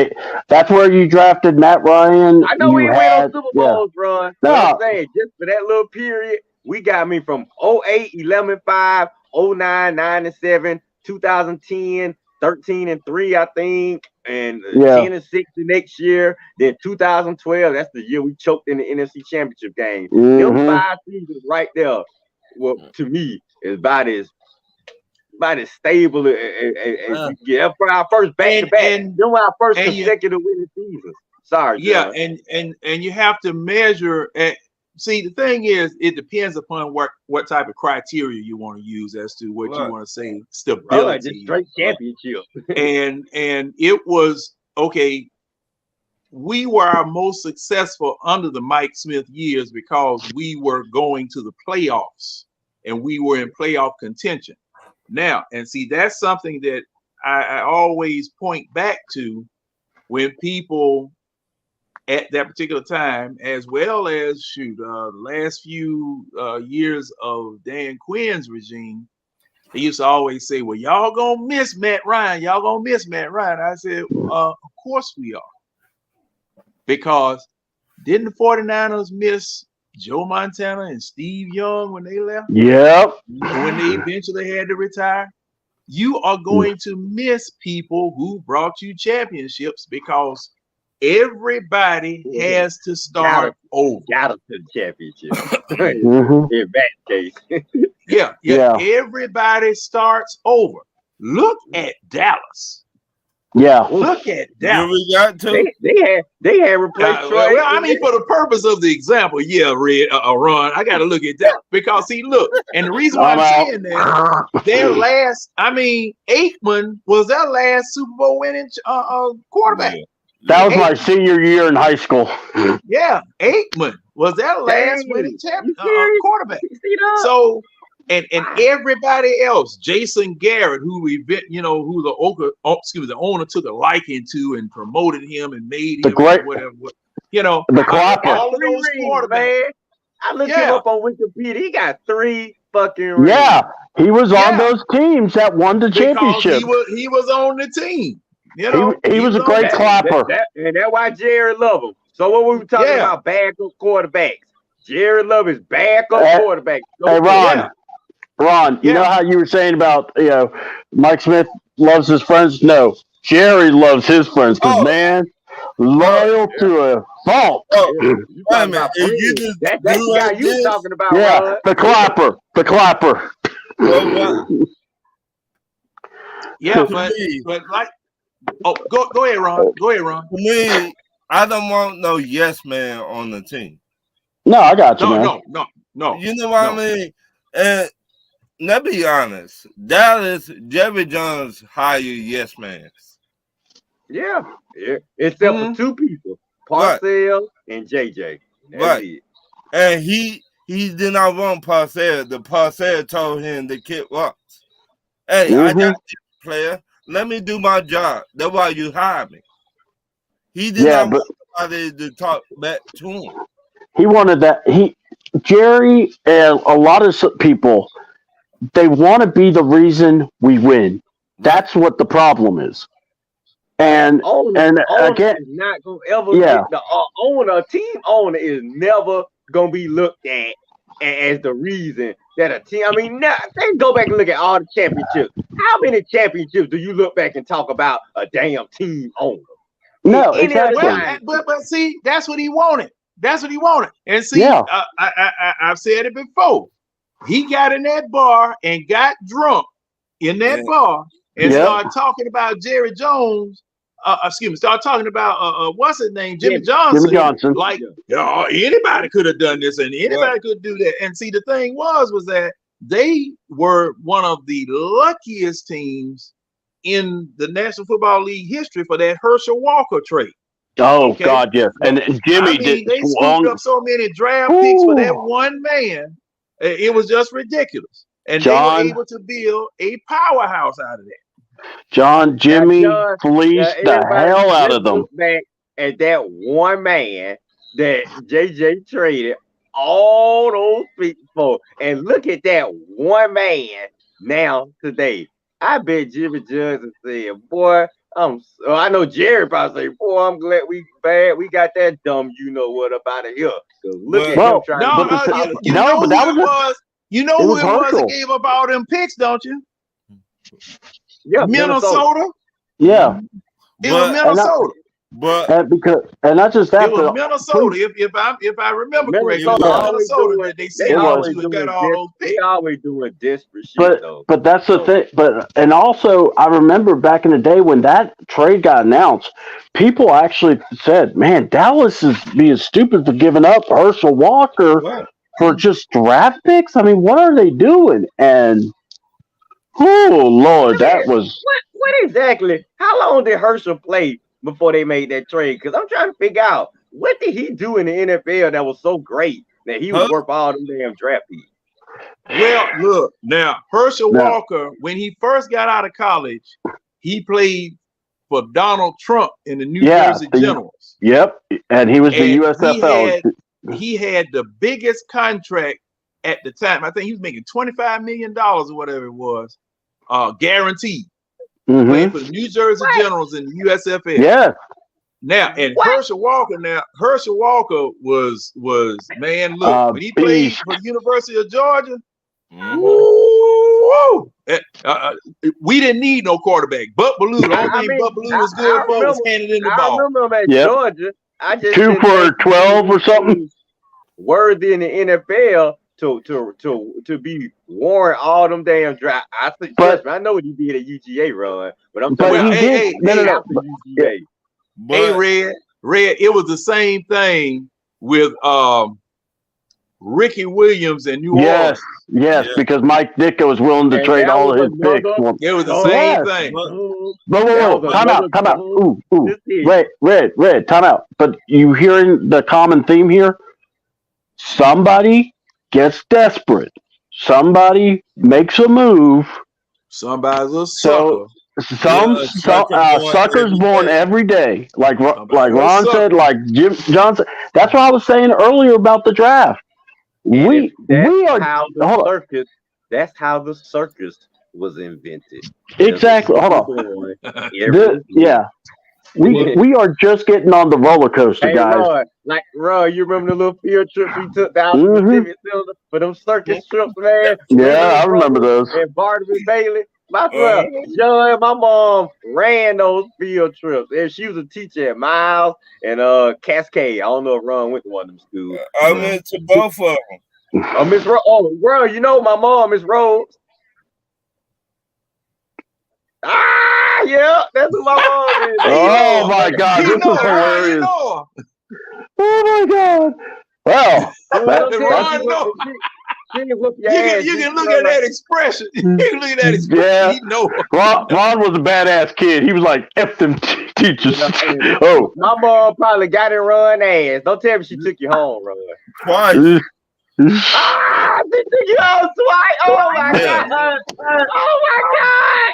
That's where you drafted Matt Ryan. I know we You ain't win no had, Super yeah. Bowls, run, but I'm No, saying just for that little period, we got me from 08, 11-5, 09, 9-7, 2010, 13-3, I think, and yeah. 10-6 the next year. Then 2012, that's the year we choked in the NFC Championship game. Them Mm-hmm. 5 seasons right there, well, to me, is about as stable as we get. That's for our first back-to-back. and Them were our first and you consecutive winning seasons. Sorry, yeah, John. and you have to measure at. See, the thing is, it depends upon what type of criteria you want to use as to what you Right. want to say Just stability. straight championship. And it was okay. We were our most successful under the Mike Smith years because we were going to the playoffs and we were in playoff contention. Now, and see, that's something that I always point back to when people at that particular time, as well as the last few years of Dan Quinn's regime, they used to always say, well, y'all gonna miss Matt Ryan. Y'all gonna miss Matt Ryan. I said, of course we are. Because didn't the 49ers miss Joe Montana and Steve Young when they left? Yep. When they eventually had to retire? You are going to miss people who brought you championships because everybody has to start over. Got us to the championship. Mm-hmm. In that case. Yeah. Yeah. Everybody starts over. Look at Dallas. Yeah. Look at Then Dallas. we got to. They had replaced Troy. Well, I mean, for the purpose of the example, yeah, Ron, I got to look at that because see, look, and the reason why I'm saying that their last, I mean, Aikman was their last Super Bowl winning quarterback. Yeah. That was my senior year in high school. Yeah, Aikman was their last winning quarterback. So, and everybody else, Jason Garrett, who the owner took a liking to and promoted him and made him whatever. The clapper. All of those quarterbacks. Man. I looked him up on Wikipedia. He got 3 fucking rings. Yeah, he was on those teams that won the championship. He was on the team. He was a great clapper. And that's why Jared loved him. So what we were talking about backup quarterbacks. Jared Love is backup quarterback. Hey, Ron, you know how you were saying about Mike Smith loves his friends? No, Jerry loves his friends because man, loyal to a fault. You talking about that's the guy you talking about, Ron. The clapper. Yeah, but like, go ahead, Ron. Go ahead, Ron. For me, I don't want no yes man on the team. No, I got you, man. No. You know what I mean? And let's be honest, Dallas, Jerry Jones hired yes man. Yeah. Except for 2 people, Parcells and JJ. That's it. And he did not want Parcells. The Parcells told him to kick rocks. Hey, I got this player. let me do my job. That's why you hired me. He did Yeah, not but want somebody to talk back to him. he wanted that. Jerry and a lot of people, they want to be the reason we win. Right. That's what the problem is. And owner again, is not gonna ever yeah, get the team owner is never gonna be looked at as the reason that a team. I mean, now let's go back and look at all the championships. How many championships do you look back and talk about a damn team owner? no, Any other exactly. Well, time, but see, that's what he wanted. That's what he wanted. And see, Yeah. I've said it before. He got in that bar and got drunk in that Yeah. bar and Yeah. started talking about Jerry Jones. Start talking about what's his name, Jimmy Johnson. Jimmy Johnson. Like, anybody could have done this and anybody could do that. And see, the thing was that they were one of the luckiest teams in the National Football League history for that Herschel Walker trade. Oh Okay. God, yes. And Jimmy did. They scooped up so many draft picks for that one man. It was just ridiculous. And John, they were able to build a powerhouse out of that. Jimmy John, fleeced the everybody hell out just of them. look back at that one man that JJ traded all those people for, and look at that one man now today. I bet Jimmy Johnson said, "Boy, I know Jerry probably say, boy, I'm glad we got that dumb you know what up out of here." Look at him trying no, to you know who it was. You know who it was that Herschel. gave up all them picks, don't you? Yeah, Minnesota. Yeah. It was Minnesota. And not just that, It was but Minnesota. If I remember correctly, it was Minnesota Minnesota that they sent out to and got all those picks. They always doing desperate shit though. But that's the thing. And also, I remember back in the day when that trade got announced, people actually said, "Man, Dallas is being stupid for giving up Herschel Walker for just draft picks. I mean, what are they doing?" And oh Lord, that was what exactly? How long did Herschel play before they made that trade? Because I'm trying to figure out what did he do in the NFL that was so great that he was worth all them damn draft picks. Well, look now, Herschel Walker, when he first got out of college, he played for Donald Trump in the New Jersey Generals. Yep, and he was the USFL. He had the biggest contract at the time. I think he was making $25 million or whatever it was, guaranteed. Playing for the New Jersey Generals in the USFL. Yeah. Now, and Herschel Walker was man, look, when he played for the University of Georgia, we didn't need no quarterback. But Ballou, the only thing But Ballou was good for was handing in the ball. I remember him at Georgia. I just 2 for 12 or something. Worthy in the NFL to be warring all them damn draft. I know what he did at UGA run, but I'm talking about UGA. Hey, Red, it was the same thing with Ricky Williams in New Orleans. Yes, because Mike Ditka was willing to trade all of his picks. It was the same thing. Time out. Ooh. Red, time out. But you hearing the common theme here? Somebody gets desperate. Somebody makes a move. Somebody's a sucker. Suckers born every day. Like Ron said, like Jim Johnson. That's what I was saying earlier about the draft. That's how the circus was invented. Exactly. Hold on. We are just getting on the roller coaster, guys. Ron, you remember the little field trips we took down to the Civic Center for them circus trips, man? Yeah, I remember those. And Barnaby Bailey. My brother, John, and my mom ran those field trips. And she was a teacher at Miles and Cascade. I don't know if Ron went to one of them schools. I went to both of them. Miss Rose. Oh, bro, you know my mom, Miss Rose. Yeah, that's who my mom is. Oh my God, this is hilarious. Oh my God. Well, you can look at that expression. You can look at that expression. Yeah. He know. Ron was a badass kid. He was like, F them teachers. My mom probably got in Ron ass. Don't tell me she took you home, Ron. Twice. She took you home twice. Oh my God. Oh my God.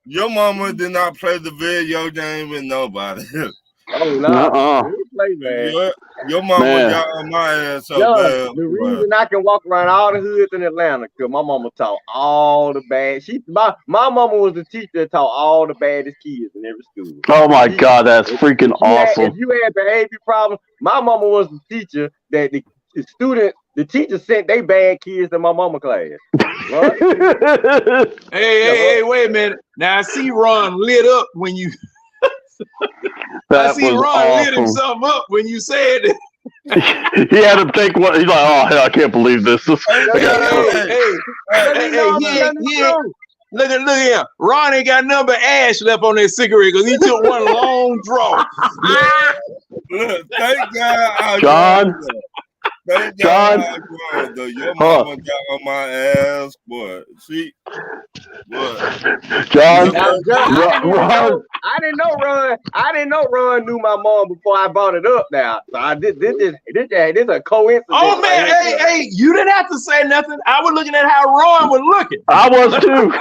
Your mama did not play the video game with nobody. Oh no, Uh-uh. play, man. your mama Man. got on my ass up John, there. the reason I can walk around all the hoods in Atlanta, because my mama taught all the bad. My mama was the teacher that taught all the baddest kids in every school. Oh my God, that's freaking awesome. If you had behavior problems, my mama was the teacher that the teacher sent they bad kids to my mama class. Right? Hey, wait a minute. Now I see Ron lit up when you. That I see was Ron lit awesome. himself up when you said it. He had to take one. He's like, oh, hell, I can't believe this. Hey, he ain't. Look at him. Ron ain't got nothing but ash left on that cigarette because he took one long draw. Look, thank God John. Thank John. God your mama got on my ass, boy. See, what? John. Now, I didn't know Ron knew my mom before I brought it up. Now, so this is a coincidence. Oh man, hey, you didn't have to say nothing. I was looking at how Ron was looking. I was too.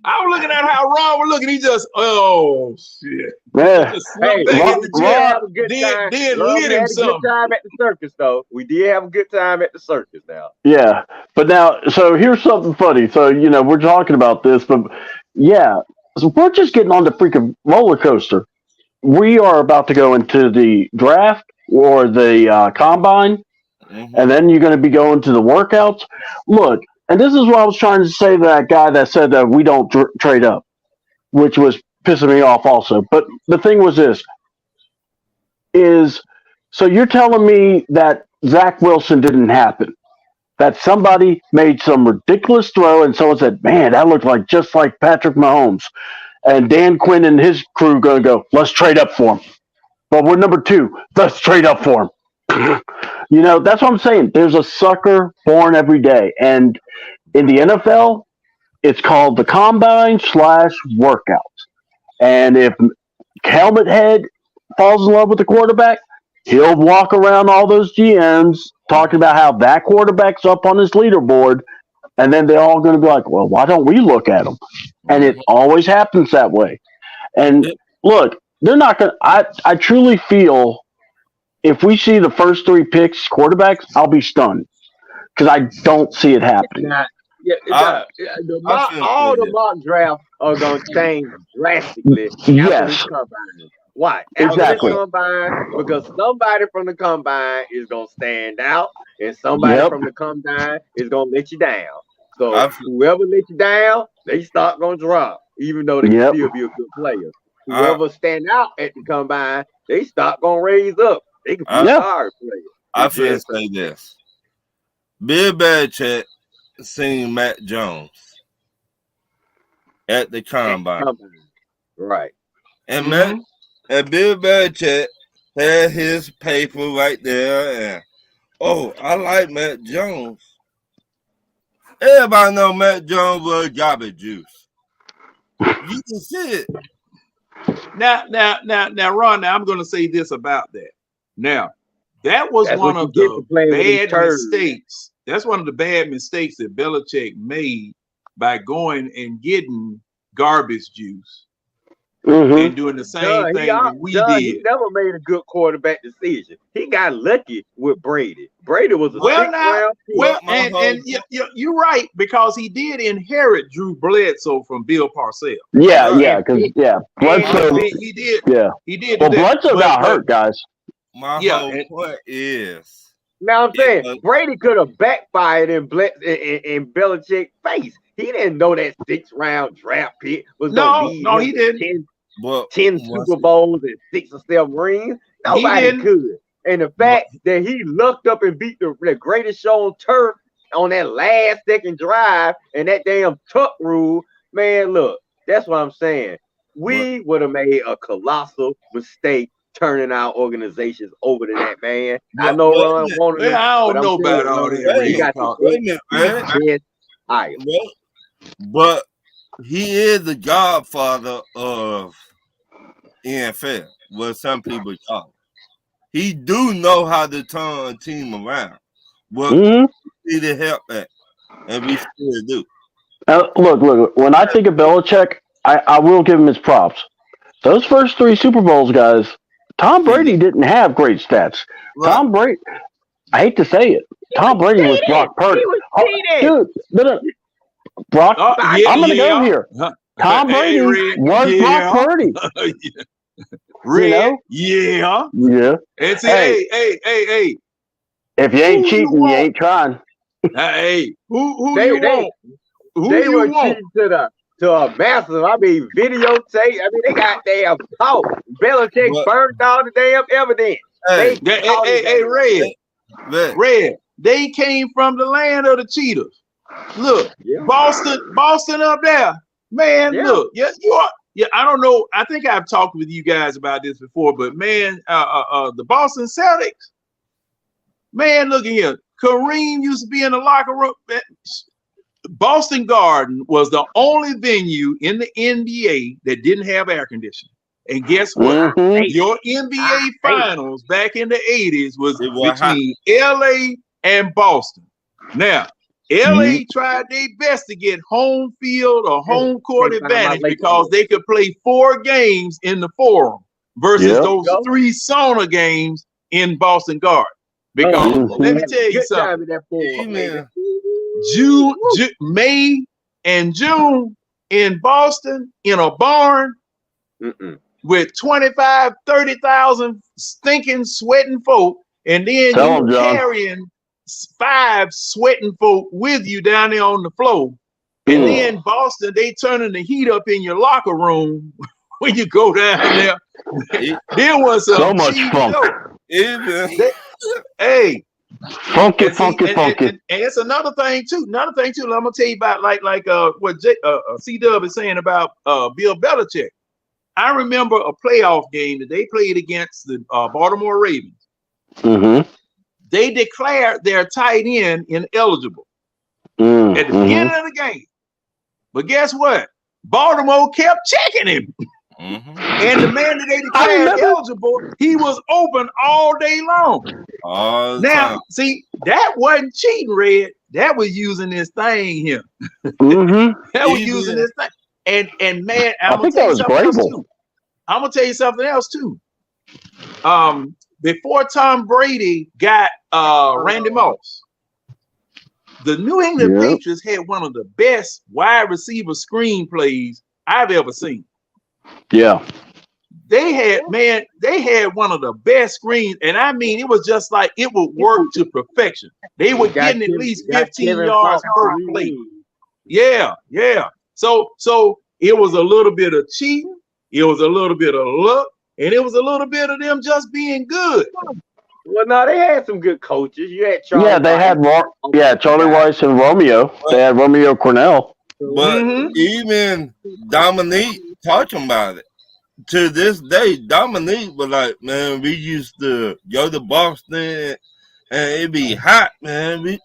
I was looking at how Ron was looking. He just, oh shit. Man. Hey, Ron, we did have a good time. Then Ron, lit we him had a good time at the circus, though. We did have a good time at the circus. Now, yeah, but now, so here's something funny. So we're talking about this, but yeah, so we're just getting on the freaking roller coaster. We are about to go into the draft or the combine, and then you're going to be going to the workouts. Look, and this is what I was trying to say to that guy that said that we don't trade up, which was pissing me off also. But the thing was this, so you're telling me that Zach Wilson didn't happen, that somebody made some ridiculous throw and someone said, man, that looked like just like Patrick Mahomes, and Dan Quinn and his crew going to go, let's trade up for him. But we're number 2. Let's trade up for him. That's what I'm saying. There's a sucker born every day. And in the NFL, it's called the combine /workouts. And if Helmet Head falls in love with the quarterback, he'll walk around all those GMs talking about how that quarterback's up on his leaderboard. And then they're all going to be like, well, why don't we look at him? And it always happens that way. And look, they're not going to, I truly feel if we see the first 3 picks quarterbacks, I'll be stunned because I don't see it happening. all the mock drafts are going to change drastically after this combine. Why? Exactly. This combine, because somebody from the combine is going to stand out, and somebody from the combine is going to let you down. So whoever let you down, they start going to drop, even though they can still be a good player. Whoever stand out at the combine, they start going to raise up. They can be a hard player. I feel say this. Bill Belichick seen Matt Jones at the combine. Right. And Bill Belichick had his paper right there. And I like Matt Jones. Everybody know Matt Jones was garbage juice. You can see it. Now, Ron, now I'm going to say this about that. Now, that's one of the bad mistakes. That's one of the bad mistakes that Belichick made by going and getting garbage juice and doing the same thing that we did. He never made a good quarterback decision. He got lucky with Brady. Brady was a sixth-round pick. You're right, because he did inherit Drew Bledsoe from Bill Parcells. Bledsoe. He did. Yeah, he did. Well, Bledsoe got hurt, guys. My whole point is. Now I'm saying Brady could have backfired in Belichick's face. He didn't know that 6th-round draft pick was going to be he didn't. 10 Super Bowls and 6 or 7 rings. Nobody could. And the fact that he lucked up and beat the greatest show on turf on that last second drive and that damn tuck rule, man, look, that's what I'm saying. We would have made a colossal mistake turning our organizations over to that man. I know Ron wanted him. I don't know about all that. But he is the godfather of NFL, what some people call it. He do know how to turn a team around. Well, we need help at, and we still do. Look. When I think of Belichick, I will give him his props. Those first 3 Super Bowls, guys, Tom Brady didn't have great stats. Right. Tom Brady, I hate to say it, Tom Brady was Brock Purdy. He was cheating. Dude, Brock, Yeah, I'm going to go yeah. here. Tom Hey, Brady Red, was Brock yeah. Purdy. Red, You know? yeah. Yeah. And see, Hey. hey. If you ain't Who cheating, you ain't trying. Hey, who They- you they- want? Who They you were want? cheating to a massive. I mean, videotape. I mean, they got damn caught. Belichick What? burned all the damn evidence. Hey, Hey, man. Red. They came from the land of the cheaters. Look, Yeah. Boston up there, man. Yeah. Look, yeah, you are. Yeah, I don't know. I think I've talked with you guys about this before, but man, the Boston Celtics, man, look at here. Kareem used to be in the locker room. Boston Garden was the only venue in the NBA that didn't have air conditioning. And guess what? Mhm. Your NBA finals back in the 80s was It was between LA and Boston. Now, LA tried their best to get home field or home court advantage because they could play 4 games in the Forum versus those 3 sauna games in Boston Garden. Because let me tell you something. May and June in Boston in a barn with 25, 30,000 stinking, sweating folk, and then you carrying 5 sweating folk with you down there on the floor. And then Boston, they turning the heat up in your locker room when you go down there. There was so much funk. Hey. Funky. And it's another thing too. I'm gonna tell you about like what C-Dub is saying about Bill Belichick. I remember a playoff game that they played against the Baltimore Ravens. They declared their tight end ineligible at the beginning of the game. But guess what? Baltimore kept checking him. And the man that they declared eligible, he was open all day long. Now, see, that wasn't cheating, Red. That was using this thing here. That was using this thing. And man, I'm gonna tell you something else too. I'm gonna tell you something else too. Before Tom Brady got Randy Moss, the New England Patriots had one of the best wide receiver screenplays I've ever seen. Yeah. They had one of the best screens, and I mean, it was just like it would work to perfection. They were getting at least 15 yards per play. Yeah. So it was a little bit of cheating, it was a little bit of luck, and it was a little bit of them just being good. Well, no, they had some good coaches. You had Charlie. Yeah, they had Charlie Weiss and Romeo. They had Romeo Cornell. But even Dominique talking about it. To this day, Dominique was like, man, we used to go to Boston and it'd be hot, man.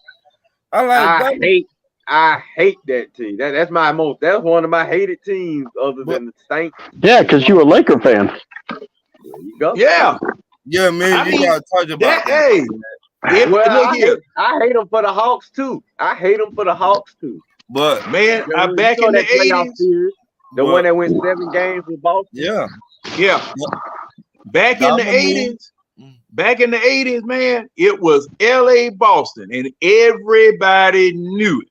I hate that team. That's one of my hated teams other than the Saints. Yeah, because you're a Laker fan. There you go. Yeah, man, you gotta talk about that. Hey, I hate them for the Hawks too. But man, back in the 80s. The one that went 7 games with Boston. Yeah. Back in the 80s, man, it was LA Boston, and everybody knew it.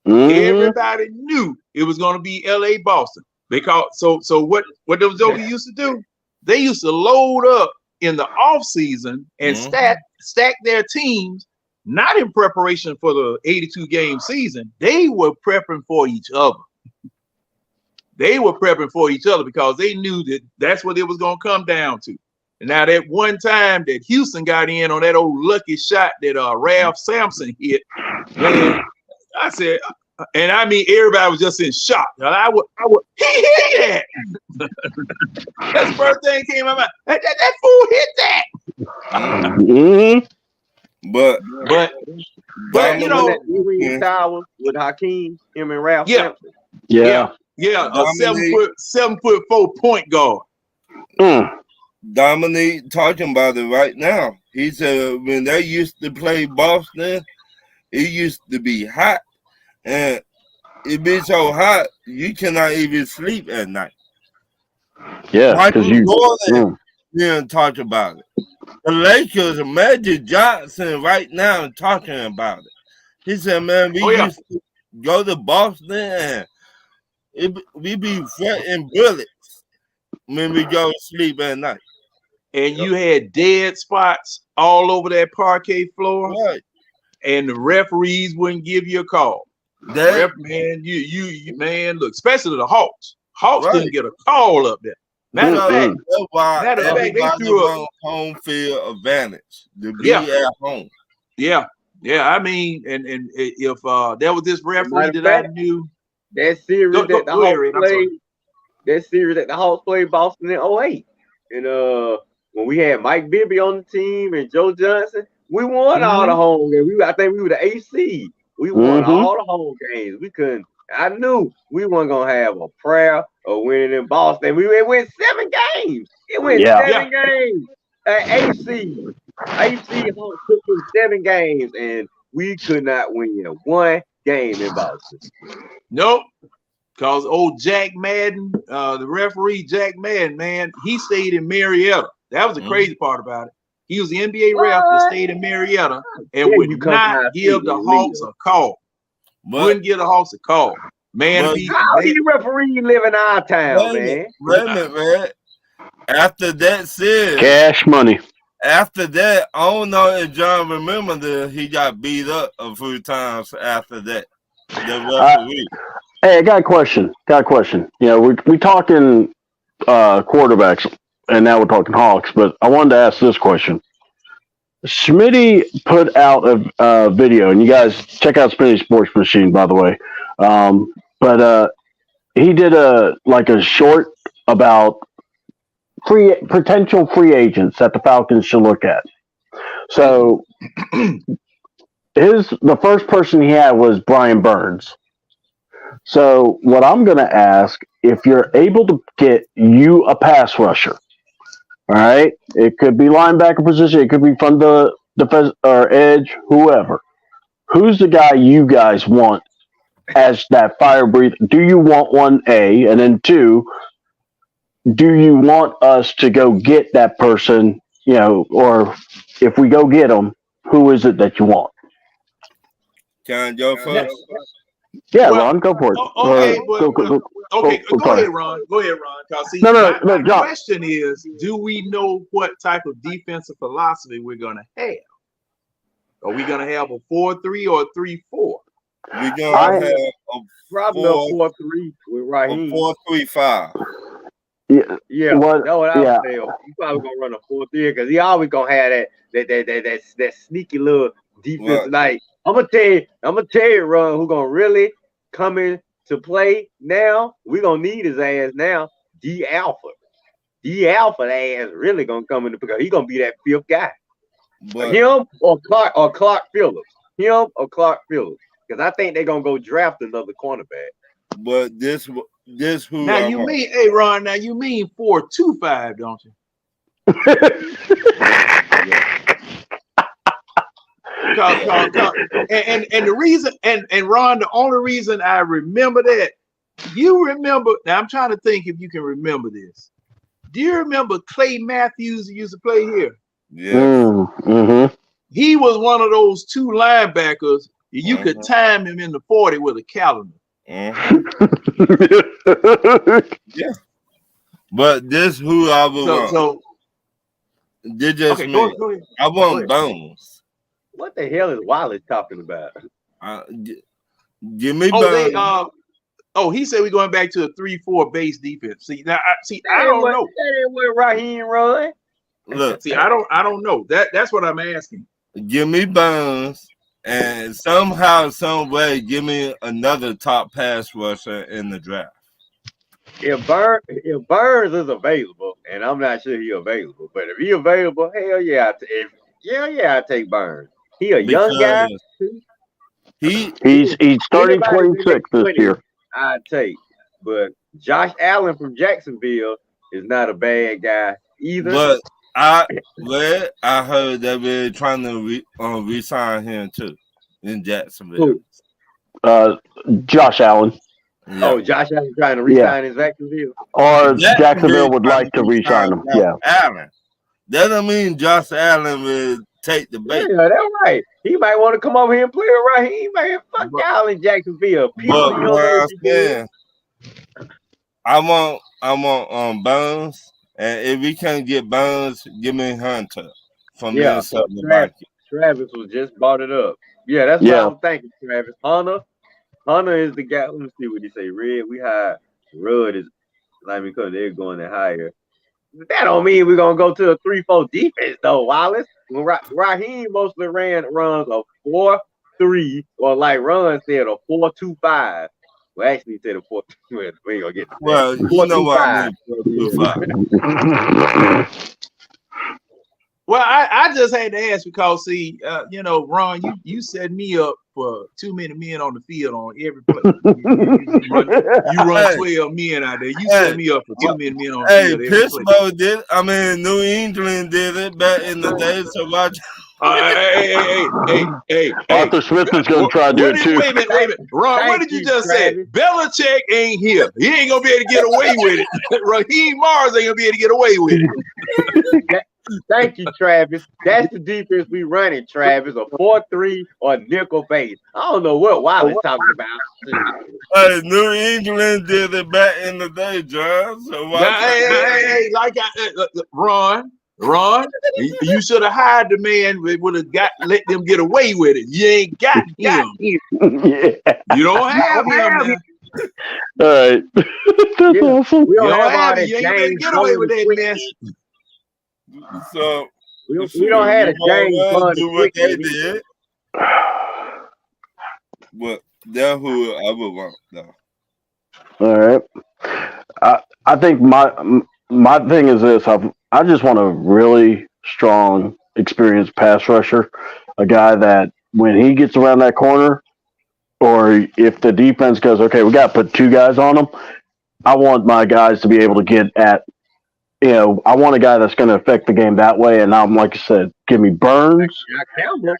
Everybody knew it was going to be LA Boston. Because so what those jokers used to do, they used to load up in the off season and stack their teams, not in preparation for the 82 game season. They were prepping for each other. They were prepping for each other because they knew that that's what it was going to come down to. And now that one time that Houston got in on that old lucky shot that Ralph Sampson hit, man, I said, and I mean, everybody was just in shock. And he hit that. That's the first thing came out. That fool hit that. But you know, Tower with Hakeem, him and Ralph Sampson. Yeah, a 7'4" point guard. Dominique talking about it right now. He said when they used to play Boston, it used to be hot, and it be so hot you cannot even sleep at night. Yeah, because Michael you. Jordan didn't talk about it. The Lakers, Magic Johnson, right now talking about it. He said, "Man, we used to go to Boston and we be sweating bullets when we go to sleep at night." And you had dead spots all over that parquet floor, Right. and the referees wouldn't give you a call. That Man, you man, look, especially the Hawks. Hawks right. couldn't get a call up there. Matter of fact, That's why they everybody threw up. want home field advantage to be Yeah. at home. Yeah. I mean, and if there was this referee that I knew, that series go that the ahead, Hawks Red, I'm sorry. played, that series that the Hawks played Boston in 08. And when we had Mike Bibby on the team and Joe Johnson, we won all the home games. I think we were the AC. We won all the home games. We couldn't. I knew we weren't gonna have a prayer of winning in Boston. It went 7 games. It went 7 games. AC Hawks took them 7 games, and we could not win 1 game in Boston. Nope. Because old Jack Madden, the referee Jack Madden, man, he stayed in Marietta. That was the crazy part about it. He was the NBA ref that stayed in Marietta and would not give the Hawks a call. Wouldn't give the Hawks a call. Man, how do you referee live in our town, man? Wait a minute, man. After that series, cash money. After that, I don't know if John remember that he got beat up a few times after that. The referee. Hey, I got a question. You know, we talking quarterbacks, and now we're talking Hawks. But I wanted to ask this question. Smitty put out a video, and you guys check out Smitty Sports Machine, by the way. But he did a short about potential free agents that the Falcons should look at. So the first person he had was Brian Burns. So what I'm going to ask, if you're able to get you a pass rusher, all right, it could be linebacker position, it could be from the defense or edge, whoever. Who's the guy you guys want as that fire breather? Do you want one, A, and then 2, do you want us to go get that person, you know, or if we go get them, who is it that you want? Can I go first? Yeah, Ron, go for it. Okay, go ahead, Ron. Go ahead, Ron. Because see, my question is, do we know what type of defensive philosophy we're going to have? Are we going to have a 4-3 or a 3-4? We're going to have probably a 4-3 with Raheem. 4-3-5. Yeah, that's what I was saying. You probably gonna run a 4-3 because he always gonna have that sneaky little defense. Like I'm gonna tell you, Ron, who gonna really come in to play now. We gonna need his ass now. D Alpha ass really gonna come in because he gonna be that 5th guy. Him or Clark Phillips. Because I think they're gonna go draft another cornerback. But this who now you mean, hey Ron, now you mean 4-2-5, don't you? And the reason, and Ron, the only reason I remember that, you remember, now I'm trying to think if you can remember this. Do you remember Clay Matthews who used to play here? Yeah. He was one of those 2 linebackers. You could time him in the 40 with a calendar. Yeah. But this who I would want. They just me. Go ahead. I want Bones. What the hell is Wallace talking about? Give me Bones. He said we're going back to a 3-4 base defense. See, now I don't know. That ain't where Raheem run. Look, see, I don't know. That's what I'm asking. Give me Bones, and somehow, some way, give me another top pass rusher in the draft. If Burns is available, and I'm not sure he's available, but if he's available, hell yeah, I take Burns. He a young guy. He's starting 26 this year. I'd take, but Josh Allen from Jacksonville is not a bad guy either. But I heard that we're trying to re-sign him too in Jacksonville. Josh Allen. Yeah. Oh, Josh Allen trying to Yeah. re-sign his Jacksonville. Or Jacksonville Jacksonville would trying like to to re-sign sign him. Josh Yeah. Allen. That don't mean Josh Allen will take the bait. Yeah, that's right. He might want to come over here and play with Raheem. Man, fuck But, y'all in Jacksonville. People, but you don't what know I'm what you saying, I want Bones, and if we can't get Bones, give me Hunter from Yeah, Minnesota Travis, Vikings. Travis was just brought it up. Yeah, that's what I Yeah. was thinking, Travis. Hunter is the guy. Let me see what he say. Red, we hired Rudd is like because they're going to hire. That don't mean we're gonna go to a 3-4 defense though, Wallace. When Raheem mostly runs a 4-3, or like Ron said, a 4-2-5. Well, actually, he said a 4. We ain't gonna get to that. Well, you know what I 4-2-5. mean. 4-2-5. Well, I just had to ask because see, Ron, you set me up for too many men on the field on every play. You run 12 men out there. You set me up for too many men on the Hey, field every play. Pittsburgh did. I mean, New England did it back in the day. So watch. Hey. Arthur Smith is going to try to do it too. Wait a minute. Ron, what did you just say? Belichick ain't here. He ain't going to be able to get away with it. Raheem Mars ain't going to be able to get away with it. Thank you, Travis. That's the defense we running, Travis. A 4-3 or nickel base. I don't know what Wallace talking about. Hey, New England did it back in the day, John. So watch. Ron, you should have hired the man that would have let them get away with it. You ain't got him. Yeah. You don't have him. All right. That's awesome. We don't have all that You ain't gonna James get away with that Bond mess. So we don't have a James Bond do what they did. But that's who I would want, though. All right. I think my thing is this. I just want a really strong, experienced pass rusher, a guy that when he gets around that corner, or if the defense goes, okay, we got to put two guys on him. I want my guys to be able to get at. I want a guy that's going to affect the game that way. And I'm like I said, give me Burns. Campbell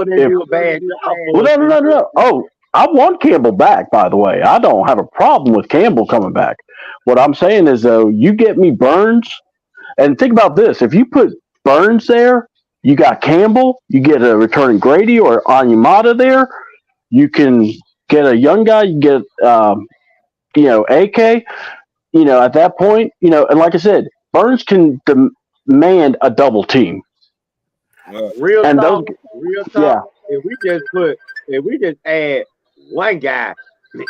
didn't do a bad job. Well, no. Oh, I want Campbell back, by the way. I don't have a problem with Campbell coming back. What I'm saying is, though, you get me Burns, and think about this. If you put Burns there, you got Campbell, you get a returning Grady or Anyamata there, you can get a young guy, you get, AK, at that point, and like I said, Burns can demand a double team. Real And talk. yeah. If we just add one guy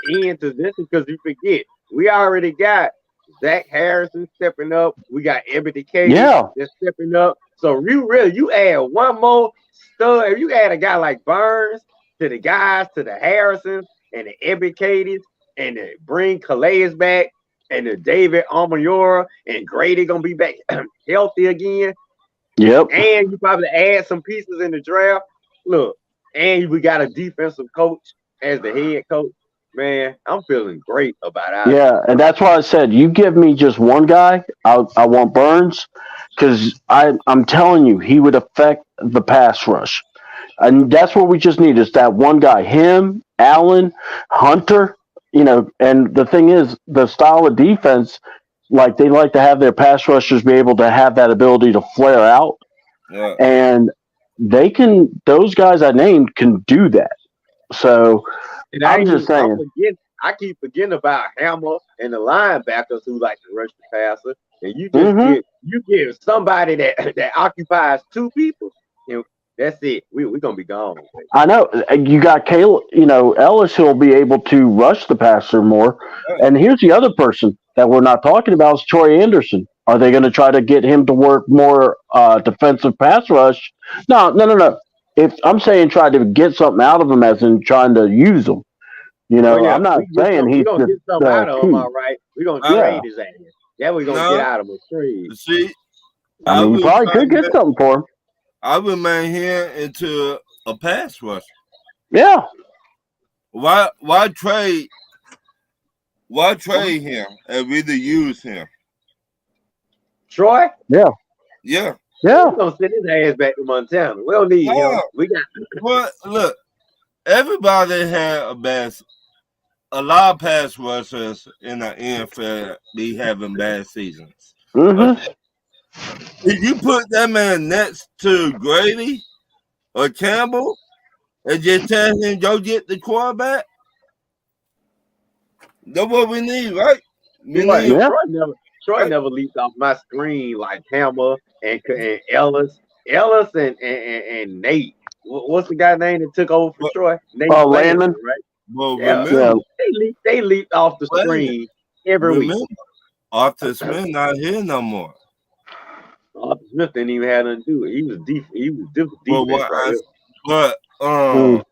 into this, because you forget, we already got Zach Harrison stepping up. We got Ebony Katie that's stepping up. So you add one more stud. If you add a guy like Burns to the guys, to the Harrisons and the Ebony Katie's, and to bring Calais back, and the David Almayora and Grady gonna be back healthy again. Yep. And you probably add some pieces in the draft. Look, and we got a defensive coach as the head coach. Man, I'm feeling great about our Yeah, and that's why I said you give me just one guy. I want Burns because I'm telling you he would affect the pass rush, and that's what we just need is that one guy. Him, Allen, Hunter. And the thing is, the style of defense, like they like to have their pass rushers be able to have that ability to flare out, and they can. Those guys I named can do that. So I'm just saying. I keep forgetting about Hammer and the linebackers who like to rush the passer, and you get somebody that occupies two people, and that's it. We're gonna be gone. I know you got Caleb, Ellis who'll be able to rush the passer more. And here's the other person that we're not talking about is Troy Anderson. Are they going to try to get him to work more defensive pass rush? No. If I'm saying try to get something out of him, as in trying to use him. I'm not saying he's gonna get something out of him. All right, we're gonna trade his ass. Yeah, we're gonna get out of him a trade. See, I mean, you probably could get something for him. I would make him into a pass rusher. Yeah. Why trade? Why trade him and really use him? Troy? Yeah. Yeah. We're gonna send his ass back to Montana. We don't need him. We got. Well, look, everybody had a lot of pass rushers in the NFL be having bad seasons. Mm-hmm. If you put that man next to Grady or Campbell and just tell him go get the quarterback, that's what we need, right? We Troy, need Yeah. Troy never leaped off my screen like Hammer and Ellis. Ellis and Nate. What's the guy name that took over for but, Troy? Nate Oh, Landry, Landman. right? but Yeah. Yeah. remember, They leaped off the screen every week. Arthur Smith not here no more. Arthur Smith didn't even have nothing to do with it. He was But defense right here. but Mm.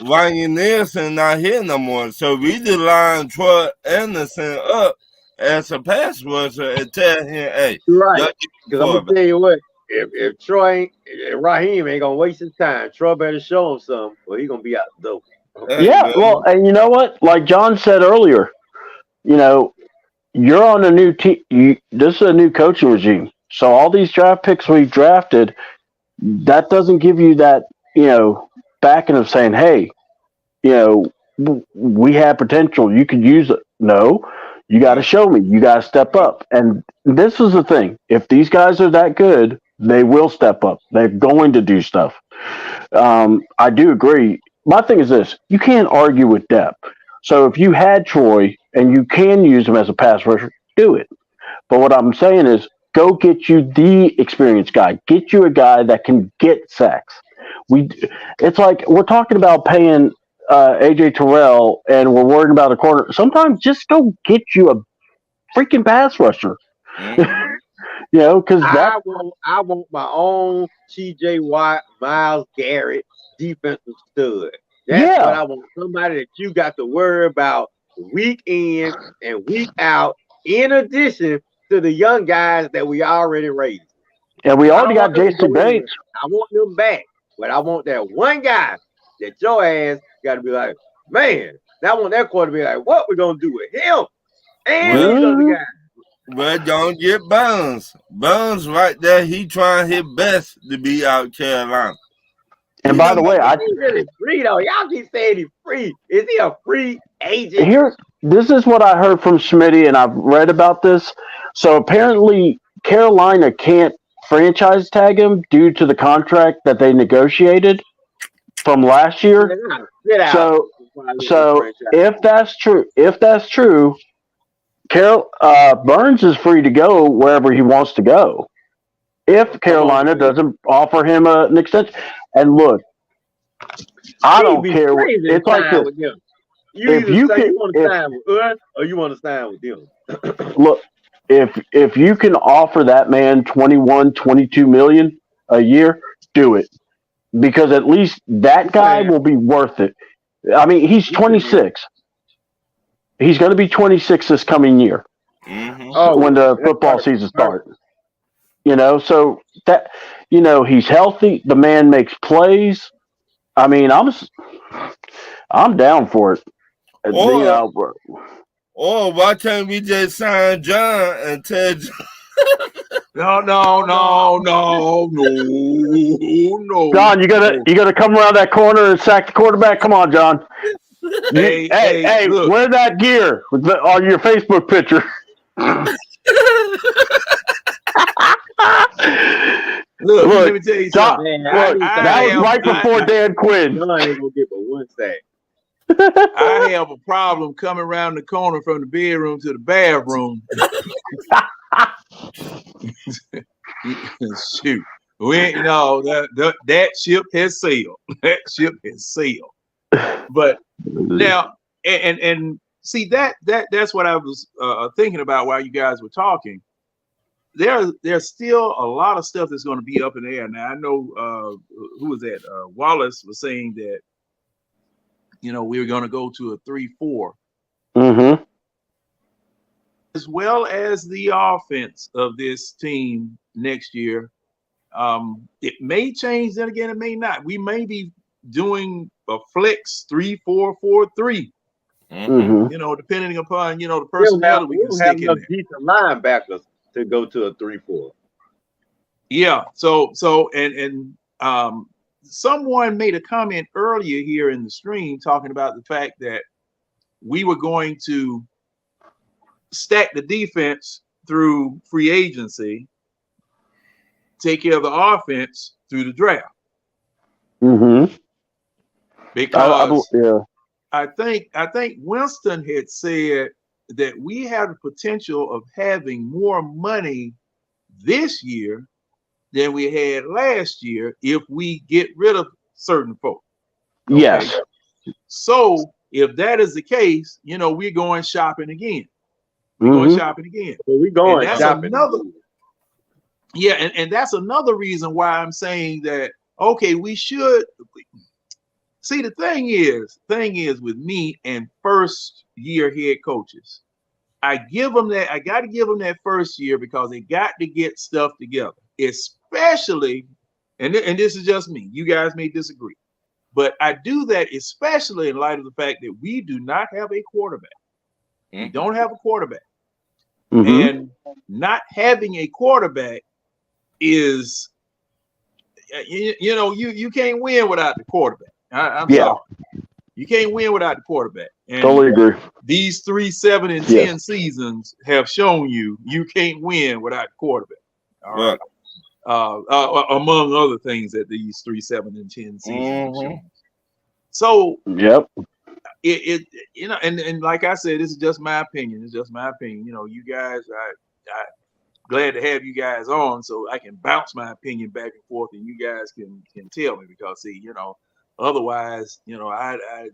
Ryan Nielsen not here no more. So we just line Troy Anderson up as a pass rusher and tell him, hey, Right. y'all get the Because I'm gonna quarterback. tell you what, if Troy if Raheem ain't gonna waste his time, Troy better show him something, or he gonna be out the door. Hey, Yeah. man. Well, and you know what? Like John said earlier, you know, you're on a new team. This is a new coaching regime. So all these draft picks we've drafted, that doesn't give you that, backing of saying, hey, we have potential. You could use it. No, you got to show me. You got to step up. And this is the thing. If these guys are that good, they will step up. They're going to do stuff. I do agree. My thing is this: you can't argue with depth. So if you had Troy and you can use him as a pass rusher, do it. But what I'm saying is, go get you the experienced guy. Get you a guy that can get sacks. It's like we're talking about paying AJ Terrell, and we're worried about a corner. Sometimes just go get you a freaking pass rusher. Mhm. Because that. I want my own TJ Watt, Miles Garrett defensive stud. That's what Yeah, I want. Somebody that you got to worry about week in and week out, in addition to the young guys that we already raised. and we I already don't got want them to J.C. go anywhere. Bates. I want them back. But I want that one guy that your ass got to be like, man, I want that quarter to be like, what we going to do with him and Well, these other Mhm. guys? well, don't get Burns. Burns right there, he trying his best to be out Carolina. And He by done the way, Is he really free though? Y'all keep saying he's free. Is he a free agent? this is what I heard from Smitty, and I've read about this. So apparently, Carolina can't franchise tag him due to the contract that they negotiated from last year. Get out. So, Before I let this so franchise if that's true, Burns is free to go wherever he wants to go. If come on, Carolina man. doesn't offer him an extension, and look, I He'd don't be care. crazy to It's like sign this: with them. You if either you say can, you want to sign with us or you want to sign with them. look, if you can offer that man 21, 22 million a year, do it, because at least that guy Man, will be worth it. I mean, he's he said, 26. He's going to be 26 this coming year Mm-hmm. oh, when the that's football perfect. season starts. So that he's healthy. The man makes plays. I mean, I'm down for it. Or why can't we just sign John and tell John, No, John, you gotta come around that corner and sack the quarterback. Come on, John. Hey, Look, wear that gear on your Facebook picture. look, let Look, me tell you John. something. Man, I Look, need that was somebody. right before Dan Quinn. John ain't gonna get but one sack. I have a problem coming around the corner from the bedroom to the bathroom. Shoot. That ship has sailed. That ship has sailed. But now, and see that's what I was thinking about while you guys were talking. There's still a lot of stuff that's going to be up in the air. Now I know who was that? Wallace was saying that we were going to go to a 3-4, Mm-hmm. as well as the offense of this team next year. It may change, then again, it may not. We may be doing a flex 3-4-4-3. Mm-hmm. Depending upon the personnel that we can We'll have stick in enough there. decent linebackers to go to a 3-4. Yeah. So and someone made a comment earlier here in the stream talking about the fact that we were going to stack the defense through free agency, take care of the offense through the draft. Mm-hmm. Because yeah. I think Winston had said that we have the potential of having more money this year than we had last year if we get rid of certain folks. Okay? Yes. So if that is the case, we're going shopping again. We're Mm-hmm. going shopping again. Well, we And going that's shopping. another. Yeah, and that's another reason why I'm saying that. Okay, we should. See, the thing is with me and first year head coaches, I got to give them that first year because they got to get stuff together, especially, and this is just me. You guys may disagree, but I do that especially in light of the fact that we do not have a quarterback. We don't have a quarterback. Mm-hmm. And not having a quarterback is, you can't win without the quarterback. I'm sorry. You can't win without the quarterback. And Totally agree. these 3, 7, and 10 seasons have shown you can't win without the quarterback. All right. Among other things that these 3, 7, and 10 seasons have shown. So yep. And like I said, this is just my opinion. It's just my opinion. You guys, I glad to have you guys on so I can bounce my opinion back and forth, and you guys can tell me because see, otherwise, I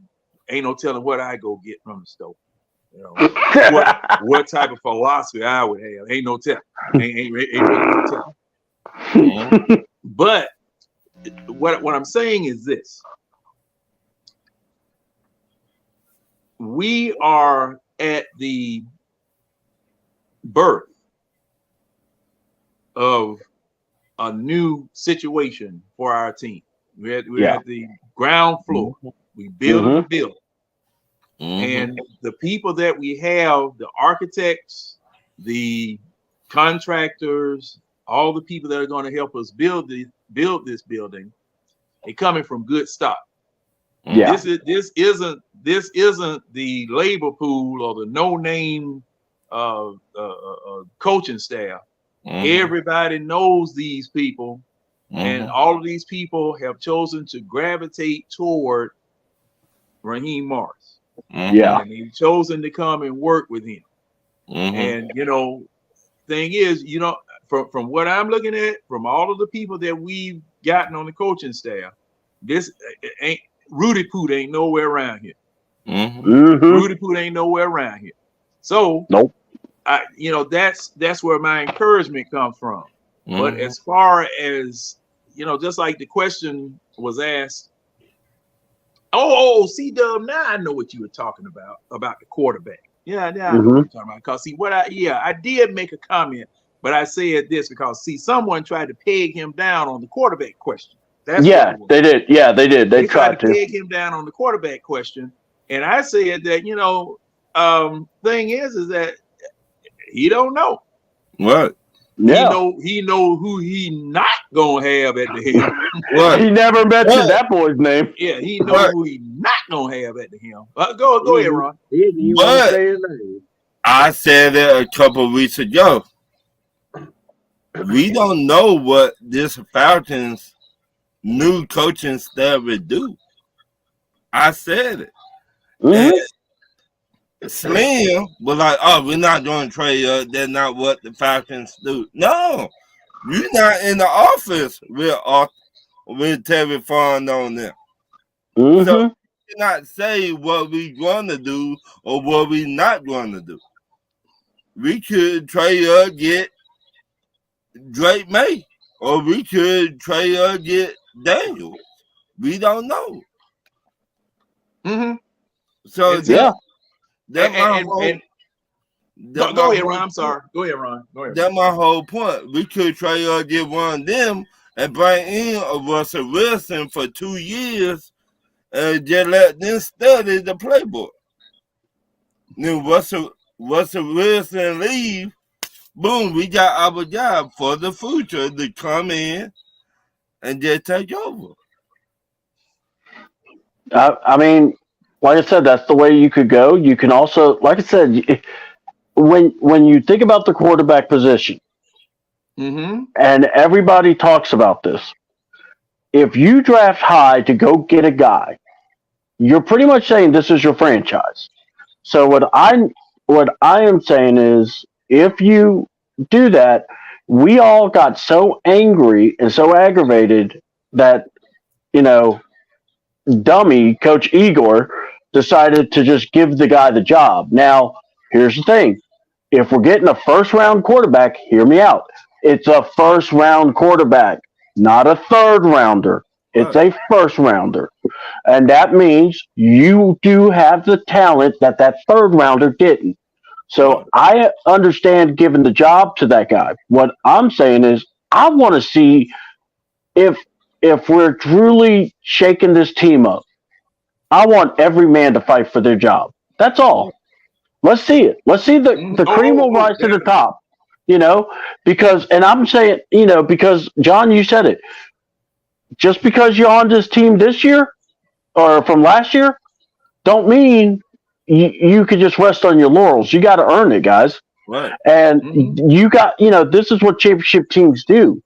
ain't no telling what I go get from the store. What type of philosophy I would have. Ain't no telling. Ain't really no telling. But what I'm saying is this. We are at the birth of a new situation for our team. We're at the ground floor. We build a building. And the people that we have, the architects, the contractors, all the people that are going to help us build this building, they're coming from good stock. Yeah. This isn't the labor pool or the no-name coaching staff. Everybody knows these people, and all of these people have chosen to gravitate toward Raheem Morris. Yeah. And they've chosen to come and work with him. And thing is, from what I'm looking at, from all of the people that we've gotten on the coaching staff, this ain't Rudy Poot ain't nowhere around here. Rudy Poot ain't nowhere around here. So nope. That's where my encouragement comes from. But as far as just like the question was asked, C-Dub, now I know what you were talking about the quarterback. Yeah, now I know what you're talking about. Because see, I did make a comment, but I said this because someone tried to peg him down on the quarterback question. That's they did. Yeah, they did. They tried to peg him down on the quarterback question, and I said that thing is that he don't know. What? Yeah. He know who he not gonna have at the helm. He never mentioned that boy's name. Yeah, he know who he not gonna have at the helm. Go ahead, Ron. But say his name. I said it a couple of weeks ago. We don't know what this Falcons new coaching staff would do. I said it. And Slim was like, we're not going to trade. That's not what the Falcons do. No, you're not in the office with Terry Fontenot on them. So you cannot say what we're going to do or what we're not going to do. We could trade get Drake May, or we could trade get Daniel. We don't know. So go ahead, Ron. I'm sorry. Go ahead, Ron. Go ahead. That's my whole point. We could trade get one of them and bring in a Russell Wilson for 2 years and just let them study the playbook. Then Russell Wilson leave. Boom, we got our job for the future to come in and just take over. I mean, like I said, that's the way you could go. You can also, like I said, when you think about the quarterback position, Mm-hmm. and everybody talks about this, if you draft high to go get a guy, you're pretty much saying this is your franchise. So what I am saying is, if you do that, we all got so angry and so aggravated that you know dummy Coach Igor decided to just give the guy the job. Now, here's the thing: if we're getting a first round quarterback, hear me out. It's a first round quarterback, not a third rounder. It's Right. a first rounder. And that means you do have the talent that that third rounder didn't. So Right. I understand giving the job to that guy. What I'm saying is I want to see if we're truly shaking this team up. I want every man to fight for their job. That's all. Let's see it. Let's see Mm-hmm. the cream will rise to the Definitely. top. Because and I'm saying, because John, you said it. Just because you're on this team this year or from last year, don't mean you could just rest on your laurels. You got to earn it, guys. Right. And Mm-hmm. you got, this is what championship teams do.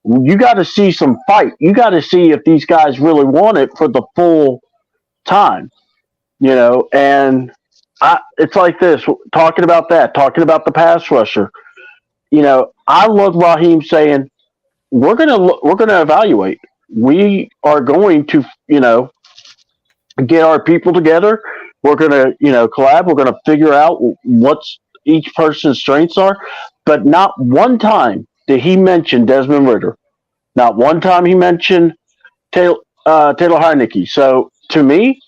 You got to see some fight. You got to see if these guys really want it for the full time, and it's like this, talking about the pass rusher. I love Raheem saying, we're gonna evaluate. We are going to, get our people together. We're gonna, collab. We're gonna figure out what's each person's strengths are. But not one time did he mention Desmond Ritter. Not one time he mentioned Taylor Heineke. So to me,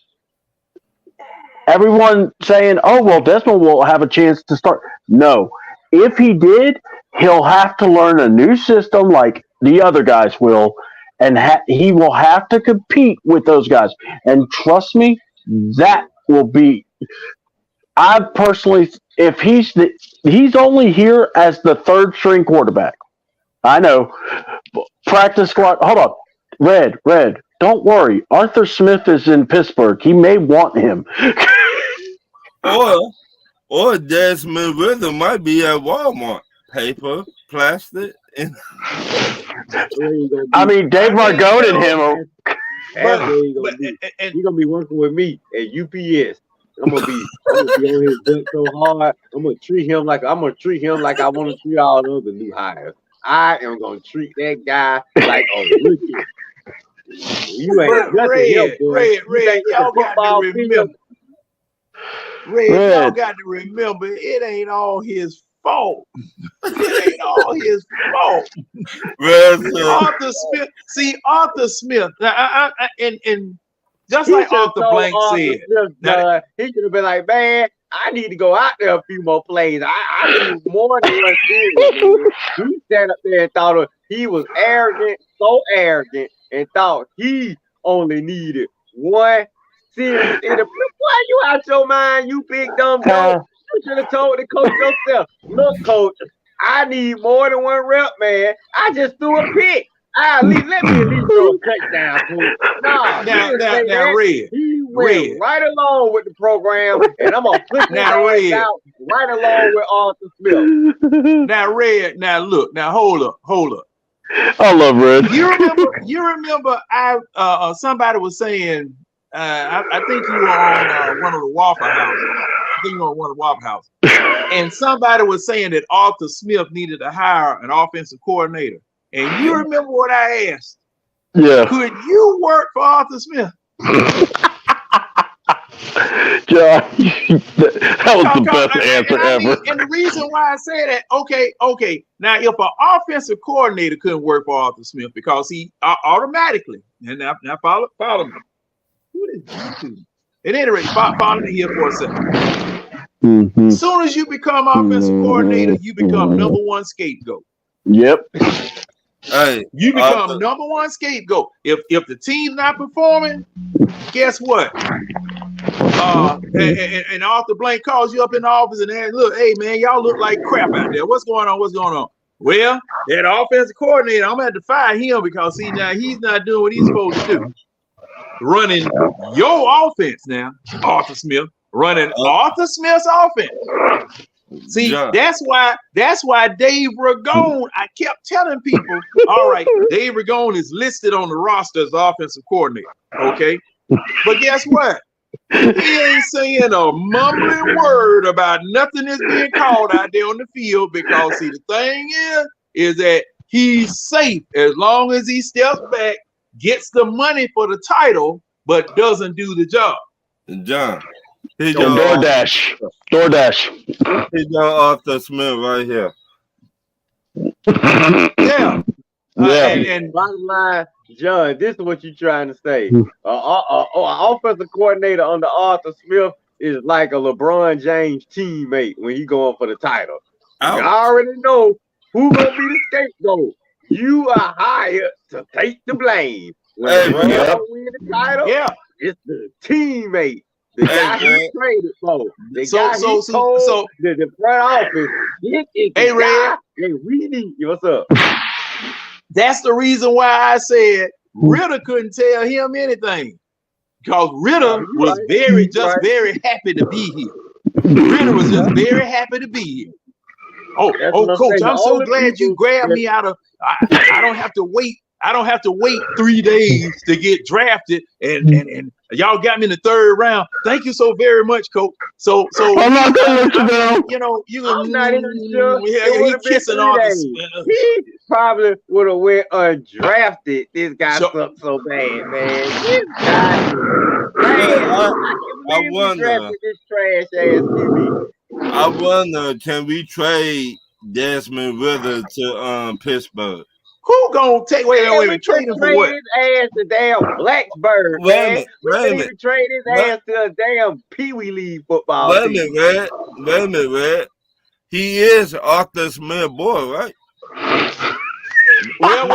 everyone saying, "Oh well, Desmond will have a chance to start." No, if he did, he'll have to learn a new system like the other guys will, and he will have to compete with those guys. And trust me, that will be. I personally, if he's only here as the third string quarterback. I know practice squad. Hold on, Red. Don't worry. Arthur Smith is in Pittsburgh. He may want him. Or Desmond Ritter might be at Walmart. Paper, plastic, and Where you gonna I be? mean, Dave Margone and him are. That's But where you but gonna be. and He gonna be working with me at UPS. I'm gonna be on his butt so hard. I'm gonna treat him like I want to treat all the other new hires. I am gonna treat that guy like a rookie. You ain't but nothing here, boy. You Red, think it's a y'all got to football field? remember. Red, y'all Red. got to remember, it ain't all his fault. It ain't all his fault. Arthur Smith. And just He like should have Arthur told Blank Arthur said, Smith, that John. He should have been like, man, I need to go out there a few more plays. I need more than one series, man. He sat up there and thought he was arrogant, so arrogant, and thought he only needed one series in the. Why you out your mind, you big dumb dope? You should have told the coach yourself, look, coach, I need more than one rep, man. I just threw a pick. Let me at least throw a touchdown, coach. Nah, he now, didn't now, say now, that. Red, He went Red, right along with the program, and I'm gonna push his now, ass Red, out right along with Arthur Smith. now, Red, now, look, now, hold up. I love Red. You remember, somebody was saying, I think you were on one of the Waffle Houses. I think you were on one of the Waffle Houses. And somebody was saying that Arthur Smith needed to hire an offensive coordinator. And you remember what I asked? Yeah. Could you work for Arthur Smith? John, that was the best answer ever. And the reason why I say that, okay. Now, if an offensive coordinator couldn't work for Arthur Smith because he automatically, and now follow me. Who is YouTube? At any rate, follow me here for a second. Mm-hmm. As soon as you become offensive coordinator, you become number one scapegoat. Yep. hey, You become number one scapegoat. If the team's not performing, guess what? And Arthur Blank calls you up in the office and says, look, hey man, y'all look like crap out there. What's going on? Well, that offensive coordinator, I'm gonna have to fire him because he's not doing what he's supposed to do. running your offense now, Arthur Smith, running Arthur Smith's offense. See, John. that's why Dave Ragone, I kept telling people, all right, Dave Ragone is listed on the roster as offensive coordinator. Okay. But guess what? He ain't saying a mumbling word about nothing that's being called out there on the field because, see, the thing is that he's safe as long as he steps back, gets the money for the title, but doesn't do the job. John. He's DoorDash. He's your Arthur Smith right here. Yeah. And bottom line, John, this is what you're trying to say. An offensive coordinator under Arthur Smith is like a LeBron James teammate when he going for the title. I already know who gonna be the scapegoat. You are hired to take the blame. When LeBron win the title, it's the teammate. The guy he traded for. The guy he told the front office, this is the guy that we need. What's up? That's the reason why I said Ritter couldn't tell him anything. Because Ritter was very happy to be here. Ritter was just very happy to be here. Oh, Coach, I'm so glad you grabbed me out of I don't have to wait. I don't have to wait 3 days to get drafted, and y'all got me in the 3rd round. Thank you so very much, Coach. So I'm not gonna let you down. You know, I'm not even sure. He kissing off. He probably would have went undrafted. This guy sucked so bad, man. This guy I wonder. This trash ass QB. I wonder, can we trade Desmond Ritter to Pittsburgh? Who gonna take? Wait, trade him for what? His ass to damn Blacksburg, man. We can't even trade his ass to a damn Pee Wee League football team. Wait a minute, Red. He is Arthur Smith boy, right? Well,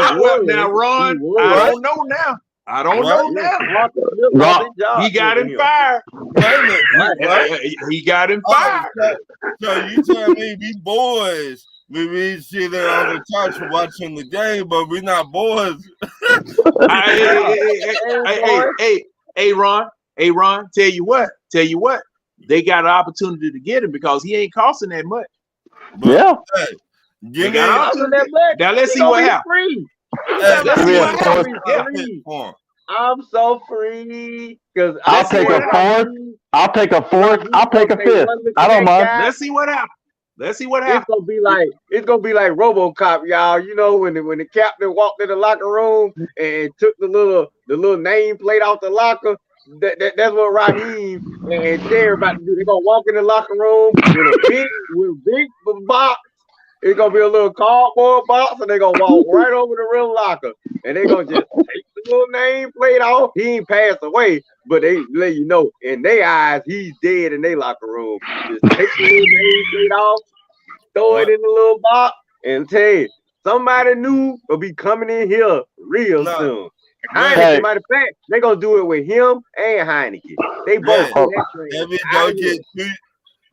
now, Ron, I don't know now. I don't know now. He got him fired. Wait a minute. He got him fired. So you tell me we boys, we sit there on the couch watching the game, but we're not boys. Hey, Ron, tell you what, they got an opportunity to get him because he ain't costing that much. Yeah. Now let's see what happens. I'm so free because I'll take a 4th. I'll take a 4th. I'll take a 5th. I don't mind. Let's see what happens. It's gonna be like RoboCop, y'all. You know when the captain walked in the locker room and took the little name plate off the locker. That's what Raheem and Terry about to do. They're gonna walk in the locker room with a big box. It's gonna be a little cardboard box, and they're gonna walk right over the real locker, and they're gonna just take the little name plate off. He ain't passed away, but they let you know in their eyes he's dead in their locker room. Just take the little name plate off, throw it in the little box, and tell you somebody new will be coming in here real soon. Heineke, matter of fact, they're gonna do it with him and Heineke. They both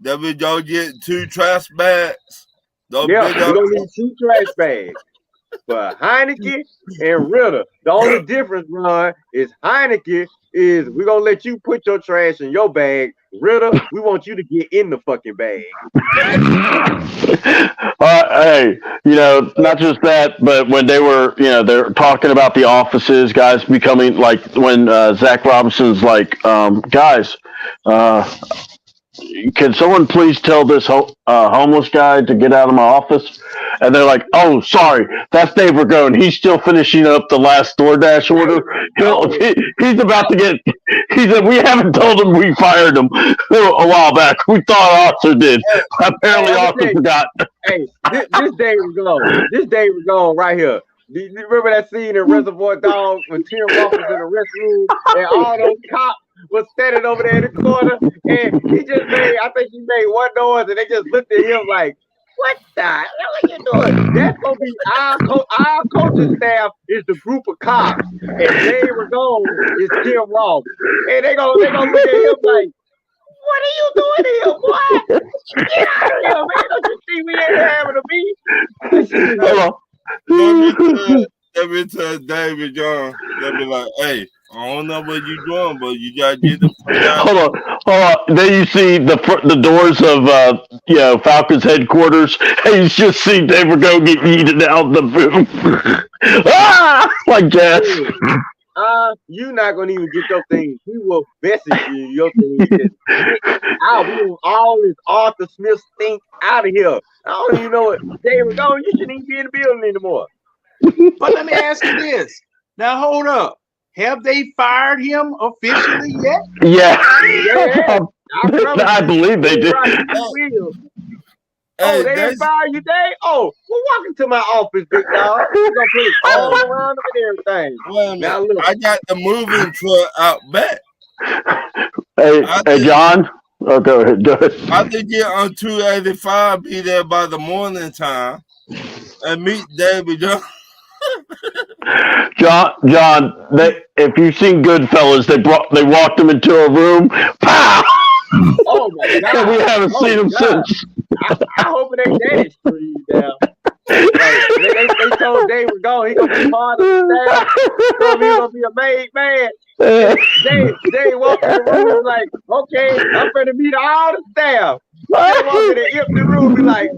Don't get 2 trash bags. We're gonna need 2 trash bags. But Heineke and Ritter, the only difference, Ron, is Heineke is we're gonna let you put your trash in your bag. Ritter, we want you to get in the fucking bag. Hey, not just that, but when they were, they're talking about the offices, guys becoming like when Zach Robinson's like, guys, can someone please tell this homeless guy to get out of my office? And they're like, oh, sorry, that's Dave Ragone. He's still finishing up the last DoorDash order. He's about to get, he said, we haven't told him we fired him a while back. We thought Arthur did. Apparently Arthur forgot. Hey, this Dave Ragone right here. Do you remember that scene in Reservoir Dogs when Tim Roth was in the restroom and all those cops was standing over there in the corner, and he just made one noise, and they just looked at him like, what the hell are you doing? That's gonna be our coaching staff is the group of cops, and Dave Ragone is Tim Roth, and they gonna look at him like, what are you doing here, boy? Get out of here, man! Don't you see we ain't having a meet? Every time David John, they'll be like, hey, I don't know what you're doing, but you gotta get the fuck out. Hold on. Then you see the doors of Falcons headquarters, and you just see David go get eaten out the booth. Like that. You not gonna even get your thing. He will message you your thing. Just get out. We want all this Arthur Smith stink out of here. I don't even know what they were going. You shouldn't even be in the building anymore. But let me ask you this. Now hold up. Have they fired him officially yet? Yeah. Yeah. I believe they did. Oh, they didn't fire you, Dave? Oh, well, walk into my office, big dog. We're gonna put it all around them and everything. Well, Now look, I got the moving truck out back. Hey, John. Oh, go ahead. I could get on 285, be there by the morning time, and meet David Jones. John, if you've seen Goodfellas, they walked him into a room. Pow! oh my God, And we haven't seen him since. I hope it ain't that extreme now. They told Dave was gone. He gonna be part of the staff. He gonna be a made man. Dave walked in the room like, okay, I'm gonna meet all the staff. They walk in the empty room, be like,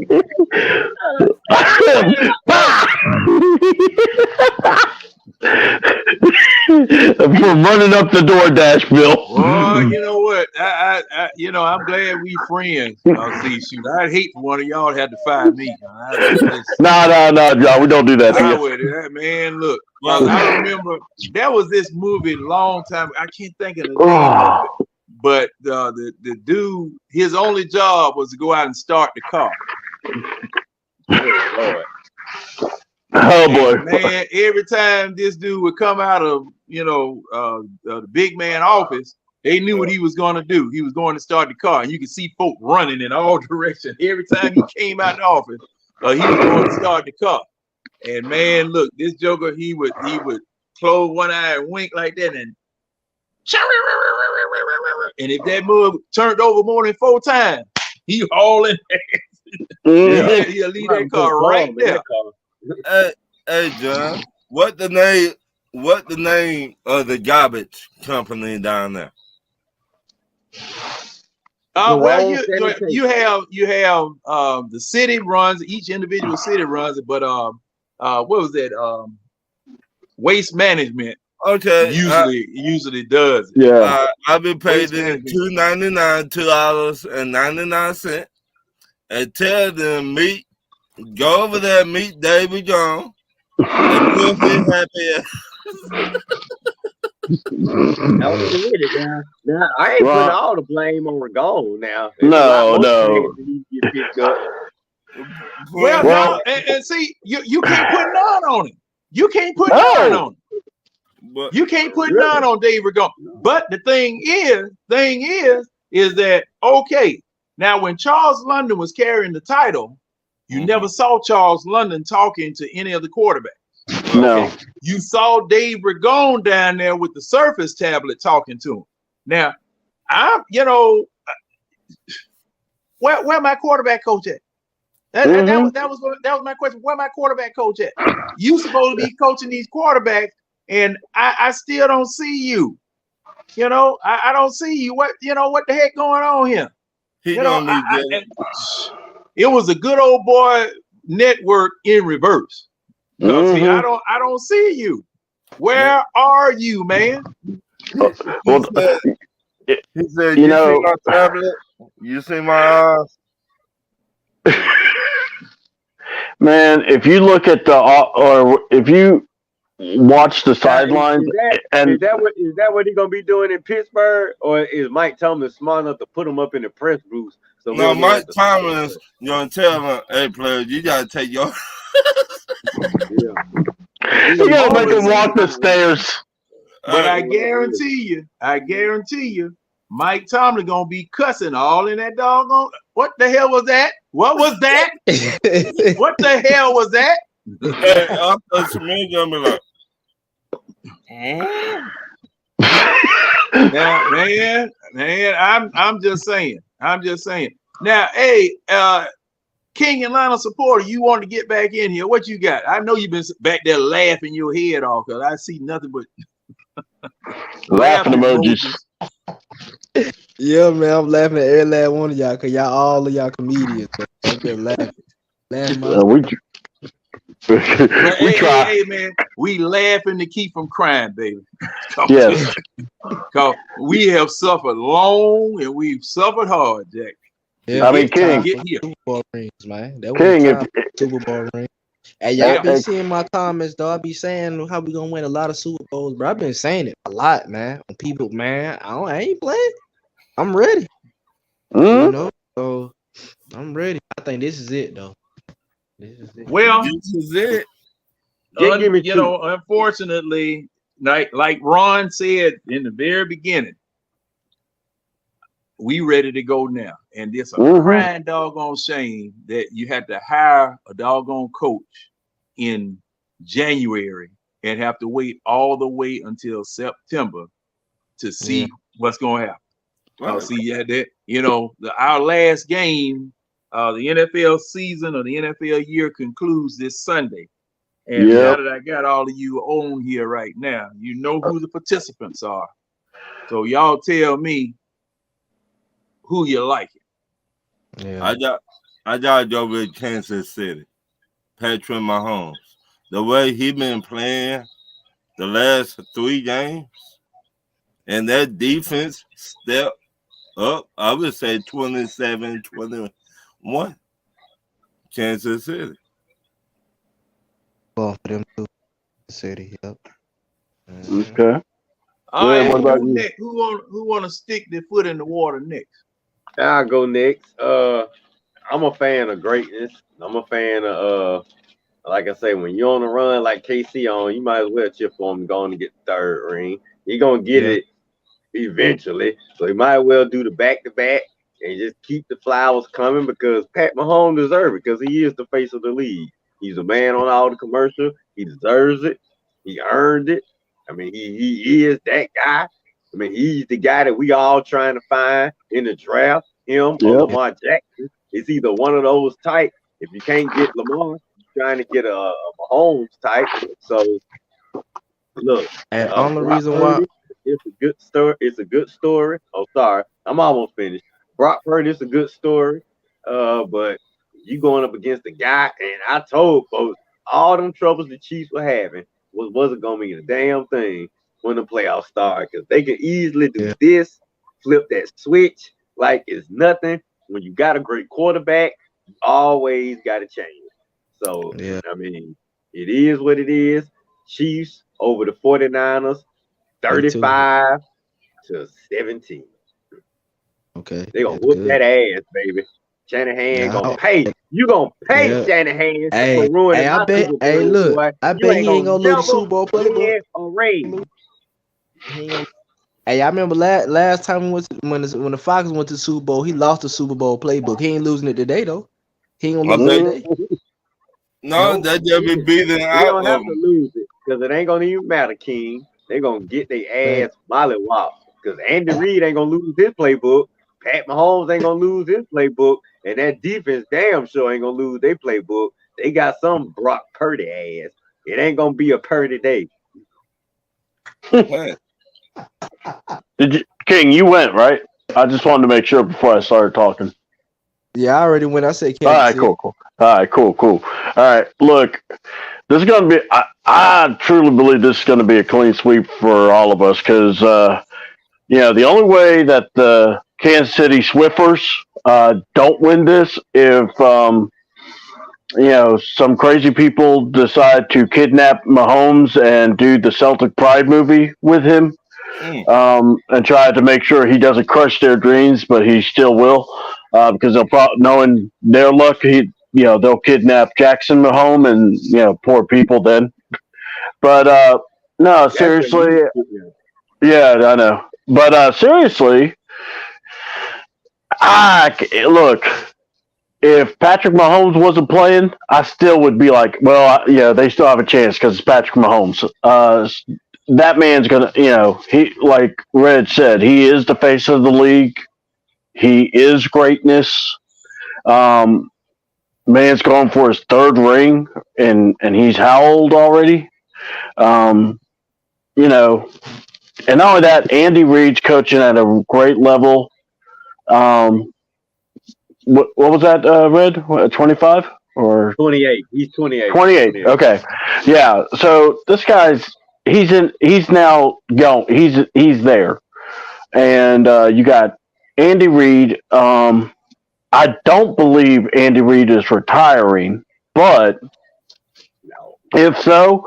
from running up the DoorDash bill. Well, you know what? I'm glad we friends. See, shoot, I'd hate for one of y'all had to fire me. No, John, we don't do that. I would, man. Look, I remember there was this movie a long time. I can't think of the name of it, but the dude, his only job was to go out and start the car. Oh boy, man! Every time this dude would come out of the big man office, they knew what he was going to do. He was going to start the car, and you could see folk running in all directions. Every time he came out the office, he was going to start the car. And man, look, this joker, he would close one eye and wink like that, and if that mug turned over more than 4 times, he all in there. He'll leave that car right there. Hey, John, what the name of the garbage company down there? Well, you have the city runs, each individual city runs it, but what was that? Waste management. Okay, usually does it. Yeah, I've been paid $2.99, and tell them go over there, meet David Jones, and we'll be happy. Now, I ain't putting all the blame on Ragon now. No. Well, and see, you can't put none on him. You can't put none on him. You can't put none on Dave Ragon. But the thing is that okay? Now, when Charles London was carrying the title, you never saw Charles London talking to any of the quarterbacks. No. Okay? You saw Dave Ragon down there with the Surface tablet talking to him. Now, where my quarterback coach at? That was my question. Where my quarterback coach at? You supposed to be coaching these quarterbacks, and I still don't see you. I don't see you. What the heck going on here? It was a good old boy network in reverse. See, I don't see you. Where are you, man? He said, you see my tablet? You see my man, if you look at or if you watch the sidelines, is that what he's gonna be doing in Pittsburgh, or is Mike Tomlin smart enough to put him up in the press booth? So no, Mike Tomlin's gonna tell him, "Hey, players, you gotta take your." You gotta make him walk the stairs. But I guarantee you, Mike Tomlin gonna be cussing all in that doggone. What the hell was that? What was that? What the hell was that? Hey, I thought Samir gonna be like, Now, man, I'm just saying. Now, hey, King Atlanta supporter, you want to get back in here? What you got? I know you've been back there laughing your head off because I see nothing but. Laughing Laughing emojis. Yeah, man, I'm laughing at every last one of y'all because all of y'all comedians. Man. I'm just laughing my We But we hey, try. hey, man, we laughing to keep from crying, baby. Yes. Because we have suffered long and we've suffered hard, Jack. Yeah, I mean, it's time King. Get for here. Super Bowl rings, man. That was the King, time for Super Bowl rings. Hey, y'all Yeah. been seeing my comments, though. I be saying how we gonna win a lot of Super Bowls, bro. I've been saying it a lot, man. When people, man, I ain't playing. I'm ready. You mm, know, so I'm ready. I think this is it, though. This is it. Well, This is it. Just give me you two. know, unfortunately, like Ron said in the very beginning, we ready to go now. And it's a mhm. crying doggone shame that you had to hire a doggone coach in January and have to wait all the way until September to see what's going to happen. Right. See, yeah, that our last game, the NFL season or the NFL year concludes this Sunday. And now Yep. that I got all of you on here right now, you know who the participants are. So y'all tell me who you like. Yeah. I got to go with Kansas City. Patrick Mahomes. The way he been playing the last 3 games, and that defense stepped up, I would say 27-21. Kansas City. Well, for them to city, yep. Okay. All Red, right, what about who you? next? Who want to stick their foot in the water next? I'll go next. I'm a fan of greatness. I'm a fan of like I say, when you're on the run like KC on, you might as well chip on him going to get the third ring. He gonna get it eventually. So he might well do the back to back and just keep the flowers coming because Pat Mahomes deserves it because he is the face of the league. He's a man on all the commercial. He deserves it. He earned it. I mean, he is that guy. I mean, he's the guy that we all trying to find in the draft. Him or Yep. Lamar Jackson. It's either one of those type. If you can't get Lamar, you're trying to get a Mahomes type. So look, And only Brock reason why, Purdy, it's a good story. It's a good story. Oh, sorry, I'm almost finished. Brock Purdy, it's a good story. But you going up against the guy, and I told folks all them troubles the Chiefs were having wasn't gonna mean a damn thing when the playoffs start because they can easily do this, flip that switch like it's nothing. When you got a great quarterback, you always got to change. So I mean, it is what it is. Chiefs over the 49ers, 35-17. okay, They gonna that's whoop good. that ass, baby. Shanahan Yeah, gonna pay. You gonna pay yeah. Shanahan for Hey, ruining I my bet. Super Hey, Bowl, look, boy. I You bet ain't he ain't gonna gonna lose the never Super Bowl playbook. win a race. He ain't gonna. Hey, I remember last time we went to, when the Falcons went to the Super Bowl, he lost the Super Bowl playbook. He ain't losing it today though. He ain't gonna I lose it think today. no, that just be beating He out don't of have to them. lose it because it ain't gonna even matter, King. They gonna get their ass mollywopped because Andy Reid ain't gonna lose his playbook. Pat Mahomes ain't gonna lose his playbook, and that defense damn sure ain't gonna lose their playbook. They got some Brock Purdy ass. It ain't gonna be a Purdy day. Hey, Did you, King? You went right. I just wanted to make sure before I started talking. Yeah, I already went. I said All Kansas right, City. cool. All right, cool. All right, look, this is gonna be. I truly believe this is gonna be a clean sweep for all of us because the only way that the Kansas City Swiffers don't win this if some crazy people decide to kidnap Mahomes and do the Celtic Pride movie with him. And try to make sure he doesn't crush their dreams, but he still will, because they'll probably, knowing their luck, they'll kidnap Jackson Mahomes and poor people then. But no, That's what seriously, you do. yeah, I know. But seriously, look. If Patrick Mahomes wasn't playing, I still would be like, well, they still have a chance because it's Patrick Mahomes. That man's gonna, he like Red said, he is the face of the league. He is greatness. Um, man's going for his third ring, and he's how old already? You know, And not only that, Andy Reid's coaching at a great level. What was that, Red? 25 or 28. He's 28. 28? Okay, yeah. So this guy's he's now going. He's there, and you got Andy Reid. I don't believe Andy Reid is retiring, but No. if so,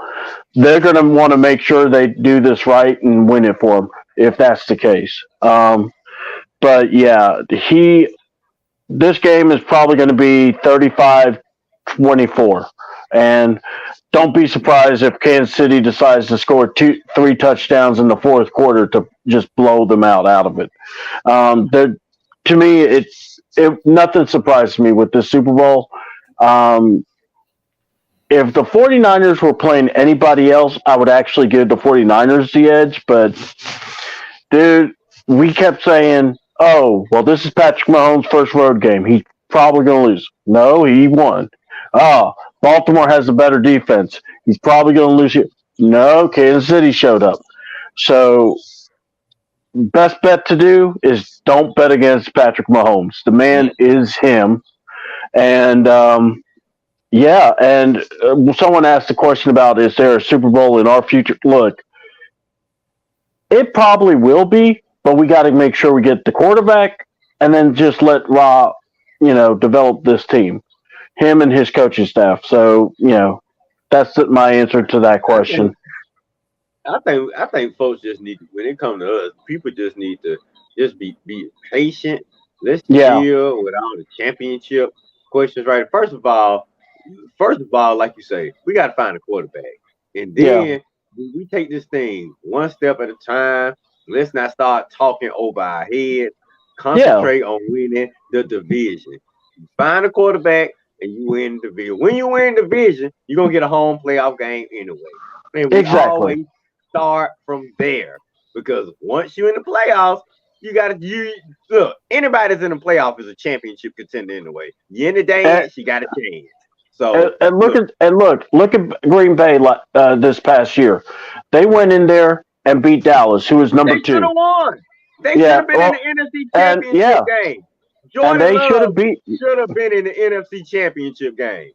they're going to want to make sure they do this right and win it for him. If that's the case, but yeah, this game is probably going to be 35-24. And don't be surprised if Kansas City decides to score 3 touchdowns in the fourth quarter to just blow them out of it. To me, nothing surprises me with this Super Bowl. If the 49ers were playing anybody else, I would actually give the 49ers the edge. But, dude, we kept saying, oh, well, this is Patrick Mahomes' first road game. He's probably going to lose. No, he won. Oh, Baltimore has a better defense. He's probably going to lose here. No, Kansas City showed up. So, best bet to do is don't bet against Patrick Mahomes. The man is him. And, yeah, and someone asked the question about, is there a Super Bowl in our future? Look, it probably will be, but we got to make sure we get the quarterback and then just let Ra, develop this team, him and his coaching staff. So, that's my answer to that question. I think folks just need to, when it comes to us, people just need to just be patient. Let's chill with all the championship questions, right? First of all, like you say, we got to find a quarterback, and then we take this thing one step at a time. Let's not start talking over our head. Concentrate on winning the division. You find a quarterback and you win the division. When you win the division, you're gonna get a home playoff game anyway. And we always start from there, because once you're in the playoffs, you look. Anybody that's in the playoff is a championship contender anyway. You in the dance, you got a chance. So look at Green Bay this past year. They went in there and beat Dallas, who was number 2. They should have won. They should have been in the NFC Championship game. Jordan Love should have been in the NFC Championship game.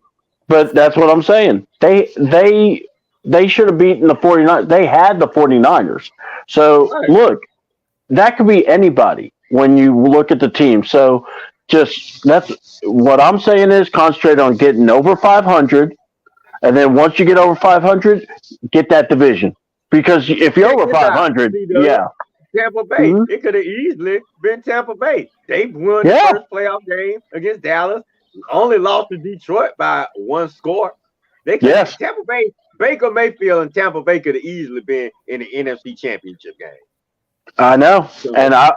But that's what I'm saying. They should have beaten the 49ers. They had the 49ers. So, look, that could be anybody when you look at the team. So, that's what I'm saying is concentrate on getting over 500. And then once you get over 500, get that division. Because if you're over 500, Tampa Bay. It could have easily been Tampa Bay. They won the first playoff game against Dallas. Only lost to Detroit by 1 score. Tampa Bay, Baker Mayfield and Tampa Bay could have easily been in the NFC Championship game. I know. And I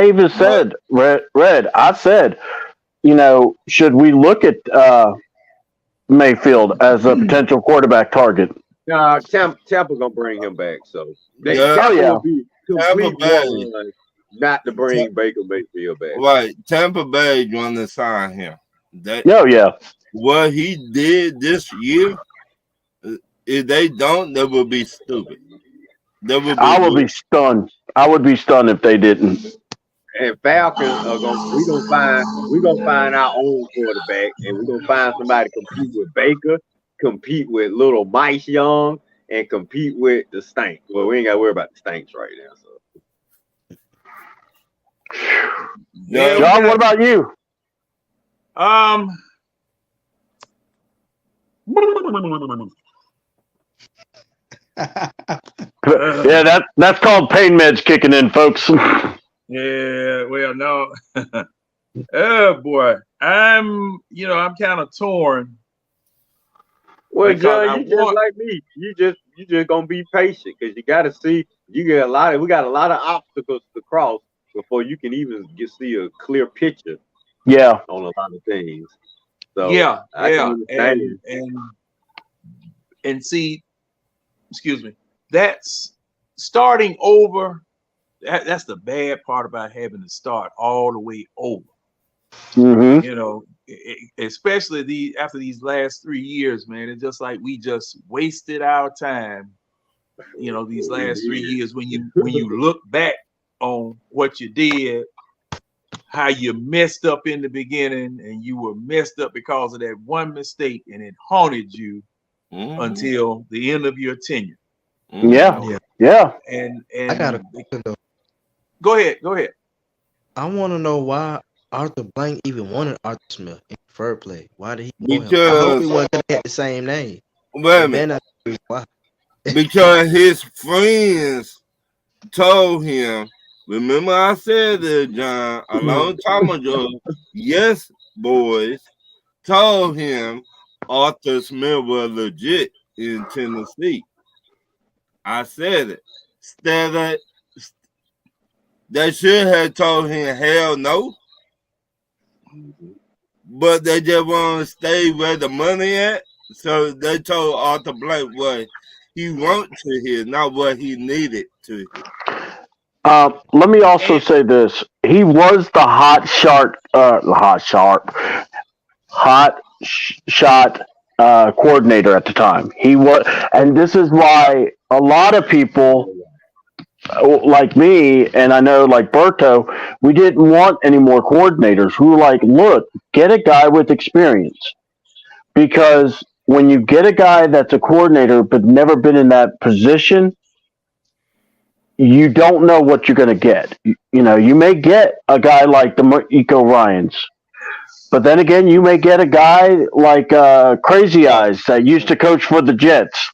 even said, Red, I said, should we look at Mayfield as a potential quarterback target? Tampa gonna bring him back. So Tampa will be complete not to bring Baker Mayfield back. Right. Tampa Bay going to sign him. What he did this year, if they don't, that would be stupid. I would be stunned. I would be stunned if they didn't. And Falcons are we're gonna find our own quarterback, and we're gonna find somebody to compete with Baker, compete with little Mice Young, and compete with the Stank. Well, we ain't gotta worry about the Stanks right now. So John, what about you? That's called pain meds kicking in, folks. Yeah, well, no. Oh boy, I'm kind of torn. Well, John, you just like me. You just gonna be patient, because you got to see. We got a lot of obstacles to cross before you can even see a clear picture. Yeah, on a lot of things. So and see, excuse me, that's starting over. That's the bad part about having to start all the way over. Especially after these last 3 years, man. It's just like we just wasted our time these last 3 years, when you look back on what you did, how you messed up in the beginning, and you were messed up because of that one mistake, and it haunted you until the end of your tenure. Yeah. And I got a question though. go ahead. I want to know why Arthur Blank even wanted Arthur Smith in the first place. Why did he want him? I hope he wasn't gonna get the same name. Wait a minute. Why? Because his friends told him, remember I said that, John, a long time ago, yes, boys, told him Arthur Smith was legit in Tennessee. I said it. Instead of, they should have told him hell no. But they just want to stay where the money at. So they told Arthur Blank what he wanted to hear, not what he needed to hear. Let me also say this: he was the hot shot coordinator at the time. He was, and this is why a lot of people like me, and I know like Berto, we didn't want any more coordinators. We were like, look, get a guy with experience, because when you get a guy that's a coordinator but never been in that position, you don't know what you're going to get. You may get a guy like the Eco Ryans, but then again, you may get a guy like Crazy Eyes that used to coach for the Jets.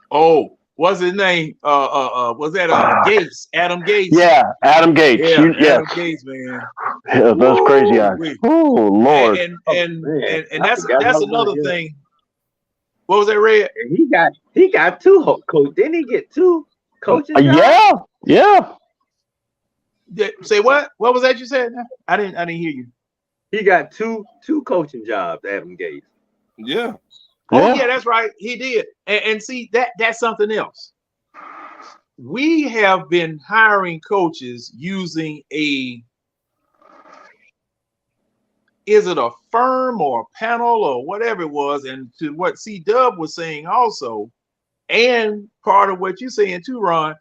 Oh, what's his name? Was that Gates? Adam Gates? Yeah, Adam Gates. Yeah, Adam Gates, man. Yeah, those Crazy Eyes. Oh Lord. And that's another thing. What was that, Red? He got two coach. Didn't he get two coaching jobs? Yeah. Say what? What was that you said? I didn't hear you. He got two coaching jobs, Adam Gates. Yeah. Oh yeah, that's right. He did. And see, that's something else. We have been hiring coaches using is it a firm or a panel or whatever it was, and to what C-Dub was saying also, and part of what you're saying too, Ron,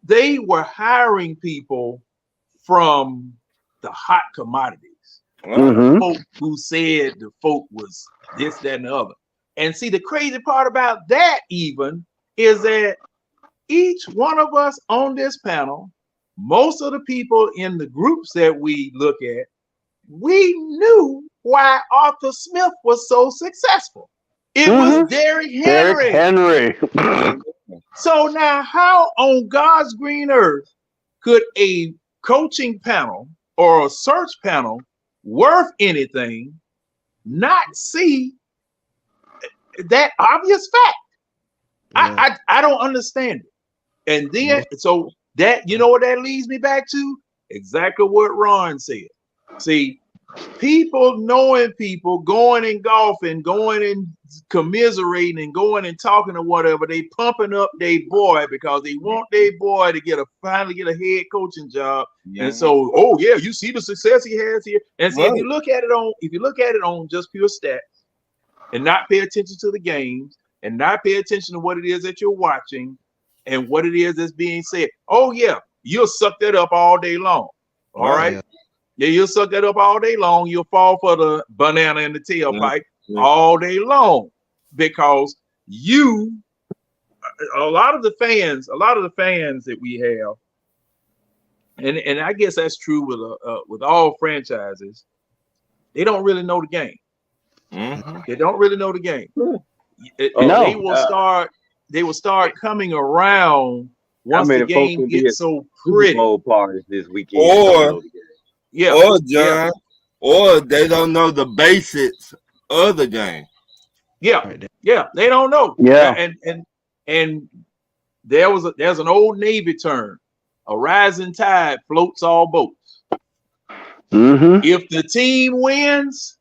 they were hiring people from the hot commodities. Folk who said the folk was this, that, and the other. And see, the crazy part about that even is that each one of us on this panel, most of the people in the groups that we look at, we knew why Arthur Smith was so successful. It was Derrick Henry. So now, how on God's green earth could a coaching panel or a search panel worth anything not see that obvious fact? I don't understand it. And then so that, you know what that leads me back to? Exactly what Ron said. See, people knowing people, going and golfing, going and commiserating and going and talking or whatever, they pumping up their boy because they want their boy to finally get a head coaching job. And so, oh yeah, you see the success he has here. And see, if you look at it on just pure stats and not pay attention to the games and not pay attention to what it is that you're watching and what it is that's being said, oh yeah, you'll suck that up all day long. All right. Yeah, you'll suck that up all day long. You'll fall for the banana in the tailpipe all day long, because a lot of the fans that we have, and I guess that's true with all franchises, they don't really know the game. They don't really know the game. They will start coming around once the game gets so pretty. Super Bowl parties this weekend. Or John, or they don't know the basics of the game. Yeah, they don't know. Yeah, and there's an old Navy term: a rising tide floats all boats. If the team wins,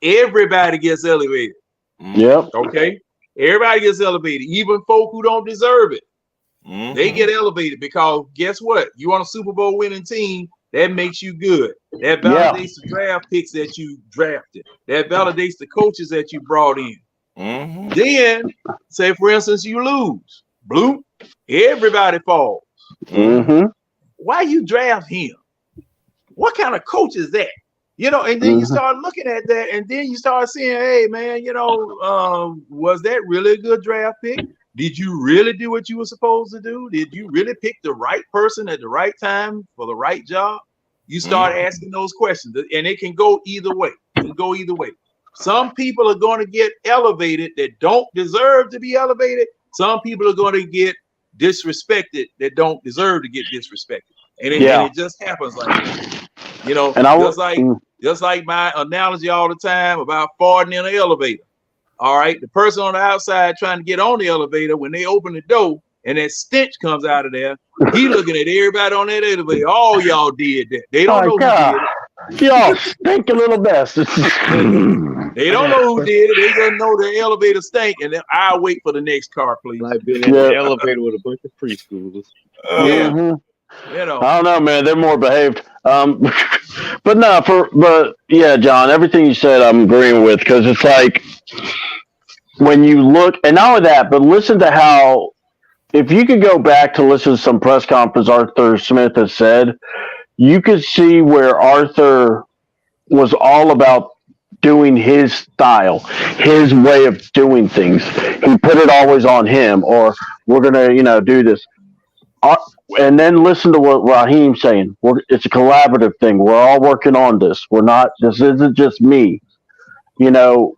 everybody gets elevated. Yep. Okay, everybody gets elevated, even folk who don't deserve it. They get elevated because guess what? You on a Super Bowl winning team. That makes you good. That validates the draft picks that you drafted. That validates the coaches that you brought in. Then, say for instance, you lose, bloop, everybody falls. Mm-hmm. Why you draft him? What kind of coach is that? And then you start looking at that, and then you start seeing, hey man, was that really a good draft pick? Did you really do what you were supposed to do? Did you really pick the right person at the right time for the right job? You start asking those questions, and it can go either way. It can go either way. Some people are going to get elevated that don't deserve to be elevated. Some people are going to get disrespected that don't deserve to get disrespected. And it just happens like that. And just like my analogy all the time about farting in an elevator. All right, the person on the outside trying to get on the elevator, when they open the door and that stench comes out of there, he looking at everybody on that elevator. All y'all did that. They don't know who did it. Y'all stink a little bastards. They don't know who did it. They just know the elevator stank, and then I'll wait for the next car, please. Like being in the elevator with a bunch of preschoolers. Yeah. I don't know, man. They're more behaved. But yeah, John, everything you said, I'm agreeing with, because it's like when you look, and not only that, but listen to how, if you could go back to listen to some press conference Arthur Smith has said, you could see where Arthur was all about doing his style, his way of doing things. He put it always on him, or we're going to, do this. And then listen to what Raheem's saying. It's a collaborative thing. We're all working on this. This isn't just me. Him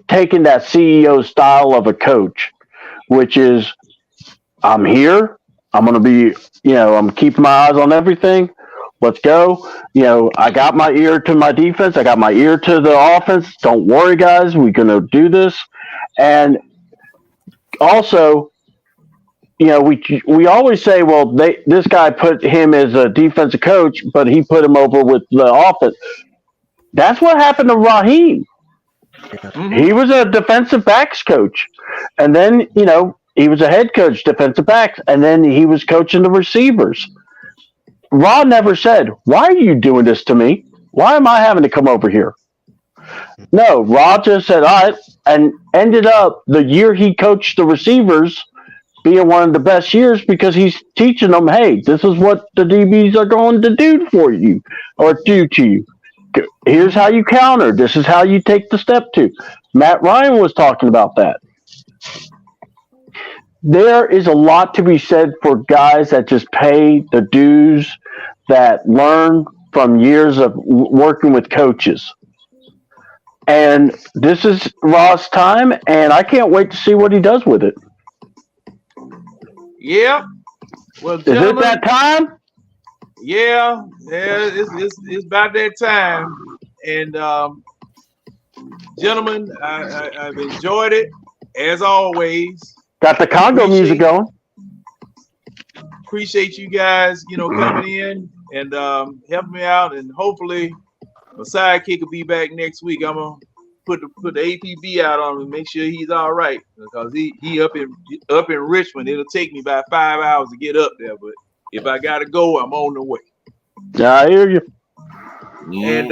taking that CEO style of a coach, which is, I'm here. I'm going to be, I'm keeping my eyes on everything. Let's go. I got my ear to my defense. I got my ear to the offense. Don't worry, guys. We're going to do this. And also, we always say, well, this guy put him as a defensive coach, but he put him over with the offense. That's what happened to Raheem. He was a defensive backs coach, and then he was a head coach, defensive backs, and then he was coaching the receivers. Rod never said, "Why are you doing this to me? Why am I having to come over here?" No, Rod just said, "All right," and ended up the year he coached the receivers being one of the best years, because he's teaching them, hey, this is what the DBs are going to do for you or do to you. Here's how you counter. This is how you take the step to. Matt Ryan was talking about that. There is a lot to be said for guys that just pay the dues, that learn from years of working with coaches. And this is Ross' time, and I can't wait to see what he does with it. Yeah. Well, is it that time? Yeah, it's about that time. And gentlemen, I've enjoyed it as always. Got the Congo music going. Appreciate you guys, coming in and helping me out, and hopefully my sidekick will be back next week. I'm gonna put the APB out on him and make sure he's all right, because he up in Richmond. It'll take me about 5 hours to get up there, but if I gotta go, I'm on the way. Yeah, I hear you. And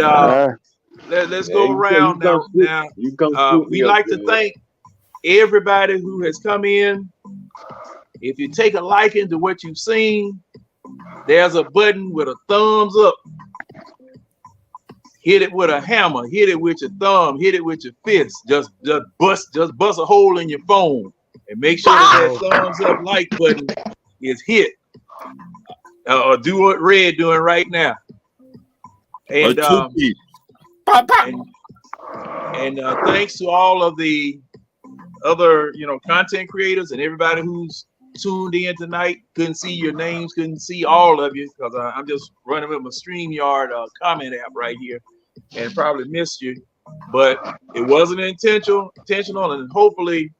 let's go around now. We like to thank everybody who has come in. If you take a liking to what you've seen, there's a button with a thumbs up. Hit it with a hammer, hit it with your thumb, hit it with your fist. Just bust a hole in your phone and make sure that thumbs up like button is hit. Or do what Red doing right now. And thanks to all of the other content creators and everybody who's tuned in tonight. Couldn't see your names, couldn't see all of you, because I'm just running with my StreamYard comment app right here, and probably missed you. But it wasn't intentional, and hopefully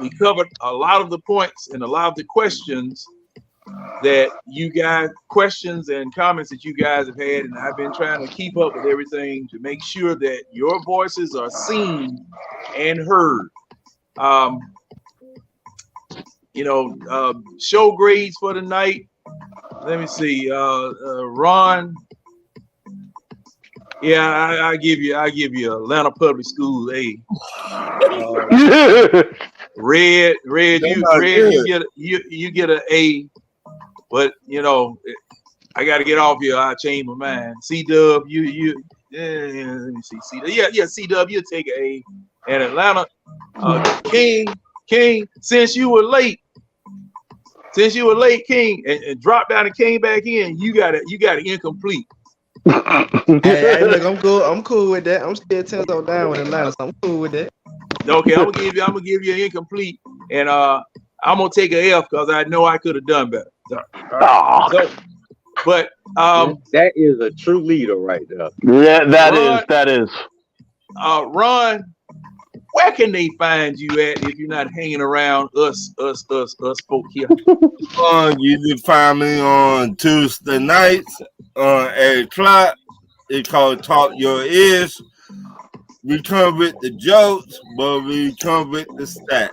we covered a lot of the points and a lot of the questions that you guys, questions and comments that you guys have had, and I've been trying to keep up with everything to make sure that your voices are seen and heard. Show grades for the night. Let me see. Ron Yeah, I give you Atlanta Public Schools A. Red, They're not you good. get an A, but you know I got to get off here. I change my mind. C-Dub, let me see. C-Dub, you take an A. And Atlanta, King, since you were late, King, and dropped down and came back in, you got it incomplete. Hey, look, I'm cool with that. I'm still 10 toes down with Atlanta, so I'm cool with that. Okay, I'm gonna give you an incomplete, and I'm gonna take an F because I know I could have done better. All right. So, but that is a true leader right there. Yeah, Ron, that is. Ron, where can they find you at if you're not hanging around us folk here? You can find me on Tuesday nights on 8 o'clock. It's called Talk Your Is. We come with the jokes, but we come with the stats.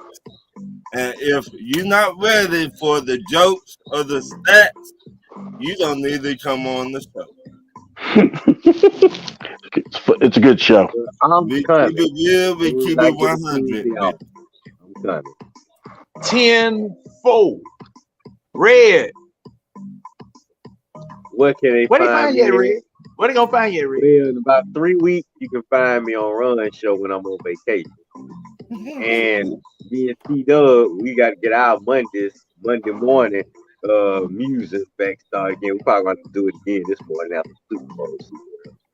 And if you're not ready for the jokes or the stats, you don't need to come on the show. It's a good show. We coming. keep it real, we keep it 100. I'm coming. 10-4. Red. What can they find you at, Red? Where they gonna find you at, Red? Well, in about 3 weeks, you can find me on Run Show when I'm on vacation. And me and C-Dub, we got to get our Monday morning music back start again. We're probably going to do it again this morning after Super Bowl.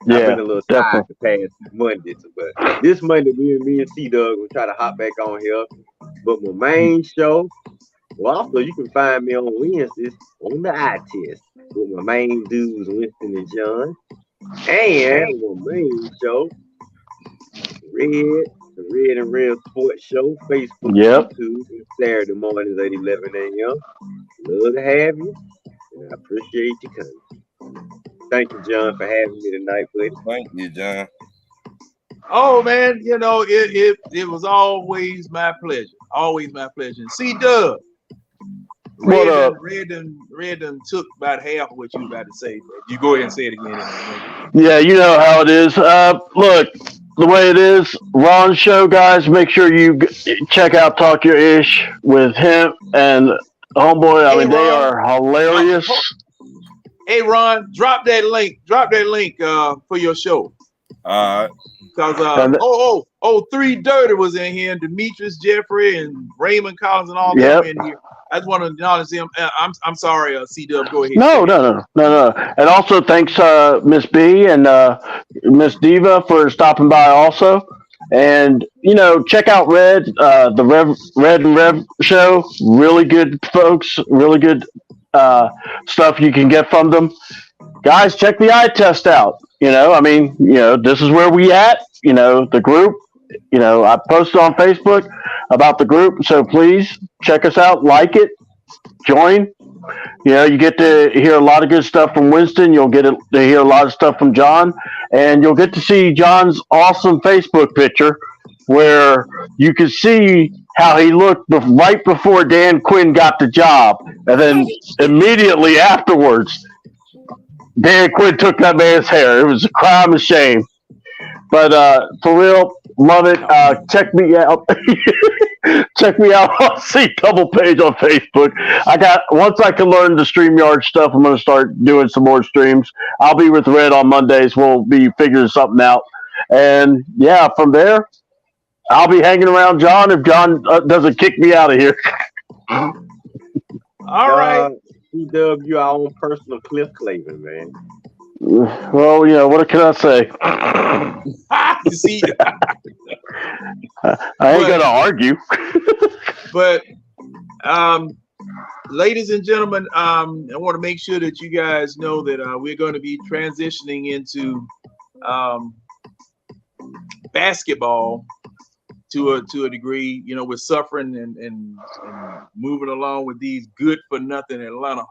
Yeah, I've been a little tired the past Monday, but this Monday, me and C-Dub will try to hop back on here. But my main show, well, also you can find me on Wednesdays on the eye test with my main dudes, Winston and John. And my main show, the Red and Real Sports Show, Facebook, YouTube, Saturday mornings at 11 a.m. Love to have you, and I appreciate you coming. Thank you, John, for having me tonight, buddy. Thank you, John. Oh man, you know it was always my pleasure. Always my pleasure. C-Dub. Red done took about half of what you were about to say, but you go ahead and say it again. Yeah, you know how it is. Look, the way it is, Ron's show, guys. Make sure you check out Talk Your Ish with him and Homeboy. I mean, they are hilarious. Hey, Ron, drop that link. For your show. Because 3 Dirty was in here, and Demetrius Jeffrey and Raymond Collins and all them in here. I just want to acknowledge them. I'm sorry, C-Dub, go ahead. No. And also thanks Miss B and Miss Diva for stopping by also. And check out Red and Rev show. Really good folks, really good stuff you can get from them. Guys, check the eye test out. This is where we at. The group. I posted on Facebook about the group, so please check us out, like it, join. You get to hear a lot of good stuff from Winston. You'll get to hear a lot of stuff from John, and you'll get to see John's awesome Facebook picture where you can see how he looked right before Dan Quinn got the job, and then immediately afterwards, Dan Quinn took that man's hair. It was a crime and shame. But for real, love it. Check me out. Check me out on C Double Page on Facebook. Once I can learn the StreamYard stuff, I'm going to start doing some more streams. I'll be with Red on Mondays. We'll be figuring something out. And yeah, from there, I'll be hanging around John if John doesn't kick me out of here. All right. C-Dub, you our own personal Cliff Clavin, man. Well, what can I say? See, I ain't gonna argue. But ladies and gentlemen, I want to make sure that you guys know that we're going to be transitioning into basketball to a degree. We're suffering and moving along with these good for nothing Atlanta.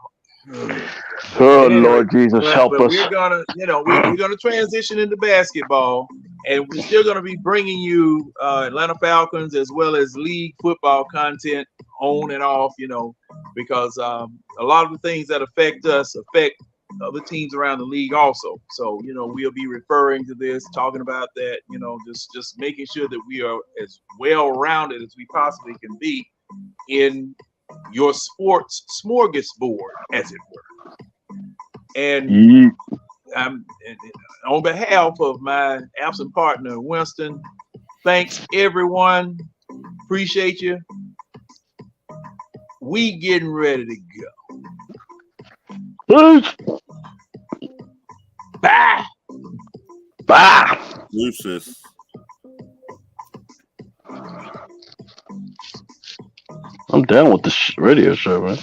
Oh Lord Jesus, help us! We're gonna transition into basketball, and we're still gonna be bringing you Atlanta Falcons as well as league football content on and off. Because a lot of the things that affect us affect other teams around the league also. So, we'll be referring to this, talking about that, just making sure that we are as well-rounded as we possibly can be in your sports smorgasbord, as it were. And on behalf of my absent partner, Winston, thanks everyone. Appreciate you. We getting ready to go. Peace. Bye. Bye. Deuces. I'm down with this radio show, man.